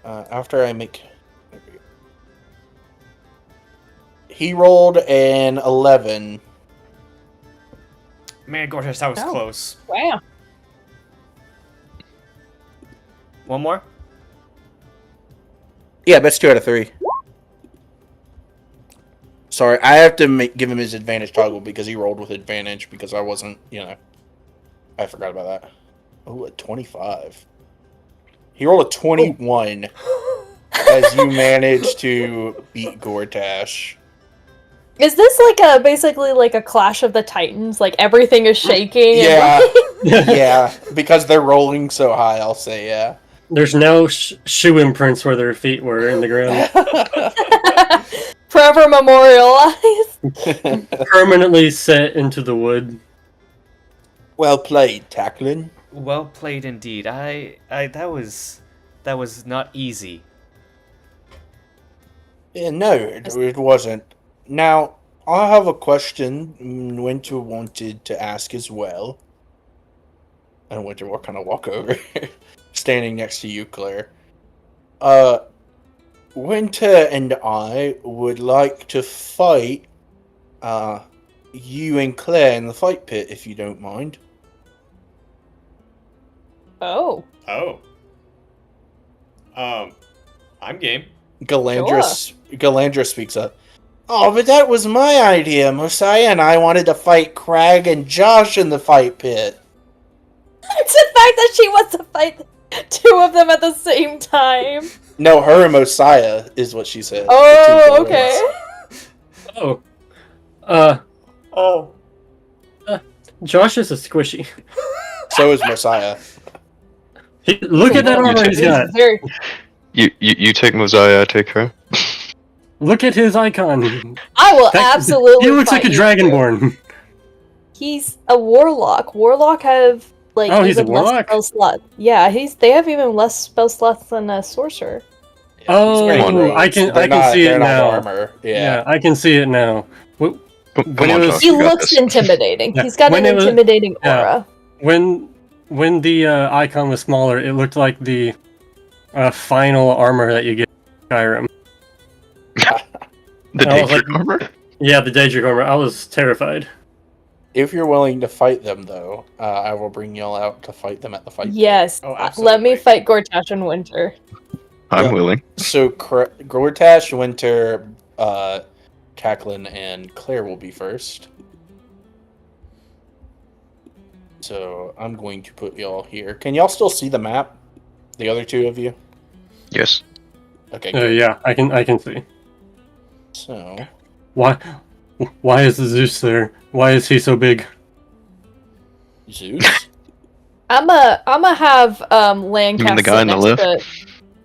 After I make... He rolled an 11. Man, Gortash, that was Oh. close. Wow. One more? Yeah, that's 2 out of 3. Sorry, I have to give him his advantage toggle because he rolled with advantage because I wasn't, I forgot about that. Oh, a 25. He rolled a 21 as you managed to beat Gortash. Is this like basically like a Clash of the Titans? Like everything is shaking? Yeah, And yeah, because they're rolling so high, I'll say, yeah. There's no shoe imprints where their feet were in the ground. Forever memorialized. Permanently set into the wood. Well played, Tacklin. Well played indeed. That was not easy. Yeah, no, it wasn't. Now, I have a question Winter wanted to ask as well. And Winter will kind of walk over, standing next to you, Claire. Winter and I would like to fight you and Claire in the fight pit, if you don't mind. Oh. Oh. I'm game. Galandra speaks up. Oh, but that was my idea. Mosiah and I wanted to fight Crag and Josh in the fight pit. It's the fact that she wants to fight two of them at the same time. No, her and Mosiah is what she said. Oh, The two okay. Oh. Oh. Josh is a squishy. So is Mosiah. Look at that armor he's got. Very... You take Mosiah, I take her. Look at his icon. I will absolutely. He looks like a fight you. dragonborn. He's a warlock. Warlock have like Oh, he's a even less warlock? spell slots. Yeah, they have even less spell slots than a sorcerer. Oh, He's wearing robes. I can They're see it they're not now. armor. Yeah, I can see it now. Come When it on, was- Josh, He you got looks this. intimidating. Yeah, He's got when an it was- intimidating yeah. aura. When the icon was smaller, it looked like the final armor that you get in Skyrim. The I was danger like- armor? Yeah, the Daedric armor. I was terrified. If you're willing to fight them, though, I will bring y'all out to fight them at the fight. pit. Yes. Oh, Let me absolutely. fight Gortash and Winter. I'm Yeah. willing. So Gortash, Winter, Cacklin, and Claire will be first. So I'm going to put y'all here. Can y'all still see the map? The other two of you? Yes. Okay, good. Yeah, I can see. So Why is Zeus there? Why is he so big? Zeus. I'ma have Lancaster You mean the guy on the next left? to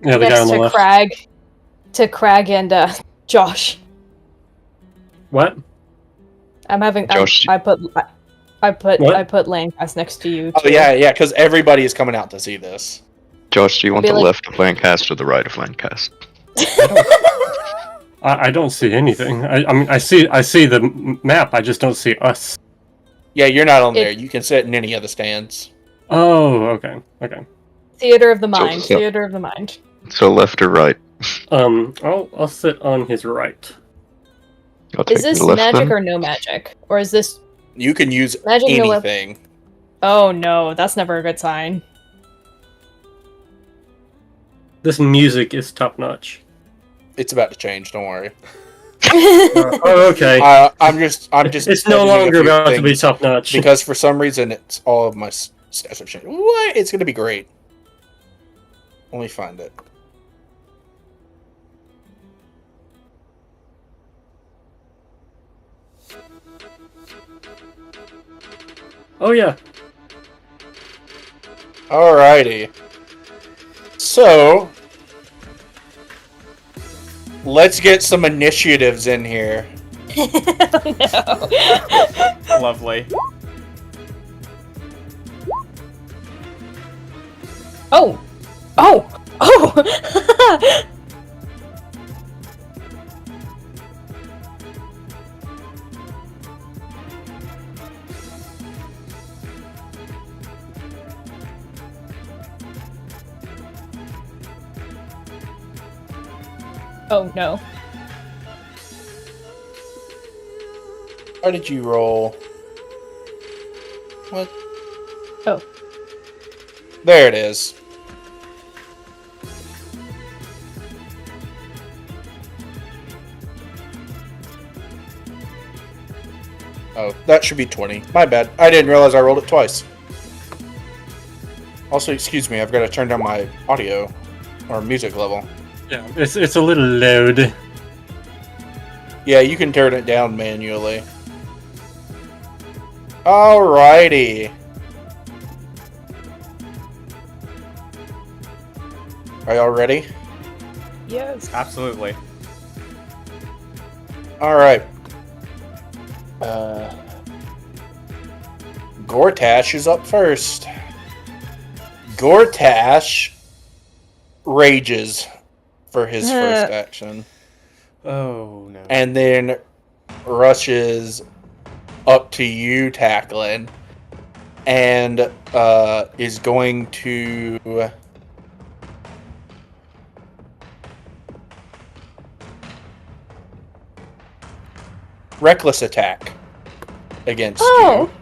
Yeah, the guy next on the to left. Crag and Josh. What? I'm having Josh- I put What? Lancaster next to you. Oh too. yeah, because everybody is coming out to see this. Josh, do you want Be the like- left of Landcast or the right of Landcast? I don't see anything. I mean, I see the map. I just don't see us. Yeah, you're not on It- there. You can sit in any of the stands. Oh, okay. Theater of the mind. So- Theater of the mind. So left or right? I'll sit on his right. I'll take Is this the left magic then. or no magic? Or is this You can use magic no weapon? anything. Oh no, that's never a good sign. This music is top notch. It's about to change. Don't worry. Oh, okay. I'm just. It's no editing a longer few about to be things top notch. because for some reason it's all of my stats have changed. What? It's gonna be great. Let me find it. Oh yeah. Alrighty. So let's get some initiatives in here. No. Lovely. Oh! Oh! Oh! Oh no. How did you roll? What? Oh. There it is. Oh, that should be 20. My bad. I didn't realize I rolled it twice. Also, excuse me, I've got to turn down my audio or music level. Yeah. It's a little loud. Yeah, you can turn it down manually. Alrighty. Are y'all ready? Yes. Absolutely. Alright. Gortash is up first. Gortash rages for his first action. Oh no. And then rushes up to you, Tacklin, and is going to reckless attack against Oh. you.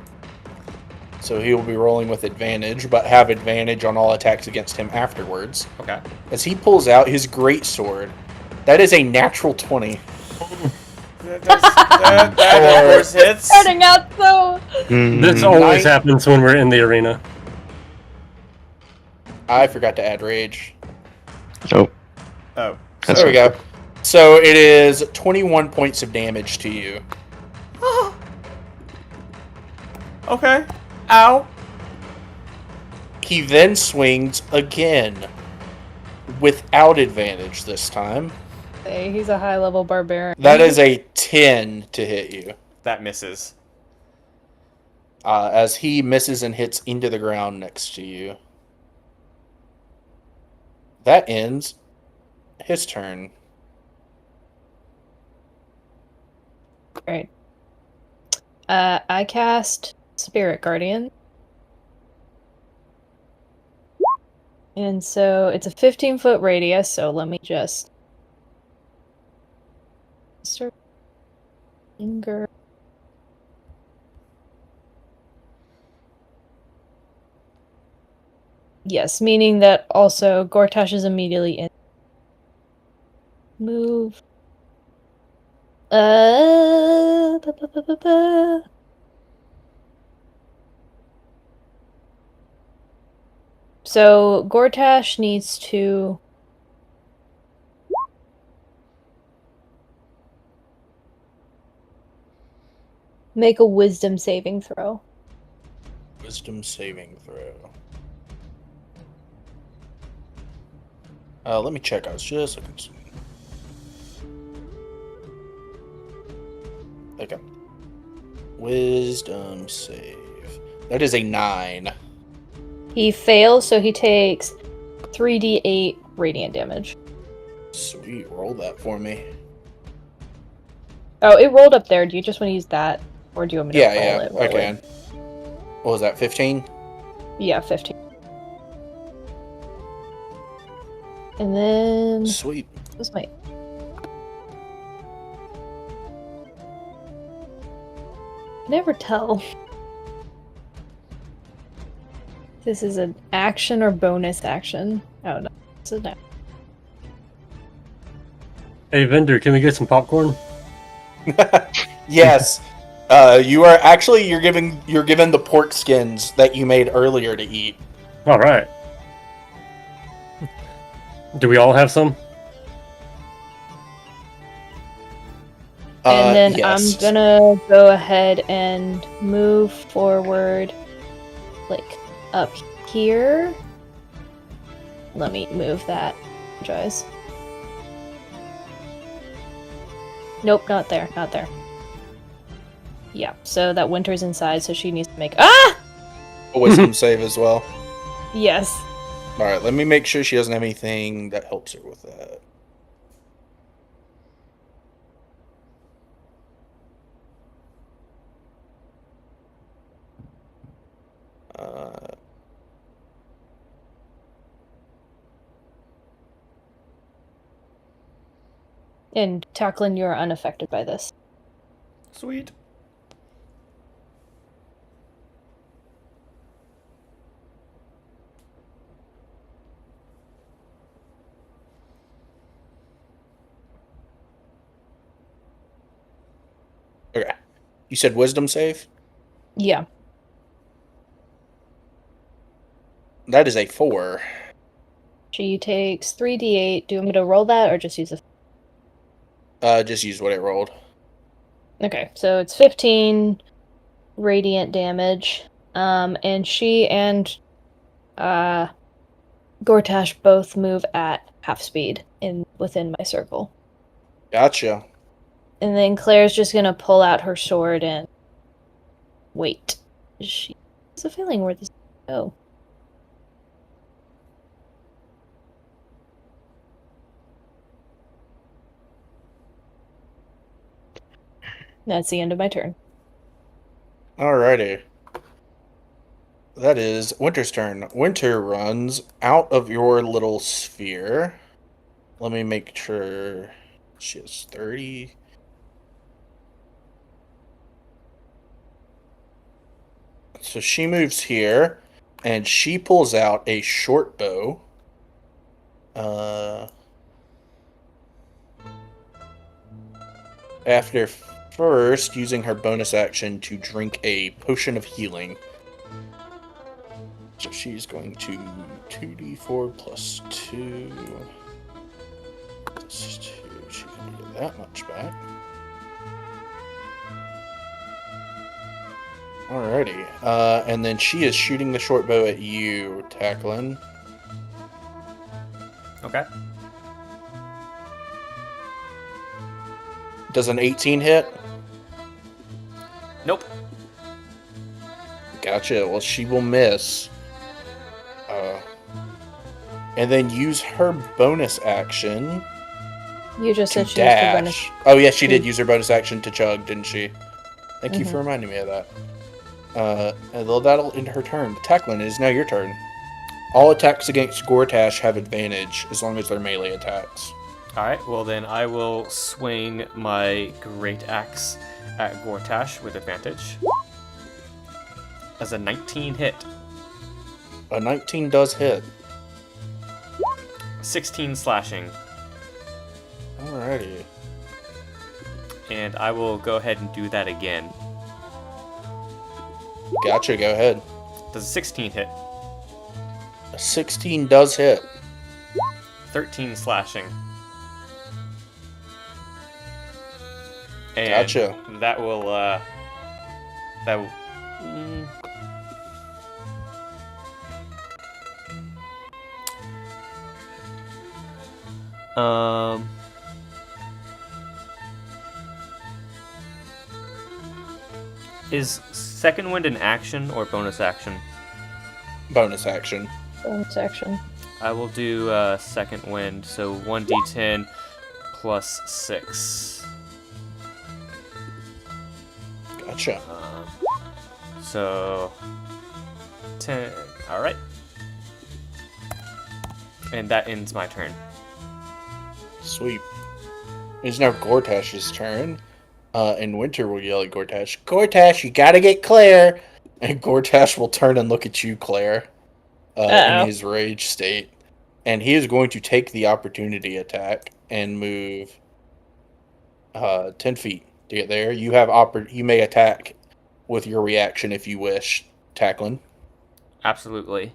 So he will be rolling with advantage, but have advantage on all attacks against him afterwards. Okay. As he pulls out his great sword, that is a natural 20. That of course hits. Starting out so. This Mm, always happens when we're in the arena. I forgot to add rage. oh, Oh. that's There we go. So it is 21 points of damage to you. Okay. Ow. He then swings again without advantage this time. Hey, he's a high level barbarian. That is a 10 to hit you. That misses. As he misses and hits into the ground next to you. That ends his turn. Great. I cast Spirit Guardian. And so it's a 15-foot radius, so let me just Start anger. Yes, meaning that also Gortash is immediately in. Move. Ba, ba, ba, ba, ba. So Gortash needs to make a wisdom saving throw. Wisdom saving throw. Let me check. I was just looking. Okay. Wisdom save. That is a 9. He fails, so he takes 3d8 radiant damage. Sweet. Roll that for me. Oh, it rolled up there. Do you just want to use that? Or do you want me to roll it? I can. What was that, 15? Yeah, 15. And then... Sweet. What's my... Never tell. This is an action or bonus action. Oh no, it's a no. Hey, vendor, can we get some popcorn? Yes. You are actually you're given the pork skins that you made earlier to eat. All right. Do we all have some? And then yes. I'm gonna go ahead and move forward, like up here. Let me move that. Apologize. Nope, not there, not there. Yeah, so that Winter's inside, so she needs to make a wisdom save as well. Yes. All right, let me make sure she doesn't have anything that helps her with that. And Tacklin, you're unaffected by this. Sweet. Okay. You said wisdom save? Yeah. That is a 4. She takes 3d8. Do you want me to roll that or just use a... Just use what it rolled. Okay, so it's 15 radiant damage. And she and Gortash both move at half speed within my circle. Gotcha. And then Claire's just gonna pull out her sword and wait. She has a feeling where this will go. That's the end of my turn. Alrighty. That is Winter's turn. Winter runs out of your little sphere. Let me make sure she has 30. So she moves here, and she pulls out a short bow. After first using her bonus action to drink a potion of healing. So she's going to 2d4 plus 2. Plus 2. She can get that much back. Alrighty. And then she is shooting the short bow at you, Tacklin. Okay. Does an 18 hit? Nope. Gotcha. Well, she will miss. And then use her bonus action You just to said she used her bonus. dash. Oh, yeah, she did use her bonus action to chug, didn't she? Thank you for reminding me of that. And that'll end her turn. Tacklin, it is now your turn. All attacks against Gortash have advantage as long as they're melee attacks. Alright, well then I will swing my great axe at Gortash with advantage. As a 19 hit. A 19 does hit. 16 slashing. Alrighty. And I will go ahead and do that again. Gotcha, go ahead. Does a 16 hit? A 16 does hit. 13 slashing. And Gotcha. that will, is second wind an action or bonus action? Bonus action. Bonus action. I will do second wind, so 1d10 plus 6. Gotcha. So 10. All right. And that ends my turn. Sweet. It's now Gortash's turn. And Winter will yell at Gortash, "Gortash, you gotta get Claire!" And Gortash will turn and look at you, Claire, in his rage state. And he is going to take the opportunity attack and move 10 feet to get there. You have you may attack with your reaction if you wish, tackling. Absolutely.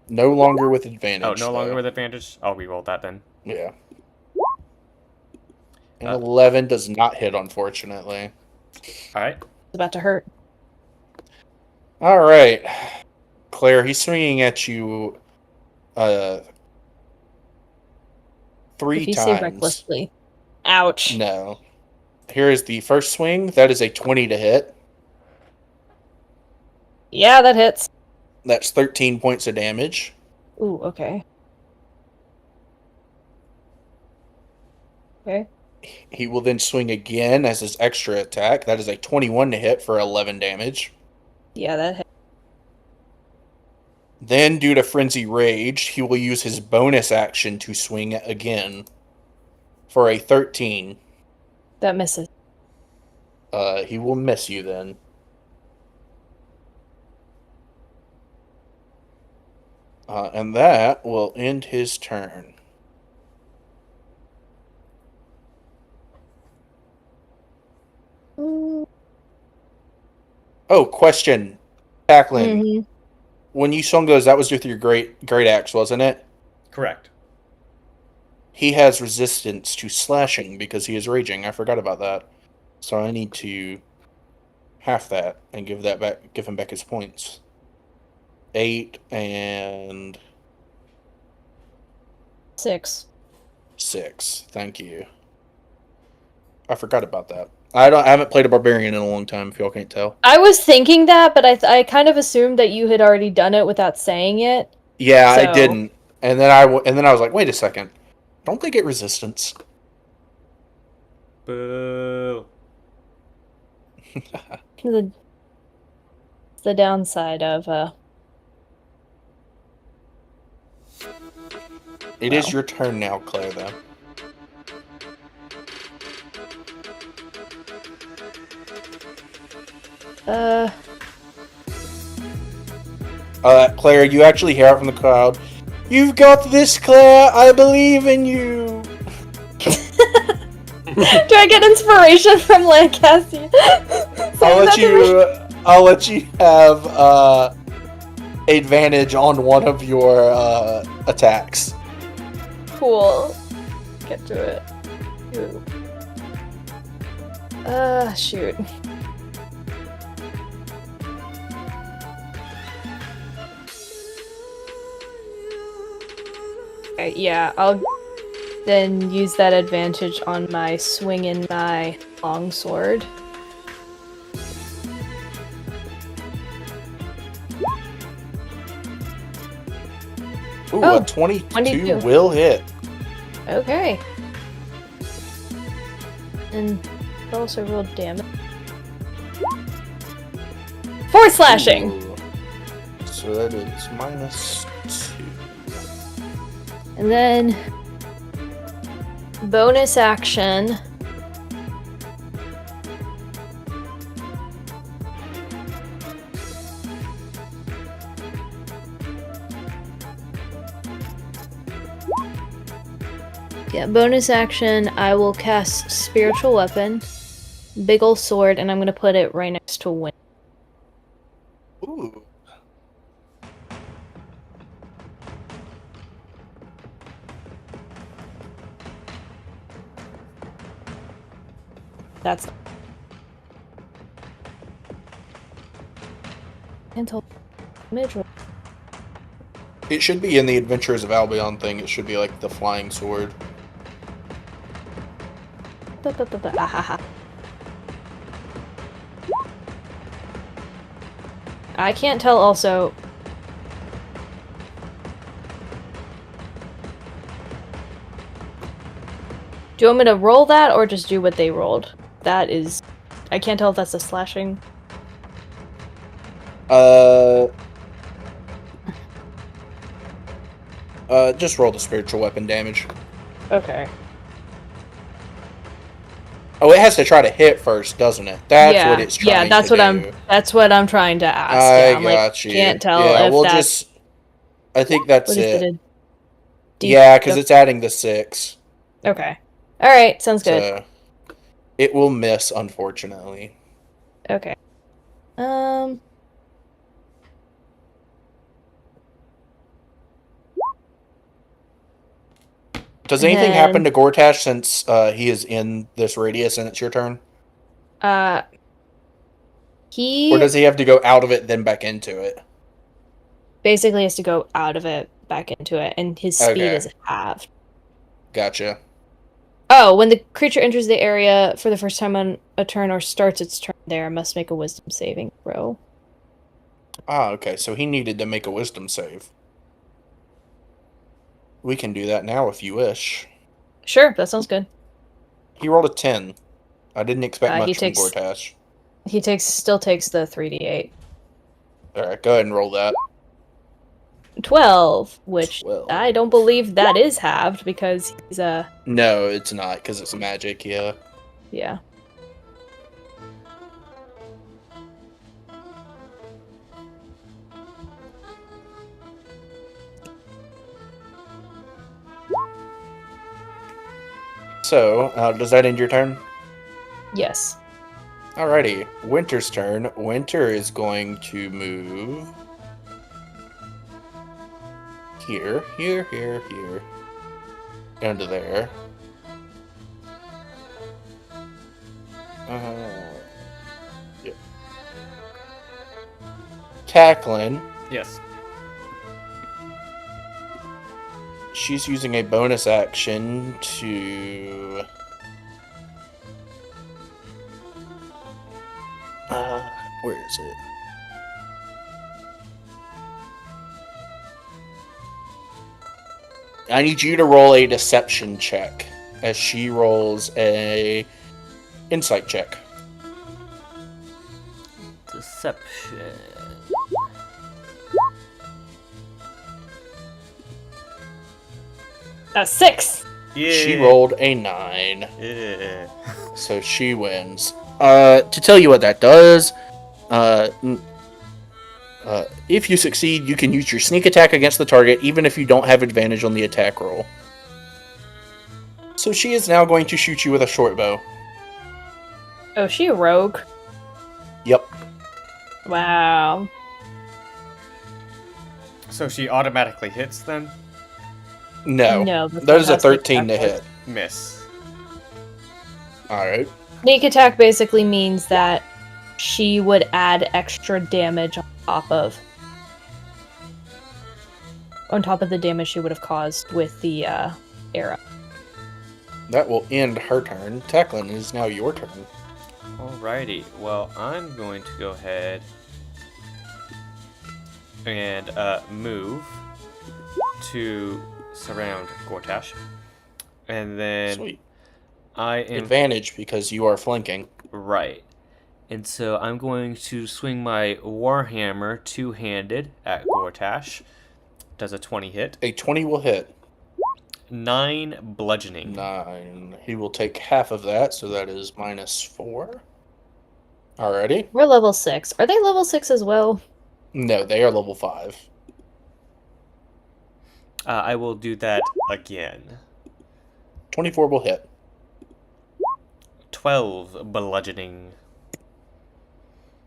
No longer with advantage. Oh, no longer though. with advantage? I'll reroll that then. Yeah. And 11 does not hit, unfortunately. Alright. It's about to hurt. All right. Claire, he's swinging at you 3 If you times. say recklessly. Ouch. No. Here is the first swing. That is a 20 to hit. Yeah, that hits. That's 13 points of damage. Ooh, okay. Okay. He will then swing again as his extra attack. That is a 21 to hit for 11 damage. Yeah, that hits. Then, due to Frenzy Rage, he will use his bonus action to swing again for a 13. That misses. He will miss you then. And that will end his turn. Oh, question. Tackling. Mm-hmm. When you swung those, that was with your great axe, wasn't it? Correct. He has resistance to slashing because he is raging. I forgot about that. So I need to half that and give him back his points. 8 and 6. 6. Thank you. I forgot about that. I haven't played a barbarian in a long time, if y'all can't tell. I was thinking that, but I kind of assumed that you had already done it without saying it. Yeah, So- I didn't. And then I was like, wait a second. Don't they get resistance? Boo. The downside of It is your turn now, Claire, though. Claire, you actually hear it from the crowd. You've got this, Claire. I believe in you. do I get inspiration from Lancaster? I'll let you have advantage on one of your attacks. Cool. Get to it. Ooh. Shoot. Okay, yeah, I'll then use that advantage on my swing in my longsword. Ooh, Oh, a 22 22. will hit. Okay. And also roll damage. 4 slashing! Ooh. So that is -2. And then bonus action. Yeah, bonus action, I will cast Spiritual Weapon, big ol' sword, and I'm gonna put it right next to Wind. Ooh. That's until mid-roll. It should be in the Adventures of Albion thing. It should be like the flying sword. Ahaha. I can't tell also. Do you want me to roll that or just do what they rolled? That is. I can't tell if that's a slashing. Just roll the spiritual weapon damage. Okay. Oh, it has to try to hit first, doesn't it? That's what it's trying that's to what do. that's what I'm trying to ask. I Yeah, I'm got like, you. can't tell yeah, if we'll that's just. I think that's what is it. it. Yeah, because it's adding the 6. Okay. All right. Sounds good. So it will miss, unfortunately. Okay. Does anything happen to Gortash since he is in this radius and it's your turn? He Or does he have to go out of it then back into it? basically has to go out of it back into it, and his speed Okay. is halved. Gotcha. Oh, when the creature enters the area for the first time on a turn or starts its turn there, must make a wisdom saving throw. Ah, okay. So he needed to make a wisdom save. We can do that now if you wish. Sure, that sounds good. He rolled a 10. I didn't expect He much from takes- Gortash. He still takes the 3d8. Alright, go ahead and roll that. 12, which 12. I don't believe that is halved because he's No, it's not, because it's magic, yeah. yeah. So, does that end your turn? Yes. Alrighty, Winter's turn. Winter is going to move here, down to there. Yeah. Tackling. Yes. She's using a bonus action to... where is it? I need you to roll a deception check as she rolls a insight check. Deception. A 6. Yeah. She rolled a 9, Yeah. so she wins. To tell you what that does, if you succeed, you can use your sneak attack against the target, even if you don't have advantage on the attack roll. So she is now going to shoot you with a short bow. Oh, she a rogue? Yep. Wow. So she automatically hits then? No. No, That is a that's what 13 to attack hit. Miss. Alright. Sneak attack basically means that she would add extra damage on top of the damage she would have caused with the arrow. That will end her turn. Teclin, it is now your turn. Alrighty. Well, I'm going to go ahead and move to surround Gortash. And then Sweet. I am Advantage because you are flanking. right. And so I'm going to swing my Warhammer two-handed at Gortash. Does a 20 hit. A 20 will hit. 9 bludgeoning. 9. He will take half of that, so that is -4. Alrighty. We're level 6. Are they level 6 as well? No, they are level 5. I will do that again. 24 will hit. 12 bludgeoning.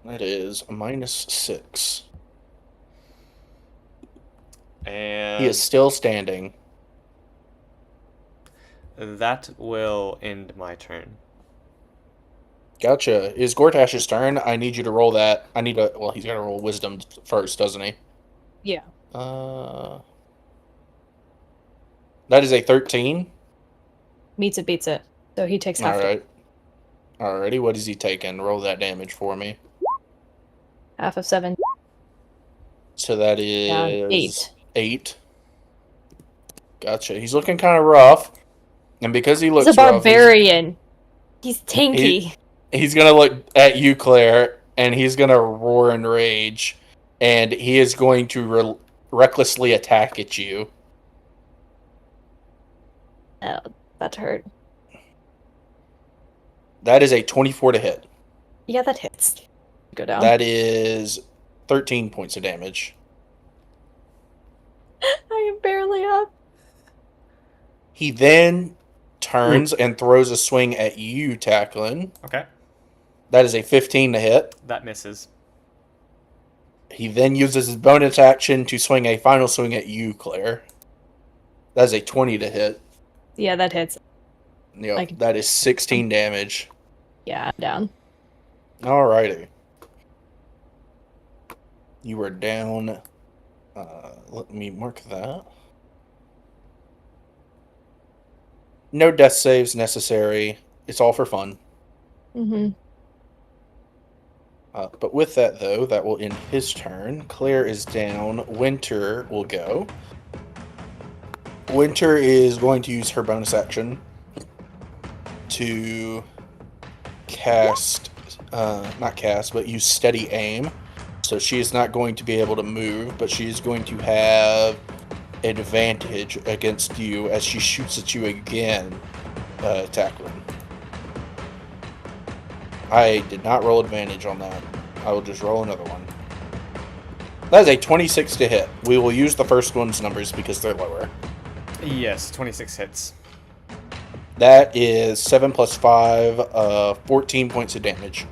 That is -6. And He is still standing. that will end my turn. Gotcha. Is Gortash's turn? I need you to roll that. Well, he's got to roll wisdom first, doesn't he? Yeah. That is a 13. Meets it, beats it. So he takes half. Alright. Alrighty, what is he taking? Roll that damage for me. Half of 7. So that is... Down 8. 8. Gotcha. He's looking kind of rough. And because he looks He's a rough, barbarian. He's tanky. he's going to look at you, Claire, and he's going to roar in rage. And he is going to recklessly attack at you. Oh, that hurt. That is a 24 to hit. Yeah, that hits. Go down. That is 13 points of damage. I am barely up. He then turns and throws a swing at you, Tacklin. Okay. That is a 15 to hit. That misses. He then uses his bonus action to swing a final swing at you, Claire. That is a 20 to hit. Yeah, that hits. Yep, that is 16 damage. Yeah, I'm down. Alrighty. You are down. Let me mark that. No death saves necessary. It's all for fun. Mm-hmm. But with that, though, that will end his turn. Claire is down. Winter will go. Winter is going to use her bonus action to cast, not cast, but use steady aim. So she is not going to be able to move, but she is going to have advantage against you as she shoots at you again, tackling. I did not roll advantage on that. I will just roll another one. That is a 26 to hit. We will use the first one's numbers because they're lower. Yes, 26 hits. That is 7 plus 5, 14 points of damage.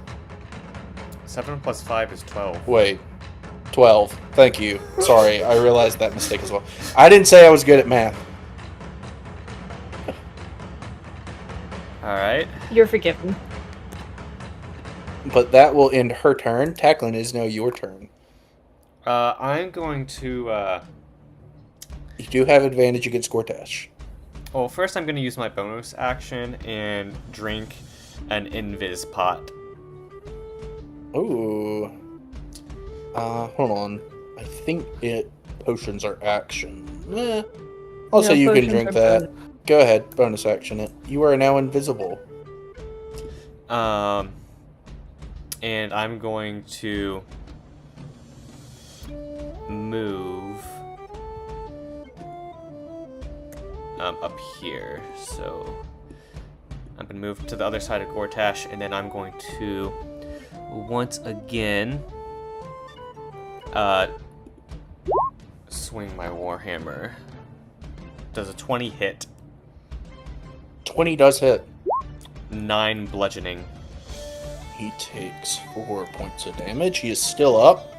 7 plus 5 is 12. Wait, 12. Thank you. Sorry, I realized that mistake as well. I didn't say I was good at math. Alright. You're forgiven. But that will end her turn. Tacklin is now your turn. I'm going to, You do have advantage against Gortash. Well, first I'm going to use my bonus action and drink an invis pot. Ooh. Hold on. I think potions are action. Also, you can drink that. Go ahead, bonus action it. You are now invisible. And I'm going to move up here. So I'm going to move to the other side of Gortash, and then I'm going to once again swing my Warhammer. Does a 20 hit? 20 does hit. 9 bludgeoning. He takes 4 points of damage. He is still up.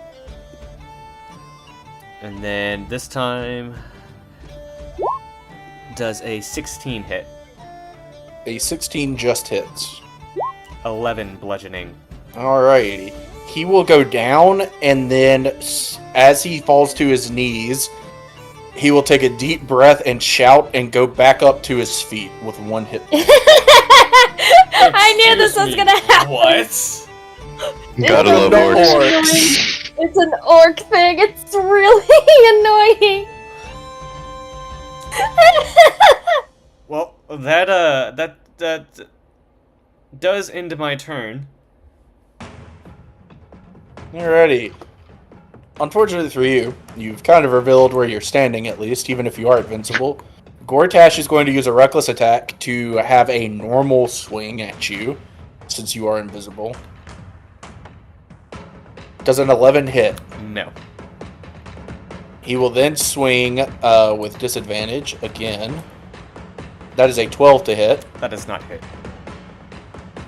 And then this time does a 16 hit. A 16 just hits. 11 bludgeoning. Alrighty. He will go down, and then as he falls to his knees, he will take a deep breath and shout and go back up to his feet with 1 hit point. I knew this was gonna happen. What? Gotta love orcs. It's an orc thing. It's really annoying. Well, that does end my turn. Alrighty. Unfortunately for you, you've kind of revealed where you're standing, at least, even if you are invincible. Gortash is going to use a reckless attack to have a normal swing at you, since you are invisible. Does an 11 hit? No. He will then swing with disadvantage again. That is a 12 to hit. That does not hit.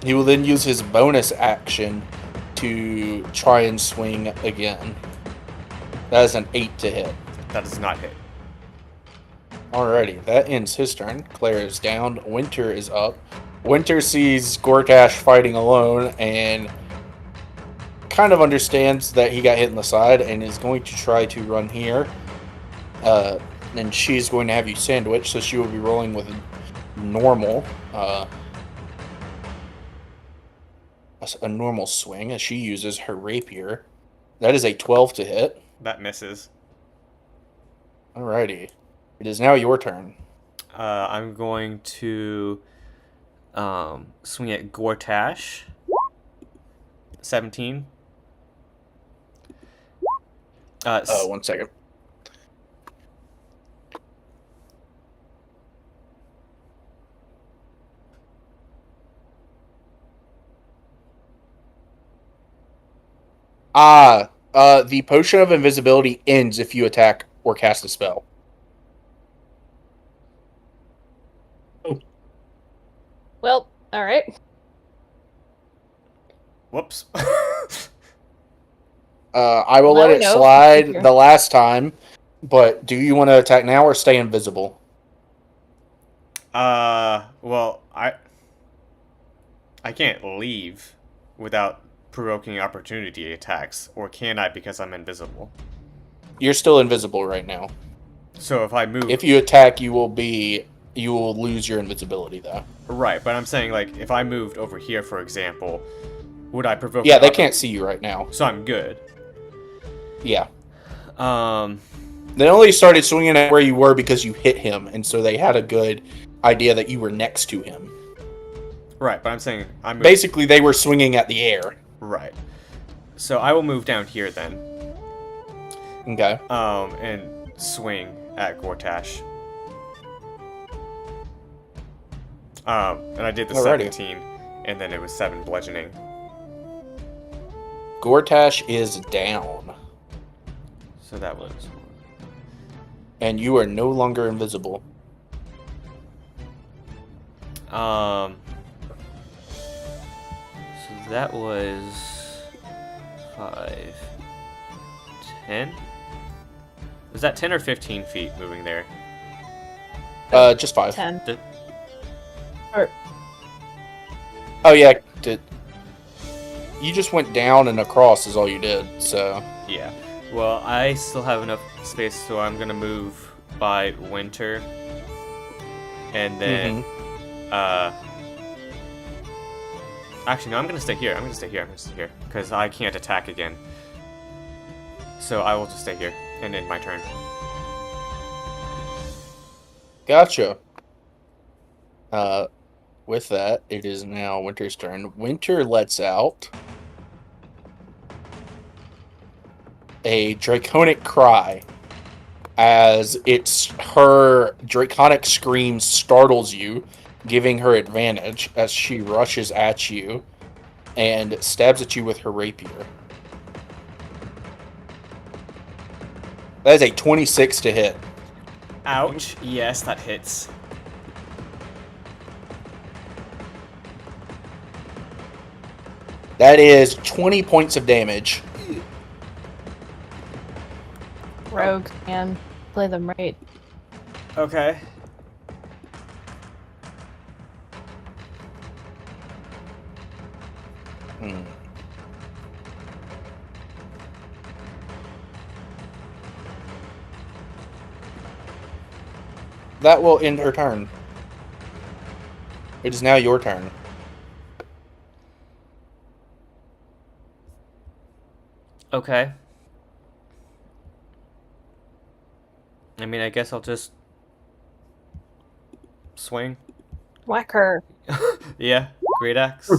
He will then use his bonus action to try and swing again. That is an 8 to hit. That does not hit. Alrighty, that ends his turn. Claire is down. Winter is up. Winter sees Gortash fighting alone and kind of understands that he got hit in the side and is going to try to run here. And she's going to have you sandwich, so she will be rolling with normal. A normal swing as she uses her rapier. That is a 12 to hit. That misses. Alrighty. It is now your turn. I'm going to swing at Gortash. 17. 1 second. The potion of invisibility ends if you attack or cast a spell. Well, all right. Whoops. I will Now let we it know. slide Here. the last time, but do you want to attack now or stay invisible? Well, I can't leave without provoking opportunity attacks, or can I because I'm invisible? You're still invisible right now. So if I move, If you attack, you will lose your invisibility though. right, but I'm saying like if I moved over here, for example, would I provoke? Yeah, they can't see you right now. So I'm good. Yeah. Um, They only started swinging at where you were because you hit him, and so they had a good idea that you were next to him. right, but I'm saying I'm Basically, they were swinging at the air. right. So I will move down here then. Okay. And swing at Gortash. And I did the Alrighty. 17, and then it was 7 bludgeoning. Gortash is down, So that was and you are no longer invisible. so that was 5, 10. Was that 10 or 15 feet moving there? Just 5. 10. Did- Or, Oh yeah, you just went down and across is all you did. So Yeah. Well, I still have enough space, so I'm gonna move by Winter, and then actually no, I'm gonna stay here. I'm gonna stay here because I can't attack again. So I will just stay here and end my turn. Gotcha. With that, it is now Winter's turn. Winter lets out a draconic cry as her draconic scream startles you, giving her advantage as she rushes at you and stabs at you with her rapier. That is a 26 to hit. Ouch! Yes, that hits. That is 20 points of damage. rogue, man. Play them right. Okay. Hmm. That will end her turn. It is now your turn. Okay. I mean, I guess I'll just swing. Whack her. Yeah, great axe.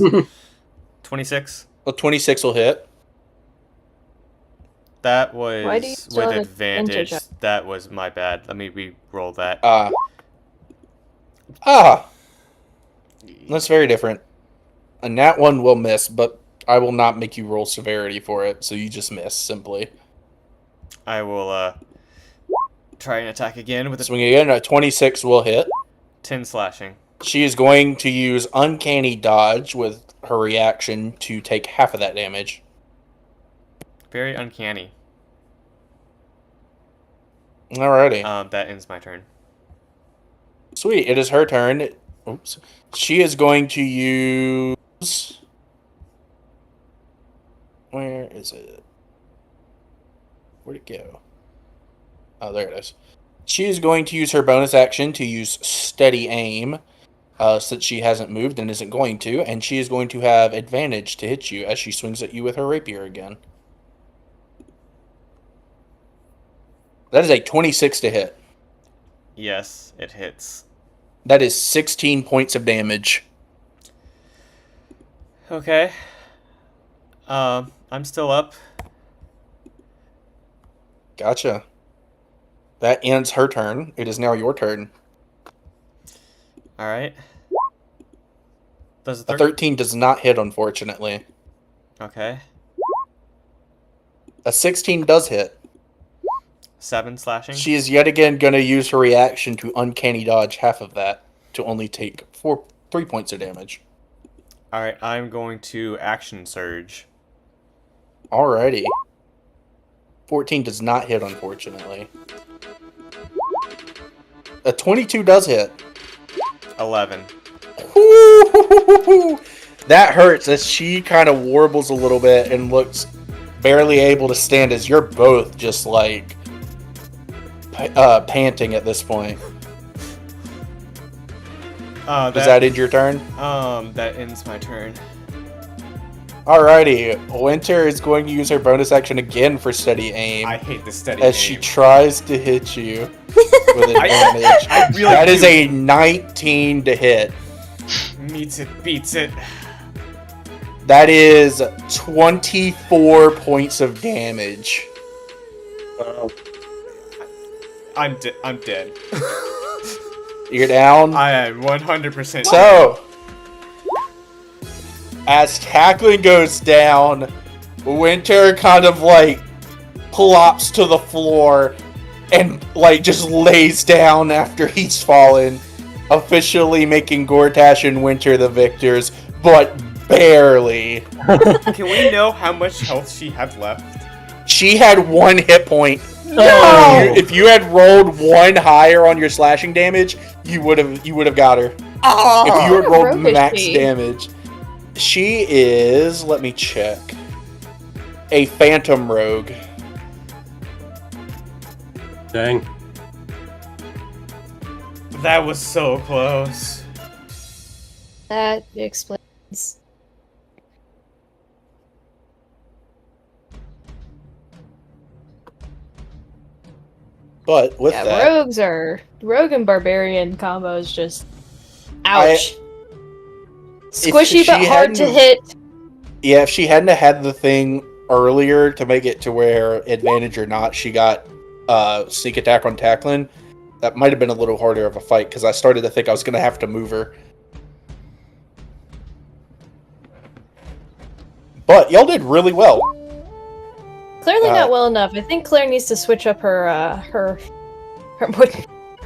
26. Well, 26 will hit. That Why do you was still with have advantage. advantage? That was my bad. Let me re-roll that. Ah, that's very different. A nat 1 will miss, but I will not make you roll severity for it, so you just miss, simply. I will try and attack again with a Swing again, a 26 will hit. 10 slashing. She is going to use Uncanny Dodge with her reaction to take half of that damage. Very uncanny. Alrighty. That ends my turn. Sweet, it is her turn. Oops. She is going to use... Where is it? Where'd it go? Oh, there it is. She is going to use her bonus action to use Steady Aim, since she hasn't moved and isn't going to, and she is going to have advantage to hit you as she swings at you with her rapier again. That is a 26 to hit. Yes, it hits. That is 16 points of damage. Okay. I'm still up. Gotcha. That ends her turn. It is now your turn. Alright. Does A 13 does not hit, unfortunately. Okay. A 16 does hit. 7 slashing. She is yet again going to use her reaction to Uncanny Dodge half of that to only take 3 points of damage. Alright, I'm going to Action Surge. Alrighty. 14 does not hit, unfortunately. A 22 does hit. 11. Ooh, that hurts as she kind of warbles a little bit and looks barely able to stand as you're both just like panting at this point. Does that end your turn? That ends my turn. Alrighty, Winter is going to use her bonus action again for Steady Aim I hate the steady as aim. she tries to hit you with advantage. I really That is do. a 19 to hit. Meets it, beats it. That is 24 points of damage. I'm dead. You're down. I am 100% dead. So, as tackling goes down, Winter kind of like plops to the floor and like just lays down after he's fallen, officially making Gortash and Winter the victors, but barely. Can we know how much health she had left? She had 1 hit point. No! If you had rolled 1 higher on your slashing damage, you would have got her. If you had What rolled rogue is max she? damage. She is, let me check, a phantom rogue. Dang. That was so close. That explains. But with Yeah, that, rogue and barbarian combos just ouch. If Squishy she but hard to hadn't- hit. yeah, if she hadn't had the thing earlier to make it to where advantage or not, she got sneak attack on tackling, that might have been a little harder of a fight because I started to think I was going to have to move her. But y'all did really well. Clearly not well enough. I think Claire needs to switch up her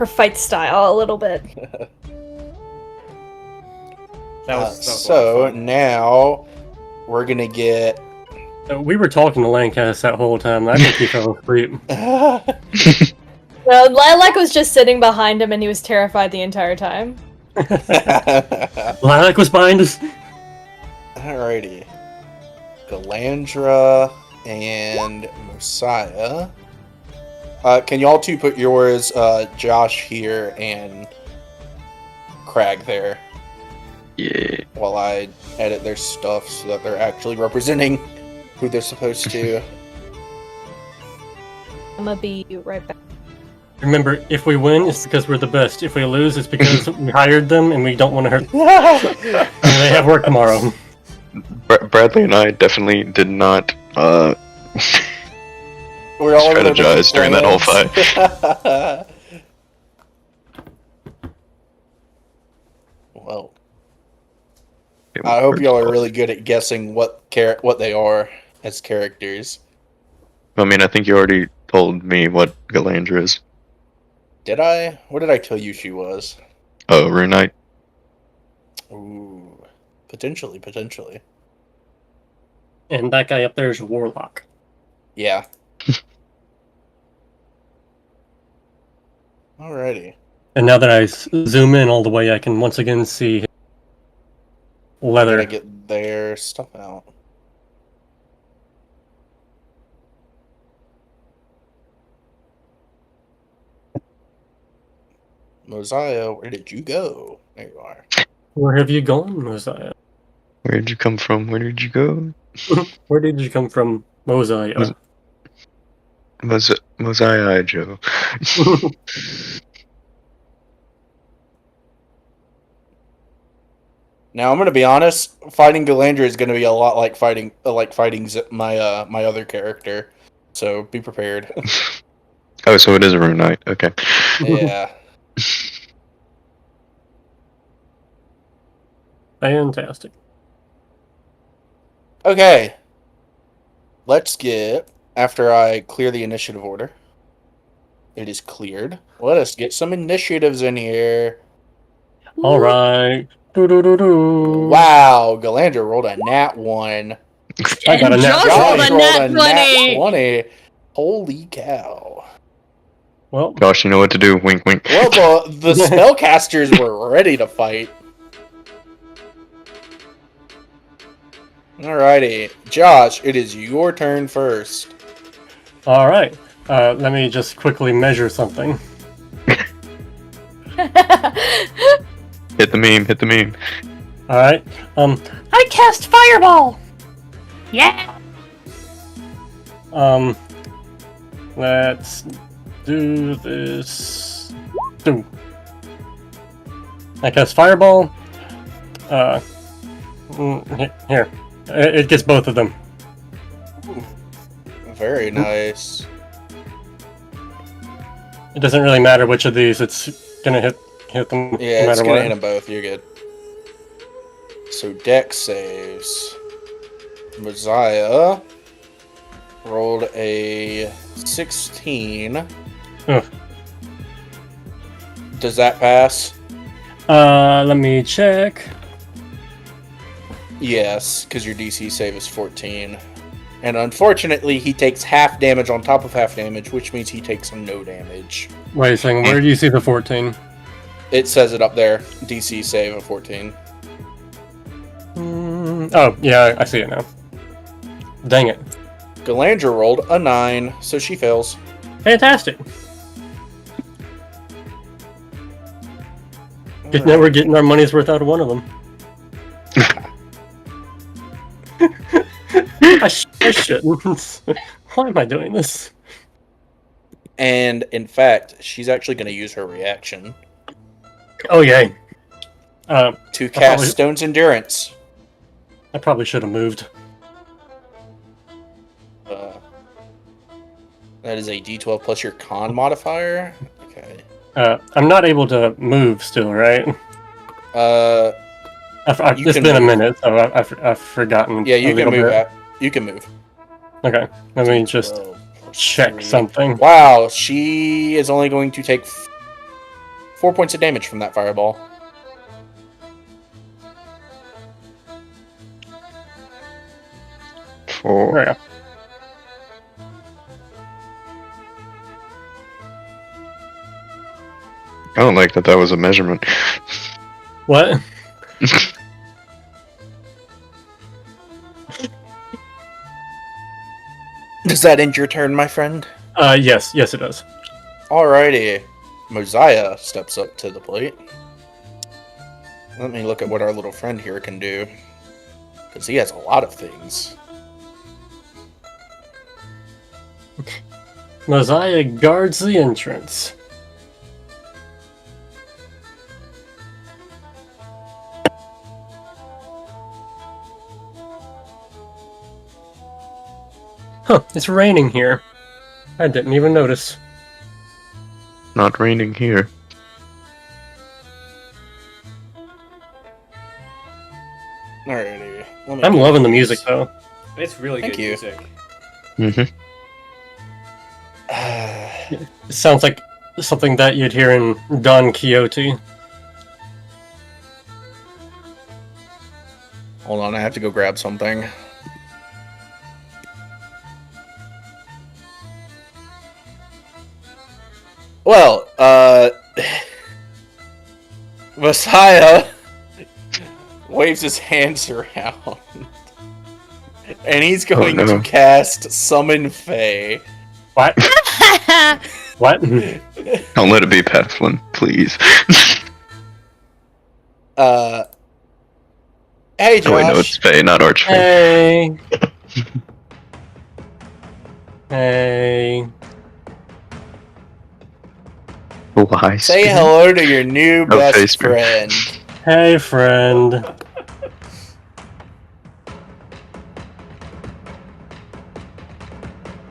fight style a little bit. That was a lot So of fun. now we're gonna get. We were talking to Lancaster that whole time. I think he fell asleep. Well, Lilac was just sitting behind him and he was terrified the entire time. Lilac was behind us. Alrighty, Galandra and Mosiah. Can y'all two put yours, Josh here and Crag there, Yeah. while I edit their stuff so that they're actually representing who they're supposed to. I'm gonna be right back. Remember, if we win, it's because we're the best. If we lose, it's because we hired them and we don't want to hurt them. And they have work tomorrow. Bradley and I definitely did not We're all over the strategize during that whole plans. Well, Okay, I hope first y'all are off- really good at guessing what they are as characters. I mean, I think you already told me what Galandra is. Did I? What did I tell you she was? Oh, Rune Knight. Ooh, potentially. And that guy up there is a warlock. Yeah. Alrighty. And now that I zoom in all the way, I can once again see leather. Gotta get their stuff out. Mosiah, where did you go? There you are. Where have you gone, Mosiah? Where did you come from? Where did you go? Where did you come from, Mosiah? Mosiah Joe. Now I'm gonna be honest. Fighting Galandra is gonna be a lot like fighting my other character. So be prepared. Oh, so it is a Rune Knight. Okay. Yeah. Fantastic. Okay. Let's get after I clear the initiative order. It is cleared. Let us get some initiatives in here. All right. Doo-doo-doo-doo. Wow, Galandra rolled a nat 1. I got a And nat Josh Josh rolled a rolled nat 20. 20. Holy cow. Well, Gosh, you know what to do. Wink, wink. Well, the spellcasters were ready to fight. Alrighty. Josh, it is your turn first. all right. Let me just quickly measure something. Hit the meme. Hit the meme. All right. I cast fireball. Yeah. Let's do this. Do. I cast fireball. Here. It gets both of them. Very nice. It doesn't really matter which of these. It's gonna hit them. Yeah, no it's matter gonna what. hit them both. You're good. So Dex saves. Mosiah rolled a 16. Ugh. Does that pass? Let me check. Yes, because your DC save is 14. And unfortunately, he takes half damage on top of half damage, which means he takes no damage. Wait a second. Where do you see the 14? It says it up there. DC save of 14. Oh, yeah, I see it now. Dang it. Galandra rolled a 9, so she fails. Fantastic. Now we're getting our money's worth out of one of them. I shouldn't. Why am I doing this? And in fact, she's actually going to use her reaction Oh, yay. to cast Stone's Endurance. I probably should have moved. That is a D12 plus your con modifier. Okay. I'm not able to move still, right? You It's can been a move. minute, so I've forgotten. Yeah, you a can little move. bit. You can move. Okay, let me just 12 plus check 3. something. Wow, she is only going to take 4 points of damage from that fireball. Four. There we go. I don't like that was a measurement. What? Does that end your turn, my friend? Yes, it does. Alrighty. Mosiah steps up to the plate. Let me look at what our little friend here can do. Because he has a lot of things. Mosiah guards the entrance. Huh, it's raining here. I didn't even notice. Not raining here. Alrighty. Let me I'm get loving the these. music though. It's really Thank good you. music. Mm-hmm. It sounds like something that you'd hear in Don Quixote. Hold on, I have to go grab something. Well, Messiah waves his hands around. And he's going no. to cast Summon Fae. What? What? Don't let it be Pethlin, please. Hey Josh. Oh wait, no, it's Faye, not Archfey. Hey. Hey. Why? Say speak? hello to your new Oh, best Facebook. friend. Hey, friend.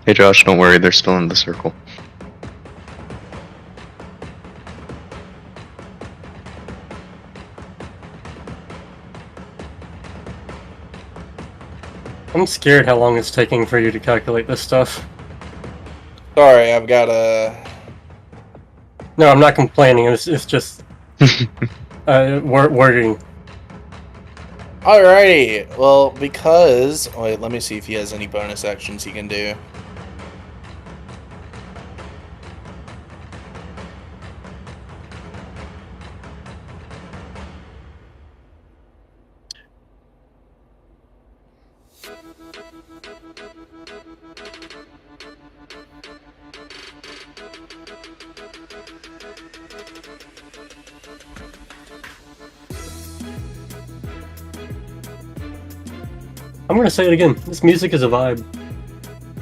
Hey Josh, don't worry, they're still in the circle. I'm scared how long it's taking for you to calculate this stuff. Sorry, I've got a... No, I'm not complaining. It's just wording. Alrighty, well, because... Wait, let me see if he has any bonus actions he can do. I'm gonna say it again. This music is a vibe.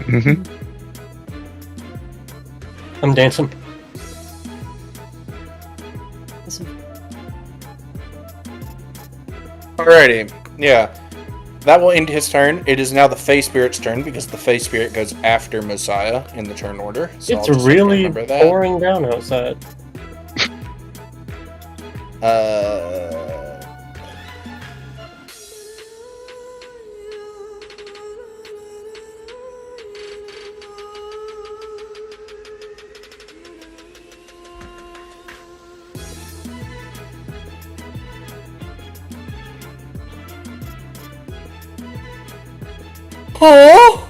Mm-hmm. I'm dancing. Alrighty, yeah. That will end his turn. It is now the Fey Spirit's turn because the Fey Spirit goes after Messiah in the turn order. So It's I'll just really remember that. pouring down outside. Oh!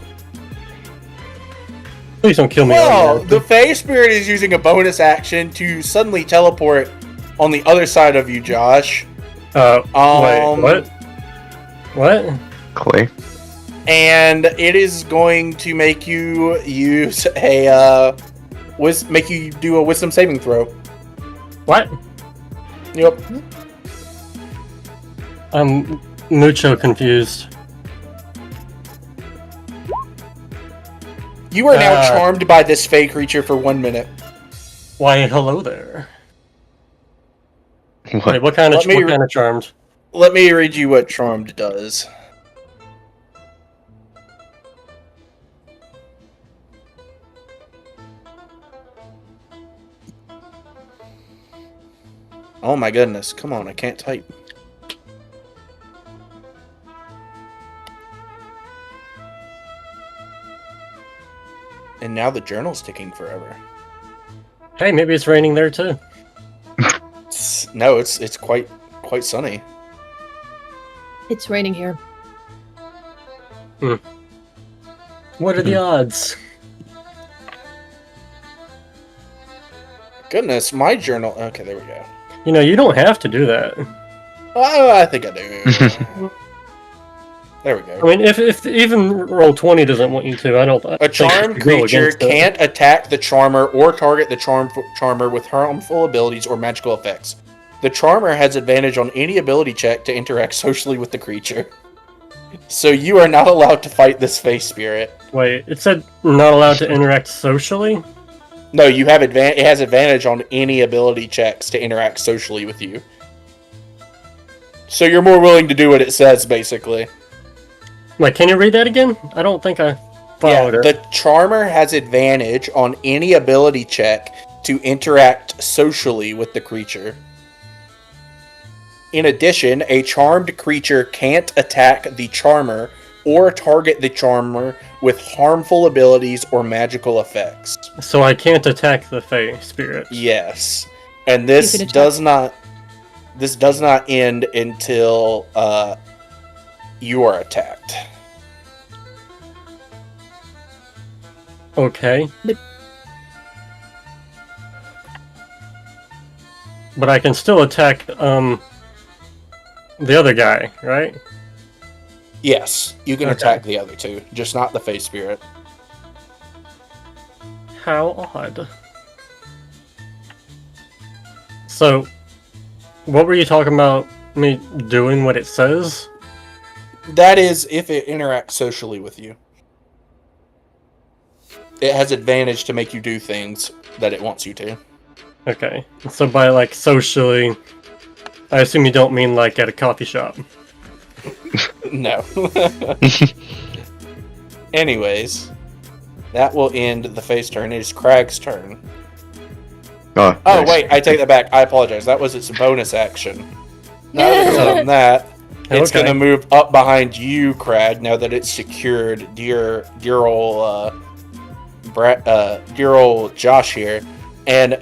Please don't kill me. Well, already. the Fey Spirit is using a bonus action to suddenly teleport on the other side of you, Josh. Wait, what? What? Clay. And it is going to make you use a make you do a Wisdom saving throw. What? Yep. I'm mucho confused. You are now charmed by this Fey creature for 1 minute. Why, hello there. What? Wait, what kind of Let me charmed? Let me read you what Charmed does. Oh my goodness, come on, I can't type. And now the journal's taking forever. Hey, maybe it's raining there too. No, it's quite sunny. It's raining here. What are the odds? Goodness, my journal. Okay, there we go. You know, you don't have to do that. Oh, I think I do. There we go. I mean, if even Roll20 doesn't want you to, I don't. A charmed creature can't attack the charmer or target the charmer with harmful abilities or magical effects. The charmer has advantage on any ability check to interact socially with the creature. So you are not allowed to fight this Fey Spirit. Wait, it said not allowed to interact socially? No, you have it has advantage on any ability checks to interact socially with you. So you're more willing to do what it says, basically. Wait, can you read that again? I don't think I followed it. The charmer has advantage on any ability check to interact socially with the creature. In addition, a charmed creature can't attack the charmer or target the charmer with harmful abilities or magical effects. So I can't attack the Fey spirit. Yes. And You this can attack- does not end until you are attacked. Okay. But- But I can still attack the other guy, right? Yes, you can Okay. attack the other two, just not the face spirit. How odd. So, what were you talking about me doing what it says? That is if it interacts socially with you. It has advantage to make you do things that it wants you to. Okay. So by like socially, I assume you don't mean like at a coffee shop. No. Anyways, that will end the face turn. It is Crag's turn. Oh, Oh, nice. wait, I take that back. I apologize. That was its bonus action. Now that it's done that, it's Okay. going to move up behind you, Crag, now that it's secured dear old Josh here. And,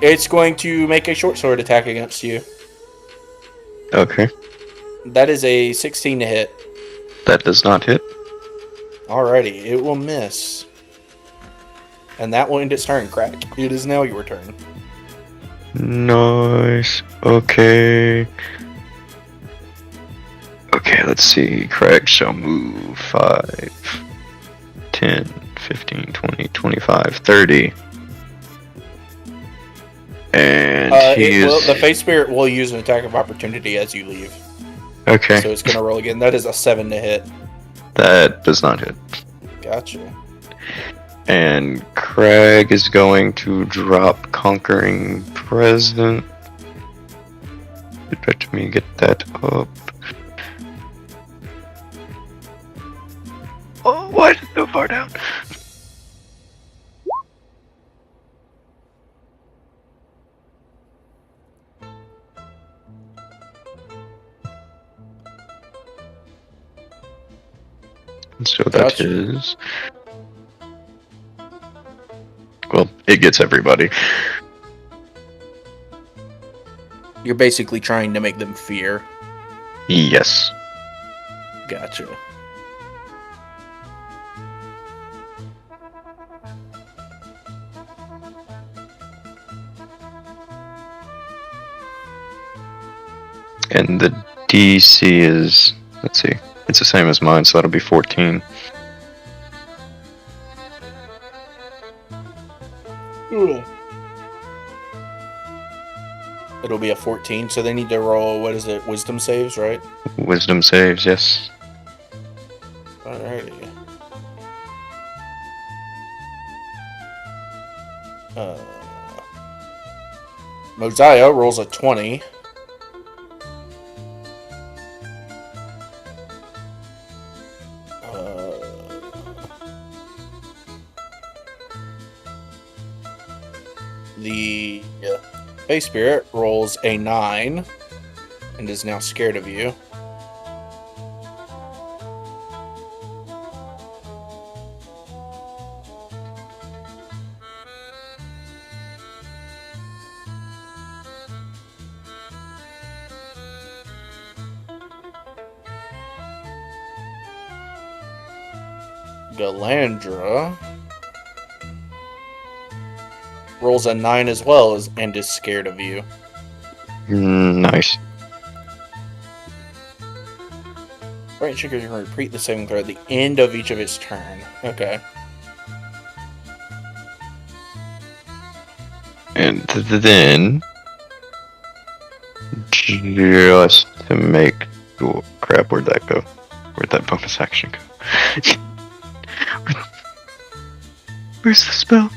it's going to make a short sword attack against you. Okay, That is a 16 to hit. that does not hit. Alrighty, it will miss. And that will end its turn, Crack. It is now your turn. Nice. Okay. Okay, let's see. Craig shall move 5, 10, 15, 20, 25, 30. And The face spirit will use an attack of opportunity as you leave. Okay, So it's going to roll again. That is a 7 to hit. that does not hit. Gotcha. And Craig is going to drop Conquering Present. Let me get that up. Oh, why is it so far down? So that Gotcha. is. Well, it gets everybody. You're basically trying to make them fear. Yes. Gotcha. And the DC is. Let's see. It's the same as mine, so that'll be 14. It'll be a 14, so they need to roll, what is it, wisdom saves, right? Wisdom saves, yes. Alrighty. Mosiah rolls a 20. The Face Spirit rolls a 9 and is now scared of you. Galandra rolls a 9 as well and is scared of you. Nice. Right trigger can repeat the saving throw at the end of each of its turn. Okay. And then. Just to make. Oh, crap, where'd that go? Where'd that bonus action go? Where's the spell?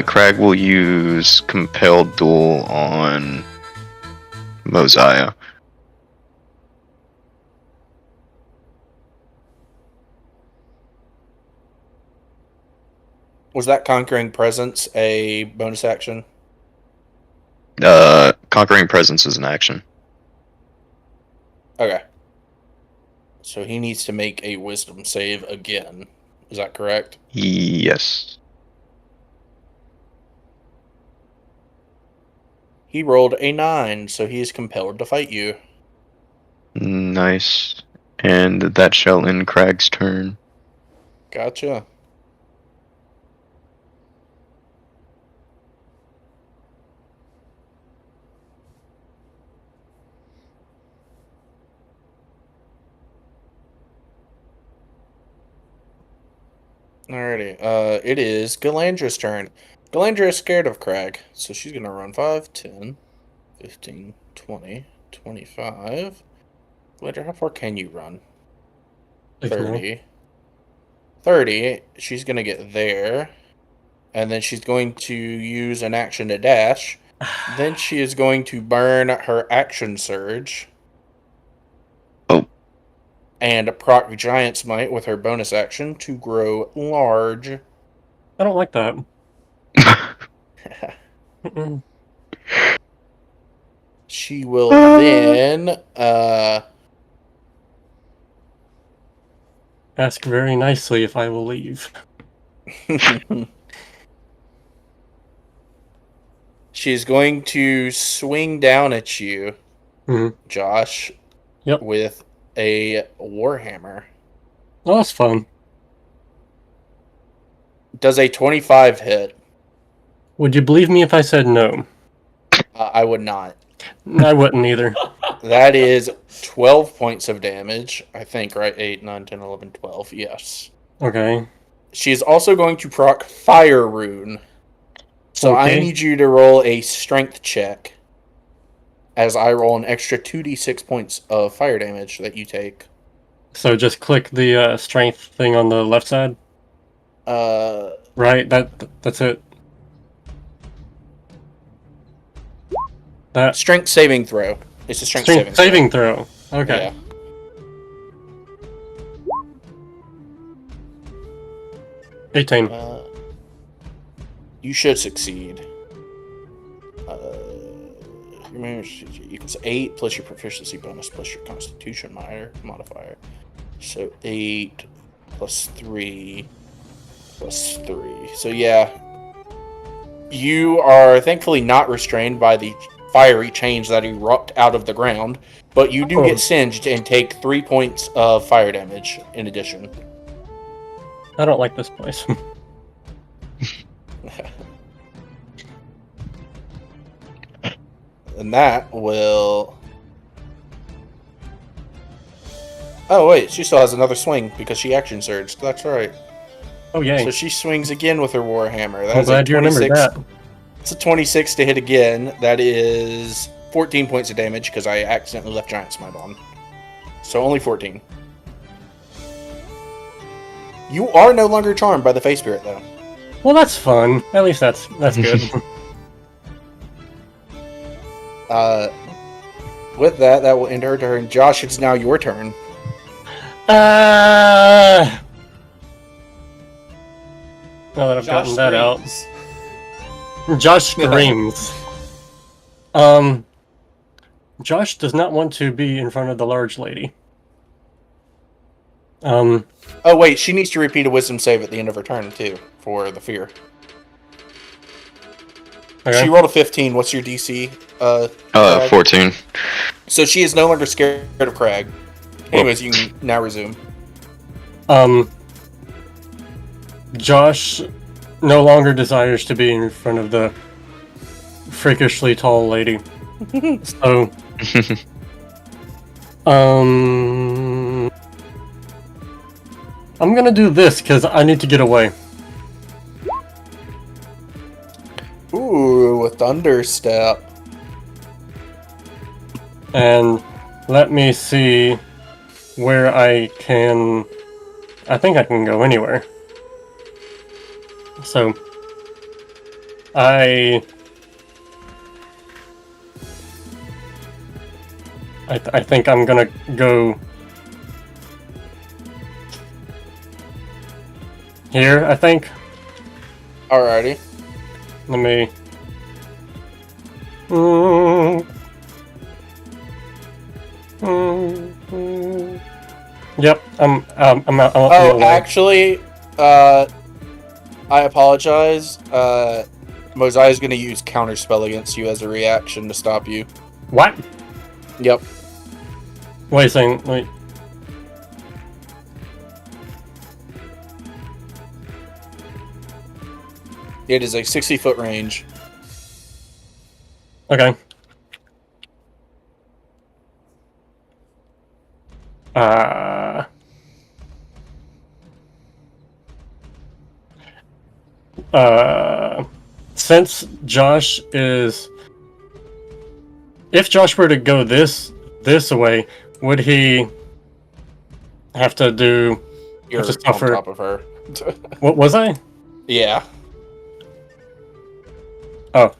Crag will use Compelled Duel on Mosiah. Was that Conquering Presence a bonus action? Conquering Presence is an action. Okay. So he needs to make a Wisdom save again. Is that correct? Yes. He rolled a 9, so he is compelled to fight you. Nice. And that shall end Crag's turn. Gotcha. Alrighty. It is Galandra's turn. Galandra is scared of Crag, so she's gonna run 5, 10, 15, 20, 25. Galandra, how far can you run? 30. 30. She's gonna get there. And then she's going to use an action to dash. Then she is going to burn her action surge. Oh. And proc Giant's Might with her bonus action to grow large. I don't like that. Mm-mm. She will then Ask very nicely if I will leave. she's going to swing down at you, Josh, Yep. with a Warhammer. Oh, that's fun. Does a 25 hit? Would you believe me if I said no? I would not. I wouldn't either. That is 12 points of damage, I think, right? 8, 9, 10, 11, 12. Yes. Okay. She's also going to proc Fire Rune. So I Okay. need you to roll a strength check as I roll an extra 2d6 points of fire damage that you take. So just click the strength thing on the left side. Right. That's it. That Strength saving throw. It's a strength saving throw. Okay. Yeah. Yeah. 18. You should succeed. Equals 8 plus your proficiency bonus plus your constitution modifier. So 8 plus 3 plus 3. So yeah. You are thankfully not restrained by the fiery chains that erupt out of the ground, but you do get singed and take 3 points of fire damage in addition. I don't like this place. And that will... Oh wait, she still has another swing because she action surged. That's right. Oh yay! So she swings again with her Warhammer. I'm glad you remembered that. It's a 26 to hit again. That is 14 points of damage because I accidentally left Giant Smite on. So only 14. You are no longer charmed by the Face Spirit, though. Well, that's fun. At least that's good. With that, that will end her turn. Josh, it's now your turn. Now that I've Josh gotten that out. screams. Josh screams. Josh does not want to be in front of the large lady. Oh wait, she needs to repeat a wisdom save at the end of her turn too for the fear. Okay. She rolled a 15. What's your DC? 14. So she is no longer scared of Crag. Anyways, you can now resume. Josh no longer desires to be in front of the freakishly tall lady. So, I'm gonna do this because I need to get away. Ooh, a thunder step. And let me see where I can... I think I can go anywhere. So, I think I'm gonna go here, I think. Alrighty. Let me. Mm. Yep, I'm out. Oh, actually, I apologize. Mosiah's going to use counterspell against you as a reaction to stop you. What? Yep. Wait a second. Wait. It is a 60-foot range. Okay. Since Josh is, if Josh were to go this way, would he have to do? You're have to on suffer? top of her. What was I? Yeah. Oh.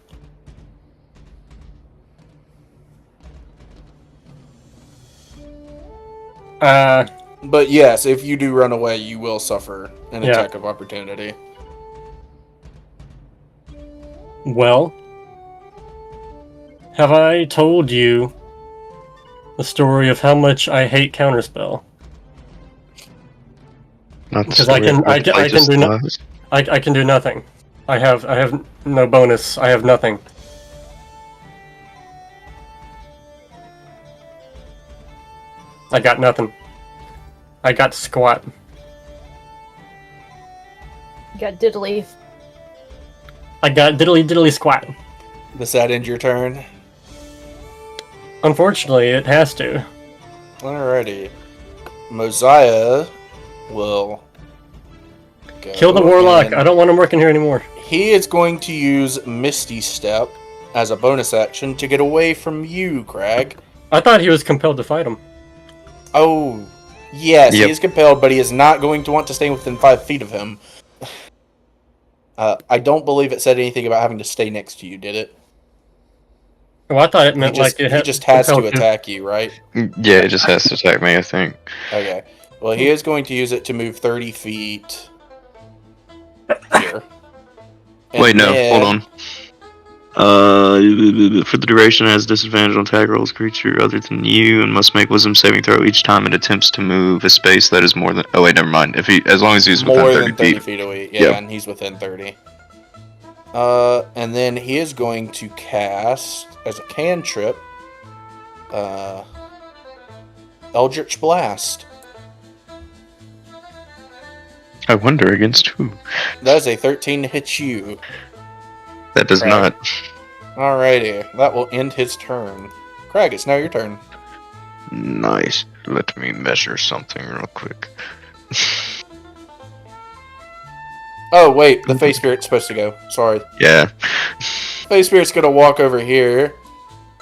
But yes, if you do run away, you will suffer an Yeah. attack of opportunity. Well, have I told you the story of how much I hate counterspell? Not the Because I story can- of I my can- I can latest do no- lives. I can do nothing. I have no bonus. I have nothing. I got nothing. I got squat. You got diddly. I got diddly squat. Does that end your turn? Unfortunately, it has to. Alrighty. Mosiah will go Kill the warlock. and I don't want him working here anymore. he is going to use Misty Step as a bonus action to get away from you, Crag. I thought he was compelled to fight him. Oh, yes, Yep. he is compelled, but he is not going to want to stay within 5 feet of him. I don't believe it said anything about having to stay next to you, did it? Oh, I thought it meant He like it had just has to compelled attack you, right? Yeah, it just has to attack me, I think. Okay. Well, he is going to use it to move 30 feet here. And Wait, no, then- hold on. For the duration, it has disadvantage on attack rolls, creature other than you, and must make wisdom saving throw each time it attempts to move a space that is more than. Oh wait, never mind. As long as he's within More 30 than 30 feet. feet away. Yeah, Yep. and he's within 30. And then he is going to cast, as a cantrip, Eldritch Blast. I wonder against who. That is a 13 to hit you. That does Crag. not. Alrighty, that will end his turn. Crag, it's now your turn. Nice. Let me measure something real quick. Oh, wait, the Face Spirit's supposed to go. Sorry. Yeah. Face Spirit's gonna walk over here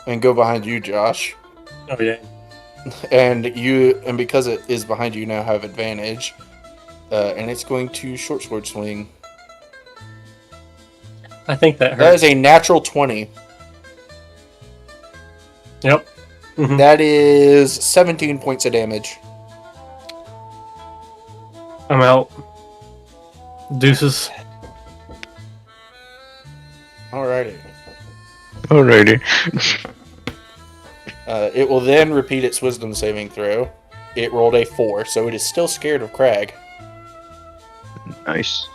and go behind you, Josh. Oh yeah. And because it is behind you, now have advantage. And it's going to short sword swing. I think that That hurt. is a natural 20. Yep. Mhm. That is 17 points of damage. I'm out. Deuces. Alrighty. Alrighty. It will then repeat its wisdom saving throw. It rolled a 4, so it is still scared of Crag. Nice.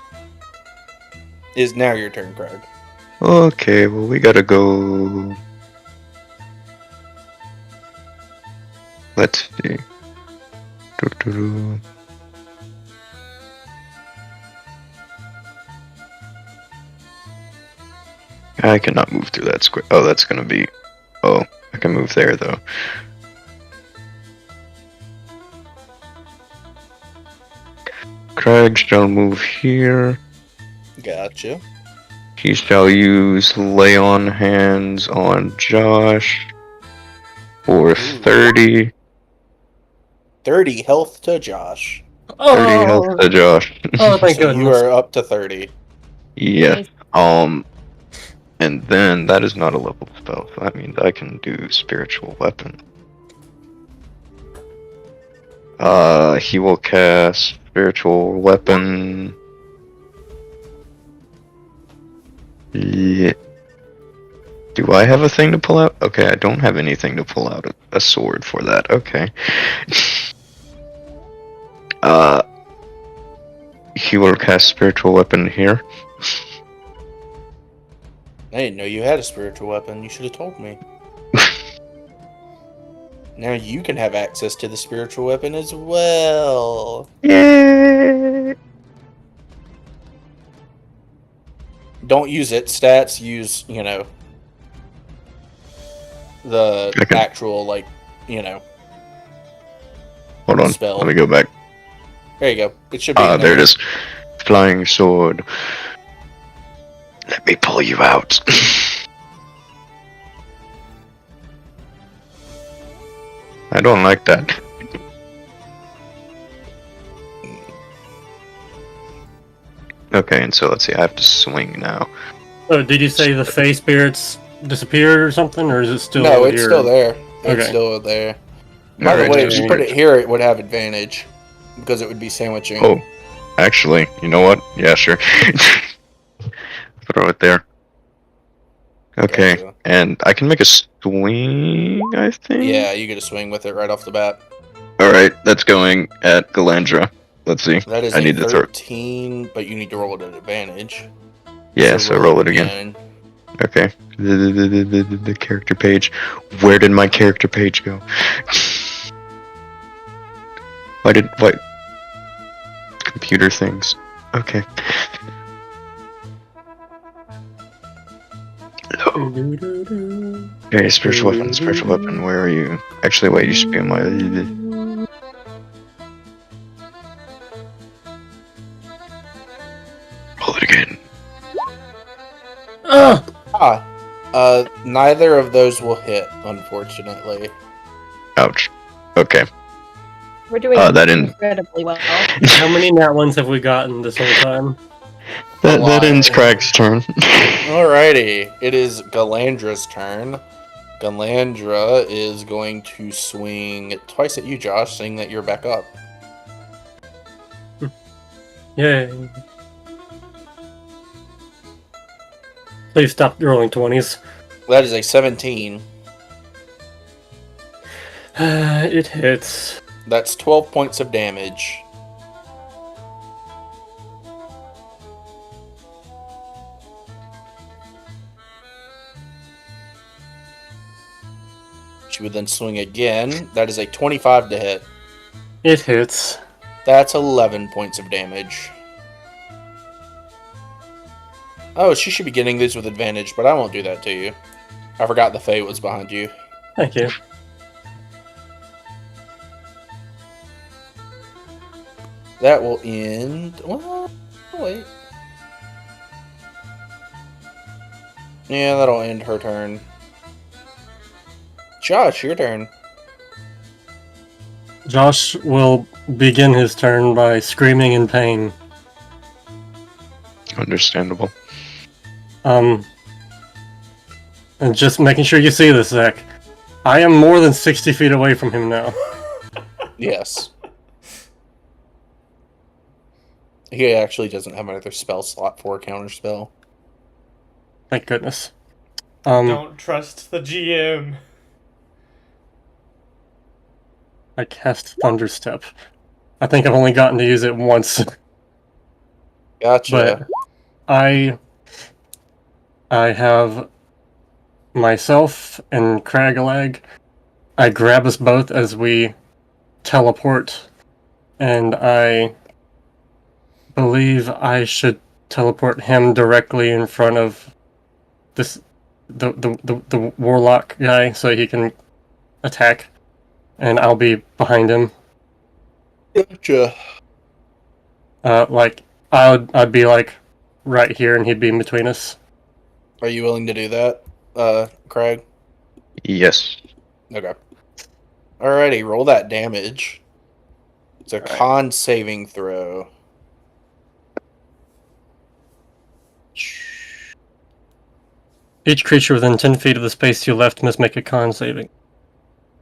Is now your turn, Crag. Okay, well, we gotta go. Let's see. Doo-doo-doo. I cannot move through that square. Oh, that's gonna be. Oh, I can move there though. Craig shall move here. Gotcha. He shall use lay on hands on Josh for 30. 30 health to Josh. 30 health to Josh. Oh, thank So you goodness. are up to 30. Yeah. And then that is not a level spell, so that means I can do spiritual weapon. He will cast spiritual weapon Yeah. Do I have a thing to pull out? Okay, I don't have anything to pull out a sword for that. Okay. He will cast spiritual weapon here. I didn't know you had a spiritual weapon. You should have told me. Now you can have access to the spiritual weapon as well. Yay! Don't use it. Stats use, the Okay. actual, Hold on. spell. Let me go back. There you go. It should be. Ah, in there it is. Flying sword. Let me pull you out. I don't like that. Okay, and so let's see. I have to swing now. Oh, did you say the Fey spirits disappeared or something, or is it still? No, it's here? still there. It's Okay. still there. By the Alright, way, if you put alright. it here, it would have advantage because it would be sandwiching. Oh, actually, you know what? Yeah, sure. Throw it there. Okay, Gotcha. and I can make a swing, I think? Yeah, you get a swing with it right off the bat. Alright, that's going at Galandra. Let's see. That is I a need to throw. 13, but you need to roll it at advantage. Yeah, so roll it again. Okay. The character page. Where did my character page go? Why? Computer things. Okay. Okay, spiritual weapon, where are you? Actually, wait, you should be on my... Roll it again. Neither of those will hit, unfortunately. Ouch. Okay. We're doing that incredibly well. How many nat ones have we gotten this whole time? That ends Craig's turn. Alrighty, it is Galandra's turn. Galandra is going to swing twice at you, Josh, saying that you're back up. Yay. Please stop rolling 20s. That is a 17. It hits. That's 12 points of damage. She would then swing again. That is a 25 to hit. It hits. That's 11 points of damage. Oh, she should be getting these with advantage, but I won't do that to you. I forgot the Fae was behind you. Thank you. That will end... Well, wait. Yeah, that'll end her turn. Josh, your turn. Josh will begin his turn by screaming in pain. Understandable. And just making sure you see this, Zach. I am more than 60 feet away from him now. Yes. He actually doesn't have another spell slot for a counter spell. Thank goodness. Don't trust the GM. I cast Thunderstep. I think I've only gotten to use it once. Gotcha. But I have myself and Cragalag. I grab us both as we teleport, and I believe I should teleport him directly in front of the warlock guy so he can attack, and I'll be behind him. Gotcha. I'd be like right here, and he'd be in between us. Are you willing to do that, Craig? Yes. Okay. Alrighty, roll that damage. It's a con saving throw. Each creature within 10 feet of the space you left must make a con saving.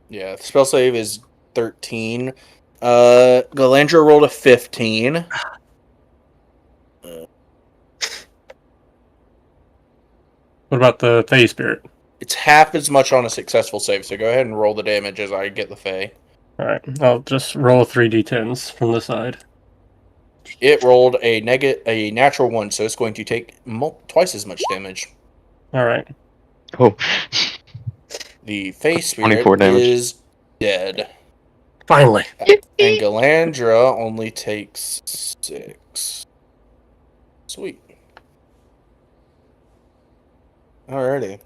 Yeah, the spell save is 13. Galandra rolled a 15. What about the Fey Spirit? It's half as much on a successful save, so go ahead and roll the damage as I get the Fey. Alright, I'll just roll 3d10s from the side. It rolled a natural 1, so it's going to take twice as much damage. Alright. Oh, The Fey Spirit 24 damage. is dead. Finally. And Galandra only takes 6. Sweet. Alrighty.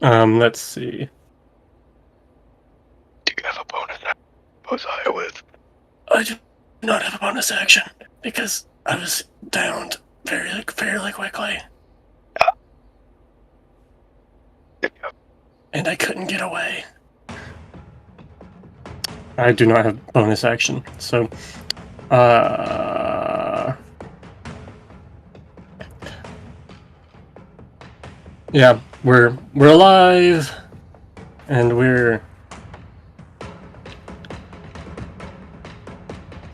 Let's see. Do you have a bonus Mosiah with? I do not have a bonus action because I was downed fairly quickly. And I couldn't get away. I do not have bonus action, so yeah, we're alive, and we're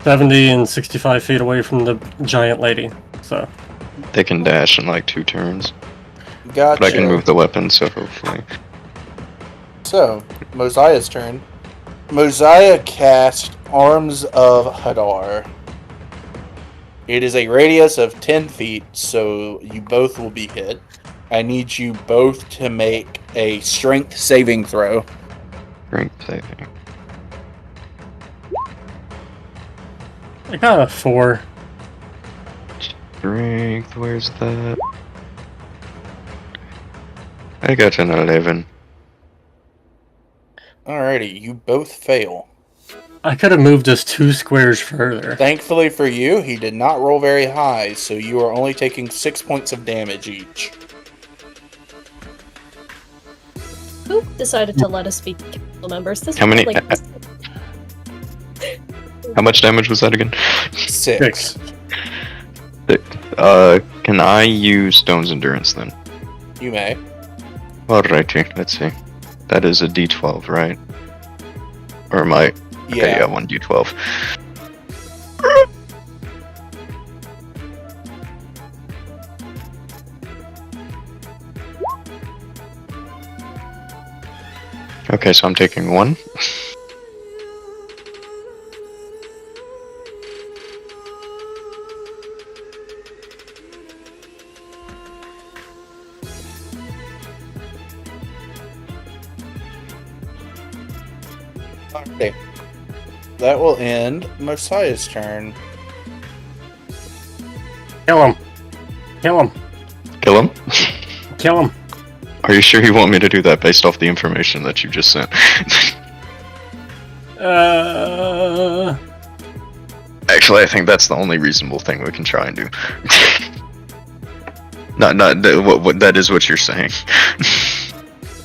70 and 65 feet away from the giant lady. So They can dash in like 2 turns. Gotcha. But I can move the weapon, so hopefully. So, Mosiah's turn. Mosiah cast Arms of Hadar. It is a radius of 10 feet, so you both will be hit. I need you both to make a strength saving throw. Strength saving. I got a 4. Strength, where's that? I got an 11. Alrighty, you both fail. I could have moved us 2 squares further. Thankfully for you, he did not roll very high, so you are only taking 6 points of damage each. Who decided to let us be council members? This How was many- Like, How much damage was that again? 6. Can I use Stone's Endurance then? You may. Alrighty, let's see. That is a d12, right? Or am I? Okay, yeah, 1 d12. Okay, so I'm taking 1. Okay. That will end Mosiah's turn. Kill him. Kill him. Kill him? Kill him. Are you sure you want me to do that based off the information that you just sent? Actually, I think that's the only reasonable thing we can try and do. What that is what you're saying.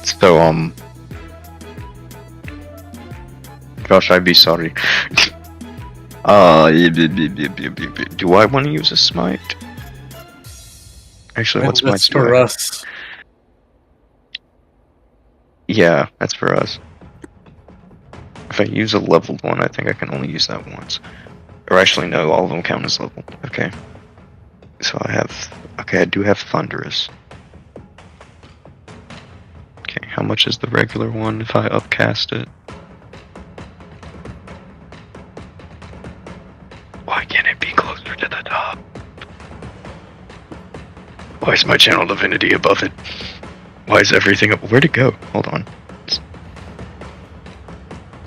So, gosh, I'd be sorry. Do I want to use a smite? Actually, what's my That's smite? for us? Yeah, that's for us. If I use a leveled one, I think I can only use that once. Or actually, no, all of them count as level. Okay. So I have... Okay, I do have Thunderous. Okay, how much is the regular one if I upcast it? Why can't it be closer to the top? Why is my channel divinity above it? Why is everything up? Where'd it go? Hold on.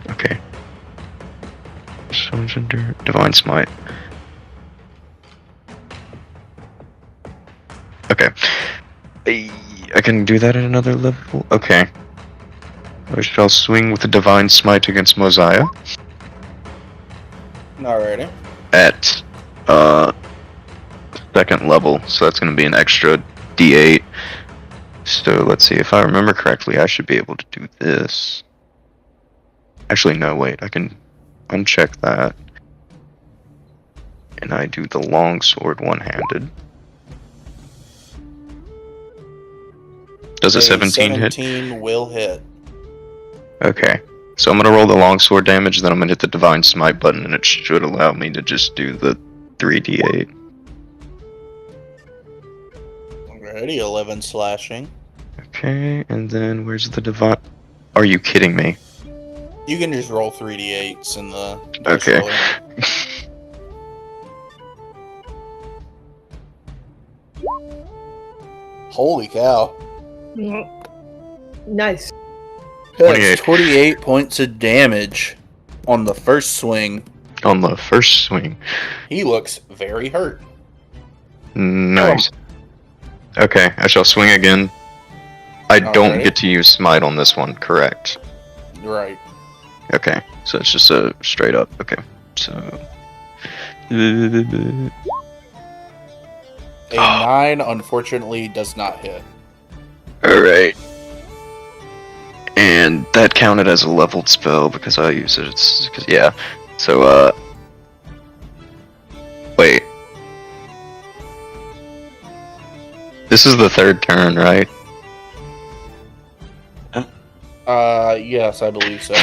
Okay. Stone's Endurance. Divine Smite. Okay. I can do that at another level? Okay. I shall swing with the Divine Smite against Mosiah. Alrighty. At, second level, so that's gonna be an extra d8. So let's see, if I remember correctly, I should be able to do this. Actually, no, wait, I can uncheck that. And I do the longsword one-handed. Does a 17 hit? 17 will hit. Okay. So I'm gonna roll the longsword damage, then I'm gonna hit the divine smite button, and it should allow me to just do the 3d8. Alrighty, 11 slashing. Okay, and then where's the divine? Are you kidding me? You can just roll 3d8s in the Okay. roller. Holy cow. Nice. That's 28. 28 points of damage on the first swing. On the first swing. He looks very hurt. Nice. Okay, I shall swing again. I don't Alrighty. get to use smite on this one, correct? Right. Okay, so it's just a straight up. Okay, so. A 9 unfortunately does not hit. Alright. And that counted as a leveled spell because I use it. It's because yeah. So wait. This is the third turn, right? Yes, I believe so.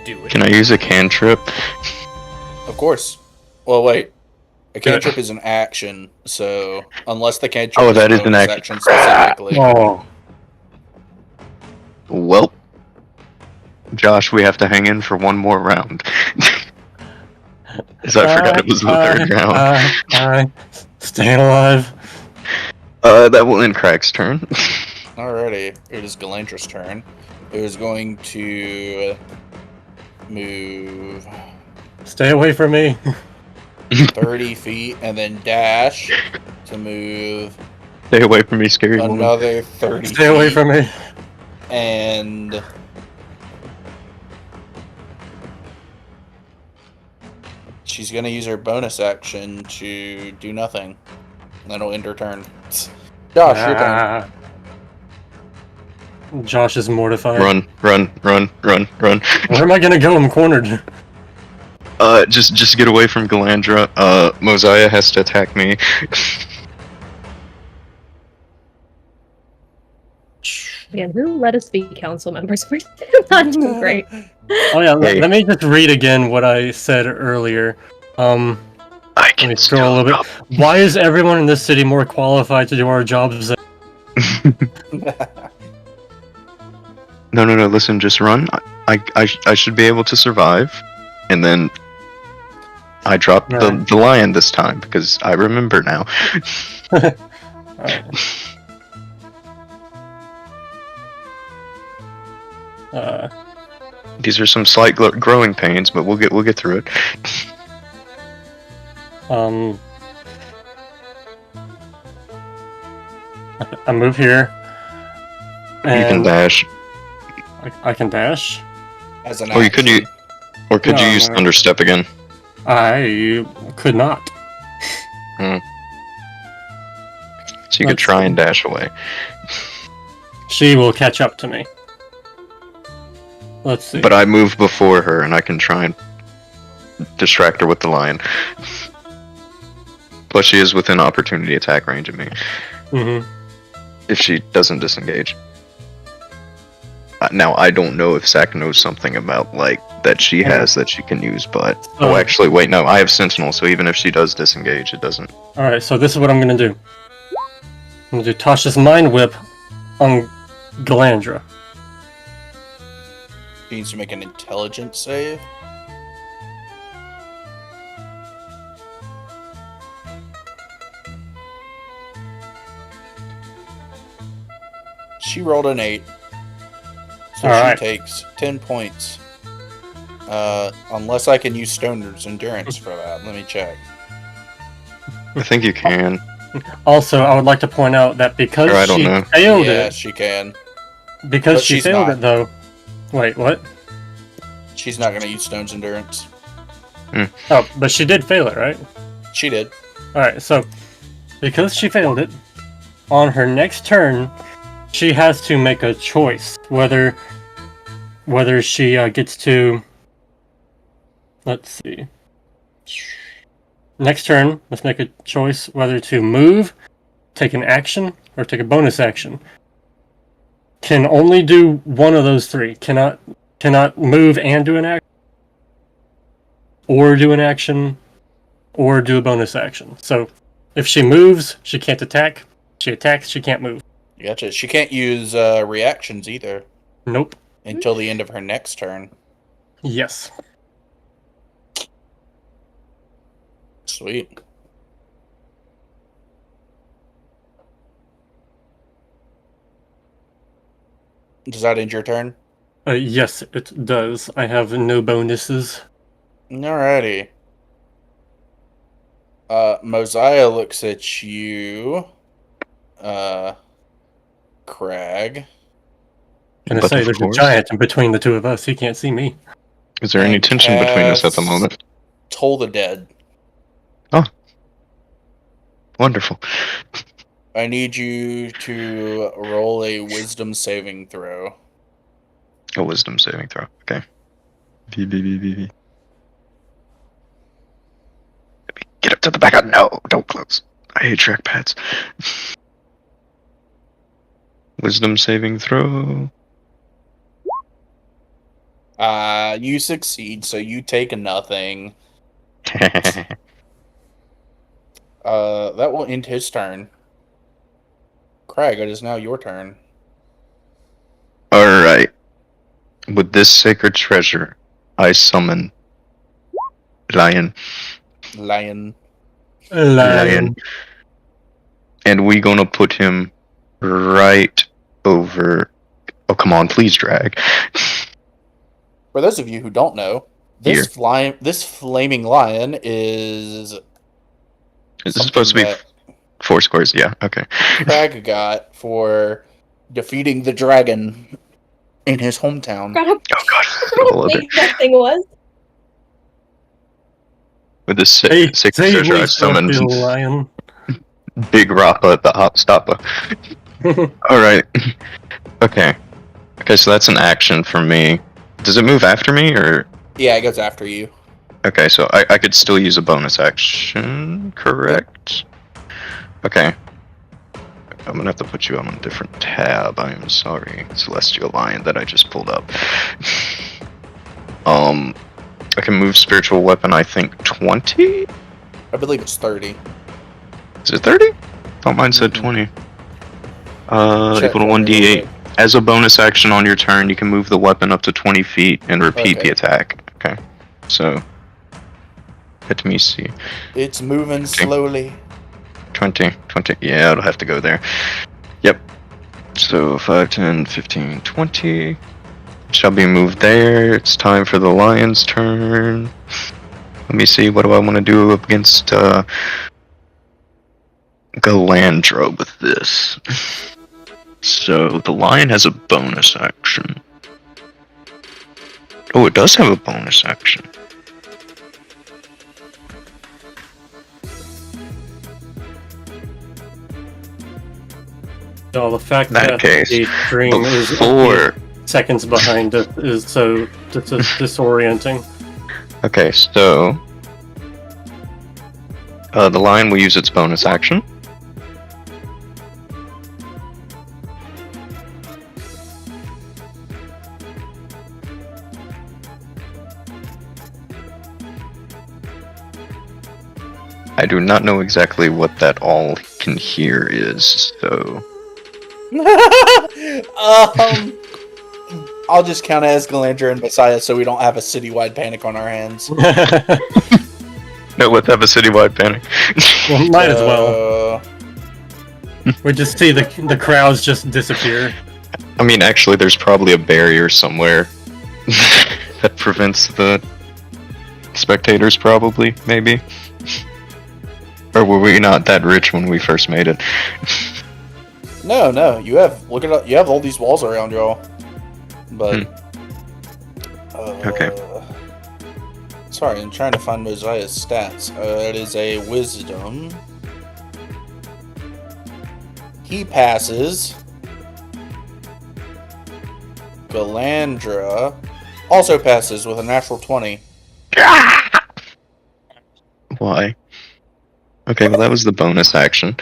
Do it. Can I use a cantrip? Of course. Well, wait. A cantrip is an action, so unless the cantrip Oh, is that a is an bonus action. specifically. Oh, Well, Josh, we have to hang in for one more round. As I forgot it was the third round. Staying alive. That will end Craig's turn. Alrighty, it is Galandra's turn. It is going to move Stay away from me. 30 feet and then dash to move Stay away from me, scary woman. another 30 Stay away feet. from me. And she's gonna use her bonus action to do nothing. And that'll end her turn. Josh, your turn. Ah. Josh is mortified. Run. Where am I gonna go? I'm cornered. Just get away from Galandra. Mosiah has to attack me. Man, who let us be council members? We're not doing great. Oh yeah, Hey. let me just read again what I said earlier. I Let can me scroll a little bit. Why is everyone in this city more qualified to do our jobs? No, listen, just run. I should be able to survive. And then I dropped Right. the lion this time because I remember now. Alright. These are some slight growing pains, but we'll get through it. I move here. You can And dash. I can dash. As an Or you could action. Or could you No, use no. Thunderstep again? I could not. So you could Let's try see. and dash away. She will catch up to me. Let's see. But I move before her, and I can try and distract her with the lion. Plus, she is within opportunity attack range of me hmm if she doesn't disengage. Now, I don't know if Zach knows something about like that she has that she can use, but Oh. actually, wait, no, I have Sentinel, so even if she does disengage, it doesn't. Alright, so this is what I'm gonna do. I'm gonna do Tasha's Mind Whip on Galandra. She needs to make an intelligence save. She rolled an 8. So Alright. she takes 10 points. Unless I can use Stoner's Endurance for that. Let me check. I think you can. Also, I would like to point out that because Or I don't she know. failed Yes, she can. because but she she's failed not. it though. Wait, what? She's not going to use Stone's Endurance. Oh, but she did fail it, right? She did. Alright, so because she failed it, on her next turn, she has to make a choice whether she gets to. Let's see. Next turn, let's make a choice whether to move, take an action, or take a bonus action. Can only do one of those three. Cannot cannot move and do an action, or do an action, or do a bonus action. So if she moves, she can't attack. She attacks, she can't move. Gotcha. She can't use reactions either Nope. until the end of her next turn. Yes. Sweet. Does that end your turn? Yes, it does. I have no bonuses. Alrighty. Mosiah looks at you. Crag. And I But say of there's course. a giant in between the two of us. He can't see me. Is there any And tension between us at the cast moment? Toll the Dead. Wonderful. I need you to roll a wisdom saving throw. A wisdom saving throw. Okay. V. Get up to the back. No, don't close. I hate trackpads. Wisdom saving throw. You succeed, so you take nothing. That will end his turn. Craig, it is now your turn. Alright. With this sacred treasure, I summon Lion. Lion. Lion. And we gonna put him right over. Oh, come on, please drag. For those of you who don't know, this flaming lion is Is this supposed to be that 4 squares? Yeah, okay. Craig got for defeating the dragon in his hometown. Forgot how, Oh god, forgot I how love big it. that thing was. With this Hey, sacred say treasure, I we summoned feel lion. Big Rappa the Hop Stopper. Alright. Okay. Okay, so that's an action for me. Does it move after me, or...? Yeah, it goes after you. Okay, so I could still use a bonus action, correct? Okay. I'm gonna have to put you on a different tab. I am sorry, Celestial Lion, that I just pulled up. I can move Spiritual Weapon, I think, 20? I believe it's 30. Is it 30? Oh, mine said Mhm. 20. Check Equal to for me real 1d8. quick. As a bonus action on your turn, you can move the weapon up to 20 feet and repeat Okay. the attack. Okay. So, let me see. It's moving slowly. 20. Yeah, it'll have to go there. Yep. So, 5, 10, 15, 20. Shall be moved there. It's time for the lion's turn. Let me see, what do I want to do against, Galandra with this? So, the lion has a bonus action. Oh, it does have a bonus action. So the fact In that that case, the dream is Before... seconds behind it is so disorienting. Okay, so... the lion will use its bonus action. I do not know exactly what that all can hear is, so... I'll just count as Galandra and Messiah so we don't have a citywide panic on our hands. No, let's have a citywide panic. Well, might as well. We just see the crowds just disappear. I mean, actually, there's probably a barrier somewhere that prevents the spectators, probably, maybe. Or were we not that rich when we first made it? No, you have you have all these walls around y'all. But Okay. Sorry, I'm trying to find Mosiah's stats. It is a wisdom. He passes. Galandra also passes with a natural 20. Why? Okay, well that was the bonus action.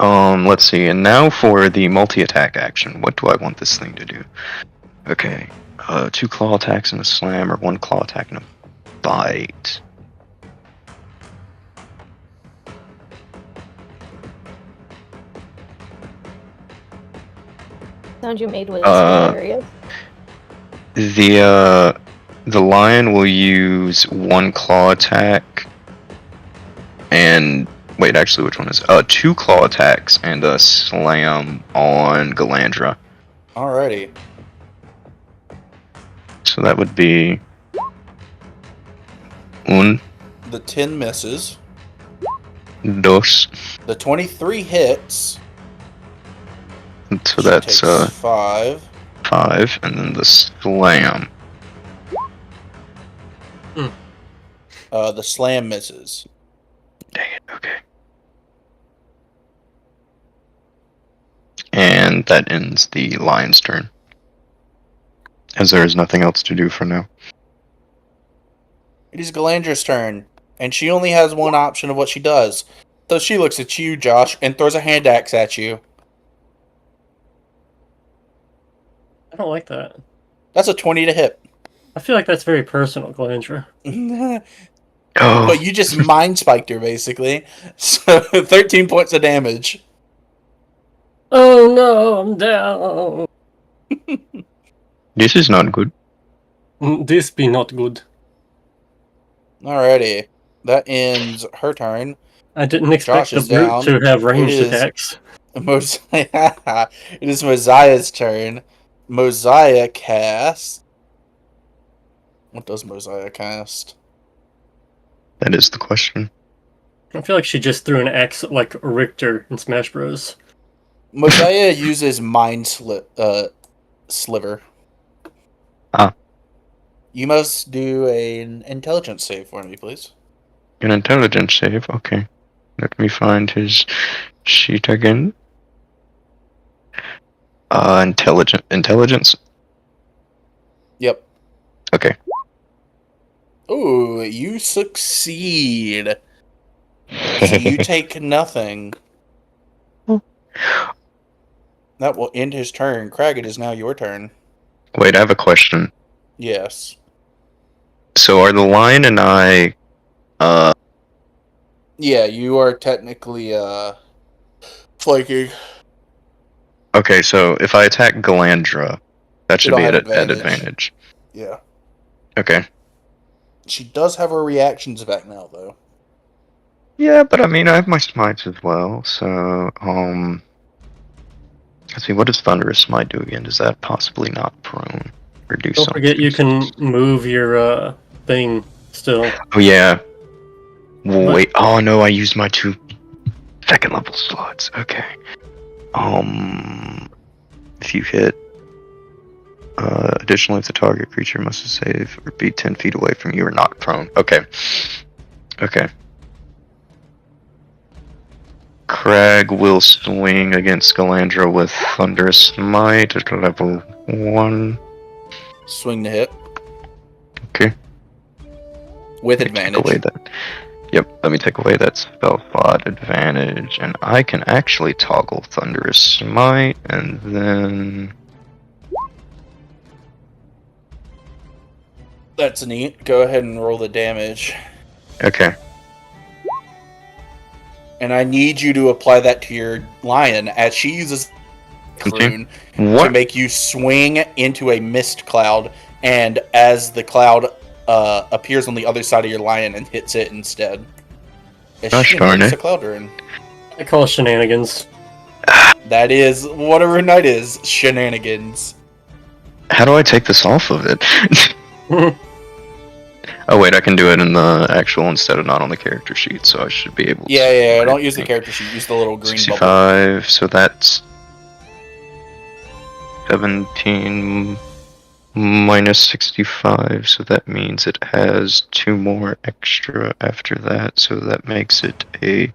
Let's see. And now for the multi-attack action. What do I want this thing to do? Okay. 2 claw attacks and a slam, or 1 claw attack and a bite. Sound you made was Uh, hilarious. The lion will use 1 claw attack and wait, actually, which one is 2 claw attacks and a slam on Galandra. Alrighty. So that would be un, The 10 misses. dos. The 23 hits. So She that's takes 5. 5, and then the slam. The slam misses. Dang it. Okay. And that ends the lion's turn, as there is nothing else to do for now. It is Galandra's turn, and she only has one option of what she does. So she looks at you, Josh, and throws a hand axe at you. I don't like that. That's a 20 to hit. I feel like that's very personal, Galandra. Oh, But you just mind spiked her, basically. So 13 points of damage. Oh no, I'm down. this is not good. This be not good. Alrighty. That ends her turn. I didn't expect Josh is the brute down. to have ranged It is- attacks. It is Mosiah's turn. Mosiah casts. What does Mosiah cast? That is the question. I feel like she just threw an axe at, like Richter in Smash Bros. Mosiah uses Sliver. Ah. You must do an intelligence save for me, please. An intelligence save. Okay. Let me find his sheet again. Intelligence. Yep. Okay. Ooh, you succeed. So you take nothing. That will end his turn. Crag, it is now your turn. Wait, I have a question. Yes. So are the lion and I Yeah, you are technically flanking. okay, so if I attack Galandra, that should It'll be have at advantage. advantage. Yeah. Okay. She does have her reactions back now, though. Yeah, but I mean I have my smites as well, so let's see, what does Thunderous Smite do again? Does that possibly not prone? Or do Don't something? forget you can move your thing still. Oh yeah. Wait, oh no, I used my 2 second level slots. Okay. If you hit additionally if the target creature must save or be 10 feet away from you or not prone. Okay. Okay. Crag will swing against Galandra with Thunderous Smite at level 1. Swing to hit. Okay. With Let me take advantage. away that. Yep, let me take away that spell slot advantage, and I can actually toggle Thunderous Smite, and then That's neat. Go ahead and roll the damage. okay. And I need you to apply that to your lion as she uses Croon to What? make you swing into a mist cloud, and as the cloud appears on the other side of your lion and hits it instead. As Gosh she darn invokes it. a cloud rune. I call it shenanigans. That is whatever night is shenanigans. How do I take this off of it? Oh wait, I can do it in the actual instead of not on the character sheet, so I should be able to. Yeah, don't use the character sheet, use the little green bubble. 65, so that's 17 minus 65, so that means it has 2 more extra after that, so that makes it a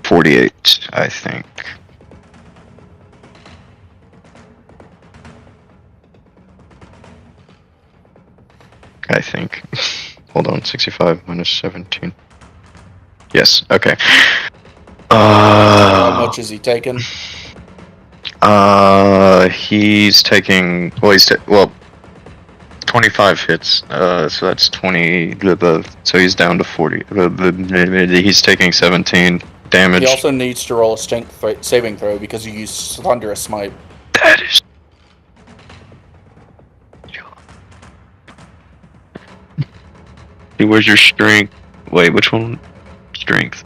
48, I think. I think. Hold on, 65 minus 17. Yes, okay. damage is he taking? He's taking. Well, 25 hits. So that's 20. So he's down to 40. He's taking 17 damage. He also needs to roll a strength saving throw because you use Thunderous Smite. That is. Hey, where's your strength? Wait, which one? Strength.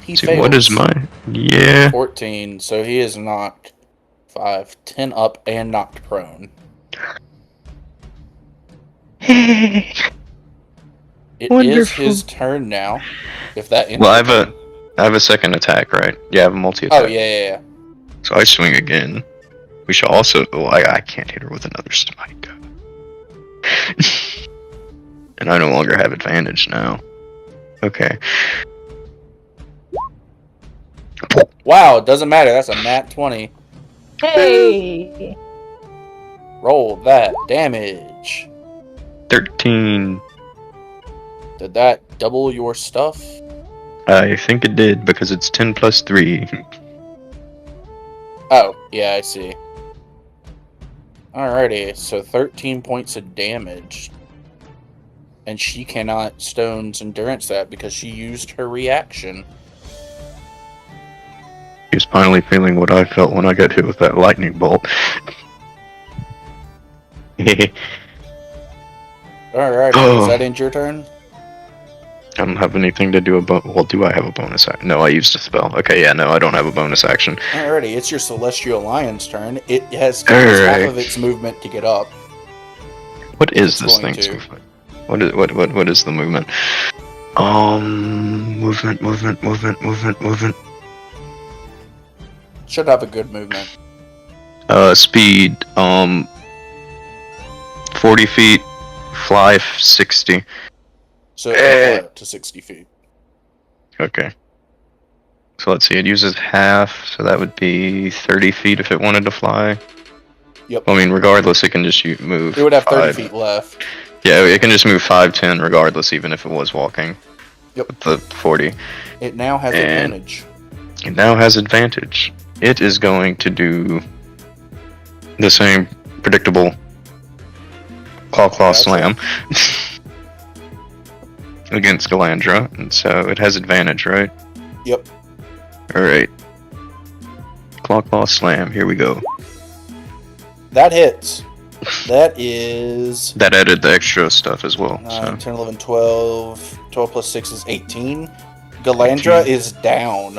He See, fails. what is my? Yeah. 14, so he is knocked 5, 10 up and knocked prone. It is Wonderful. his turn now. If that ends Well, your turn. I have a second attack, right? Yeah, I have a multi-attack. Oh, yeah. So I swing again. We shall also. Oh, I can't hit her with another smite. And I no longer have advantage now. Okay. Wow, it doesn't matter. That's a nat 20. Hey! Roll that damage. 13. Did that double your stuff? I think it did because it's 10 plus 3. Oh, yeah, I see. Alrighty, so 13 points of damage. And she cannot Stone's Endurance that because she used her reaction. He's finally feeling what I felt when I got hit with that lightning bolt. Alrighty, does that end your turn? I don't have anything to do about. Well, do I have a bonus action? No, I used a spell. Okay, yeah, no, I don't have a bonus action. Alrighty, it's your Celestial Lion's turn. It has half of its movement to get up. What is It's this going thing's to. movement? What is the movement? Movement. Should have a good movement. Speed. 40 feet. Fly 60. So it can fly up to 60 feet. Okay. So let's see. It uses half, so that would be 30 feet if it wanted to fly. Yep. I mean, regardless, it can just move. It would have 30 5. feet left. Yeah, it can just move 5, 10, regardless, even if it was walking. Yep. With the 40. It now has And- advantage. It now has advantage. It is going to do the same predictable claw Gotcha. slam against Galandra, and so it has advantage, right? Yep. Alright. Claw slam, here we go. That hits. That is That added the extra stuff as well. 9, So 10, 11, 12. 12 plus 6 is 18. Galandra 18. is down.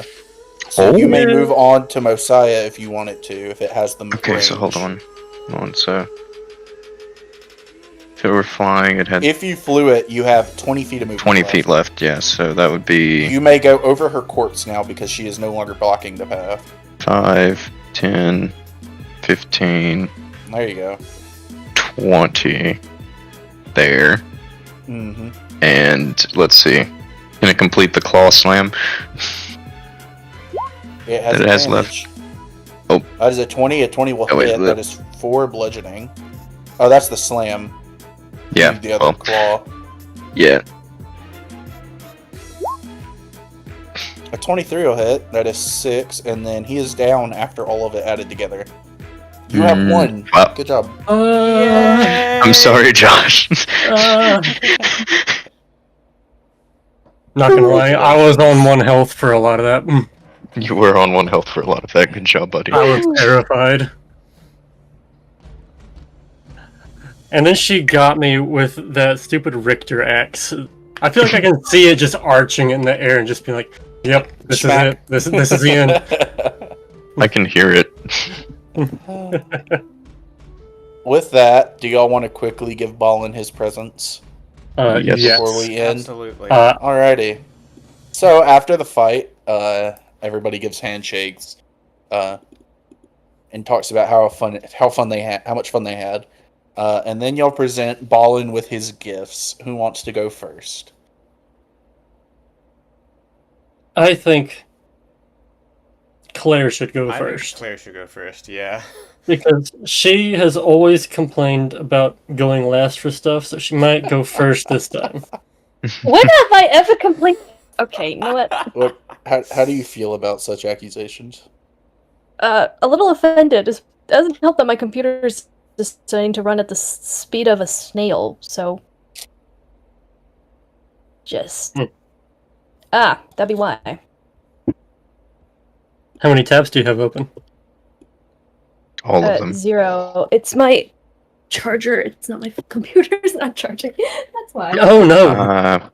So you may move on to Mosiah if you want it to, if it has the okay, so range. hold on. So if it were flying, it had If you flew it, you have 20 feet of movement 20 left. feet left. Yeah, so that would be You may go over her corpse now because she is no longer blocking the path. 5, 10, 15, There you go. 20 there. Mm-hmm. And let's see. Can it complete the claw slam? It has It has advantage. Oh. That is a 20. A 20 will Oh, wait, hit. look. That is 4 bludgeoning. Oh, that's the slam. Yeah. The other Well, claw. yeah. A 23 will hit. That is 6. And then he is down after all of it added together. You have 1. Wow. Good job. I'm sorry, Josh. Not gonna lie, I was on 1 health for a lot of that. You were on 1 health for a lot of that. Good job, buddy. I was terrified. And then she got me with that stupid Richter axe. I feel like I can see it just arching in the air and just be like, "Yep, this Smack. is it. This is the end." I can hear it. With that, do y'all want to quickly give Balin his presents Yes. before we end? Absolutely. Alrighty. So after the fight, everybody gives handshakes, and talks about how much fun they had, and then y'all present Balin with his gifts. Who wants to go first? I think Claire should go I think first. Claire should go first. Yeah. Because she has always complained about going last for stuff, so she might go first this time. When have I ever complained? Okay, you know what? How do you feel about such accusations? A little offended. It doesn't help that my computer's designed to run at the speed of a snail, so... Just... Hmm. That'd be why. How many tabs do you have open? All of them. 0. It's my charger. It's not my computer's not charging. That's why. Oh no!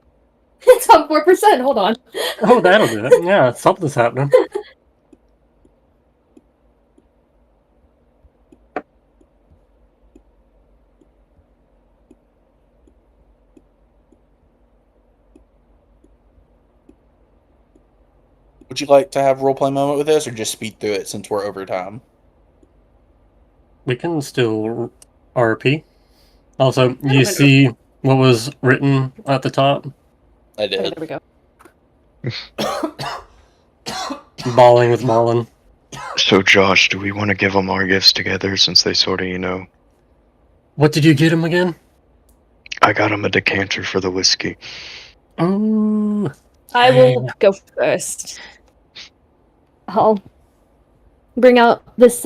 It's on 4%. Hold on. Oh, that'll do it. Yeah, something's happening. Would you like to have a roleplay moment with this, or just speed through it since we're over time? We can still RP. Also, you see what was written at the top? I Oh, did. there we go. Balling with Balin. So, Josh, do we want to give them our gifts together since they sort of, What did you get him again? I got them a decanter for the whiskey. Ooh. I will go first. I'll bring out this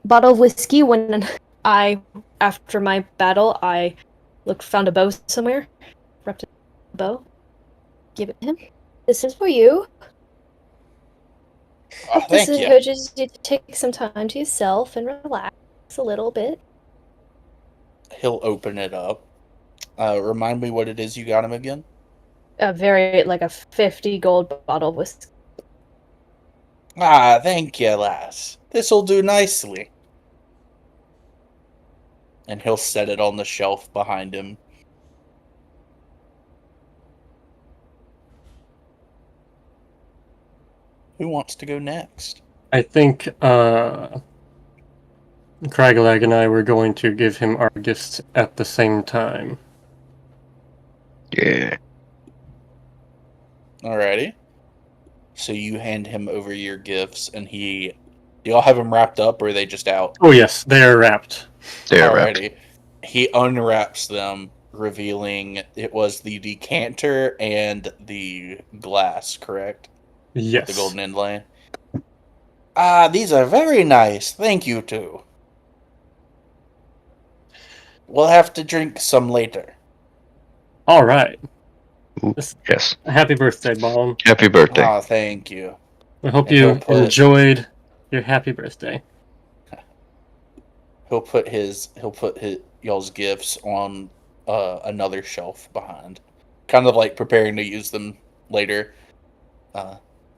bottle of whiskey when after my battle, I found a bow somewhere, wrapped a bow, give it to him. This is for you. Oh, Hope this thank you. encourages you to take some time to yourself and relax a little bit. He'll open it up. Remind me what it is you got him again? A 50 gold bottle of whiskey. Ah, thank you, lass. This'll do nicely. And he'll set it on the shelf behind him. Who wants to go next? I think Craglag and I were going to give him our gifts at the same time. Yeah. Alrighty. So you hand him over your gifts, and do y'all have them wrapped up, or are they just out? Oh yes, they are wrapped. They're wrapped. Alrighty. He unwraps them, revealing it was the decanter and the glass, correct? Yes. The golden inlay. Ah, these are very nice. Thank you, too. We'll have to drink some later. All right. Ooh, yes. Happy birthday, Balin. Happy birthday. Ah, thank you. I hope And you he'll put- enjoyed your happy birthday. He'll put his y'all's gifts on another shelf behind, kind of like preparing to use them later.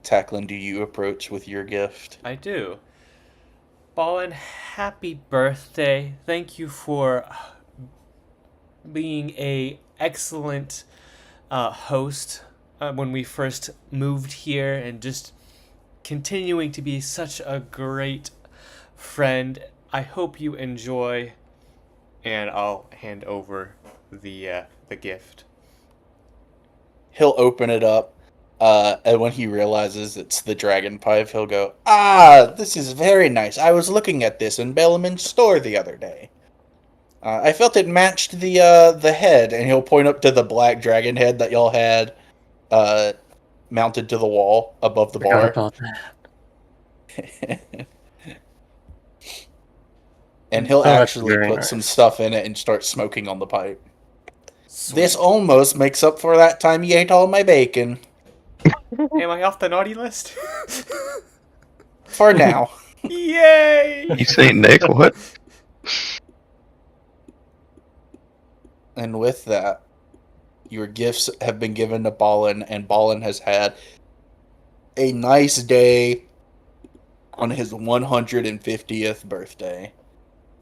Tacklin, do you approach with your gift? I do. Balin, happy birthday. Thank you for being a excellent host when we first moved here, and just continuing to be such a great friend. I hope you enjoy, and I'll hand over the gift. He'll open it up, and when he realizes it's the dragon pipe, he'll go, "Ah, this is very nice. I was looking at this in Bellaman's store the other day. I felt it matched the head," and he'll point up to the black dragon head that y'all had mounted to the wall above the Forgot bar. about that. And he'll that's actually very put nice. some stuff in it and start smoking on the pipe. Sweet. This almost makes up for that time you ate all my bacon. Am I off the naughty list? For now. Yay! You say Nick? What? And with that, your gifts have been given to Balin, and Balin has had a nice day on his 150th birthday.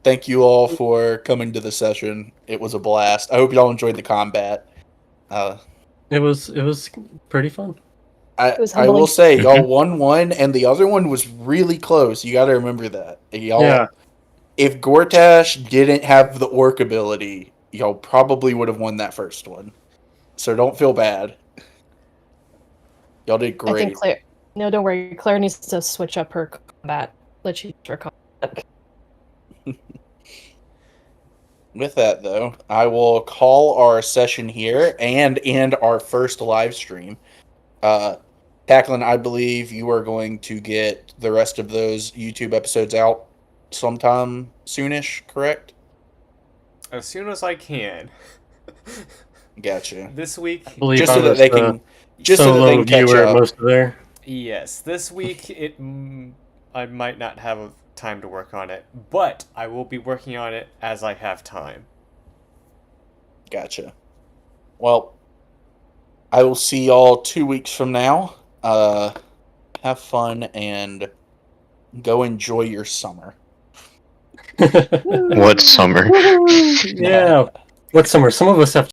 Thank you all for coming to the session. It was a blast. I hope y'all enjoyed the combat. It was pretty fun. I was will humbling. say, y'all won one, and the other one was really close. You got to remember that. Y'all, Yeah. If Gortash didn't have the orc ability, y'all probably would have won that first one. So don't feel bad. Y'all did I think great. Claire. No, don't worry. Claire needs to switch up her combat. let you recall that. With that, though, I will call our session here and end our first live stream. Tacklin, I believe you are going to get the rest of those YouTube episodes out sometime soonish, correct? As soon as I can. Gotcha. This week, I believe Just so I'm that they can, just so that they solo can catch viewer up. most of there. yes, this week I might not have time to work on it, but I will be working on it as I have time. Gotcha. Well, I will see y'all 2 weeks from now. Have fun and go enjoy your summer. What summer? Yeah. What summer? Some of us have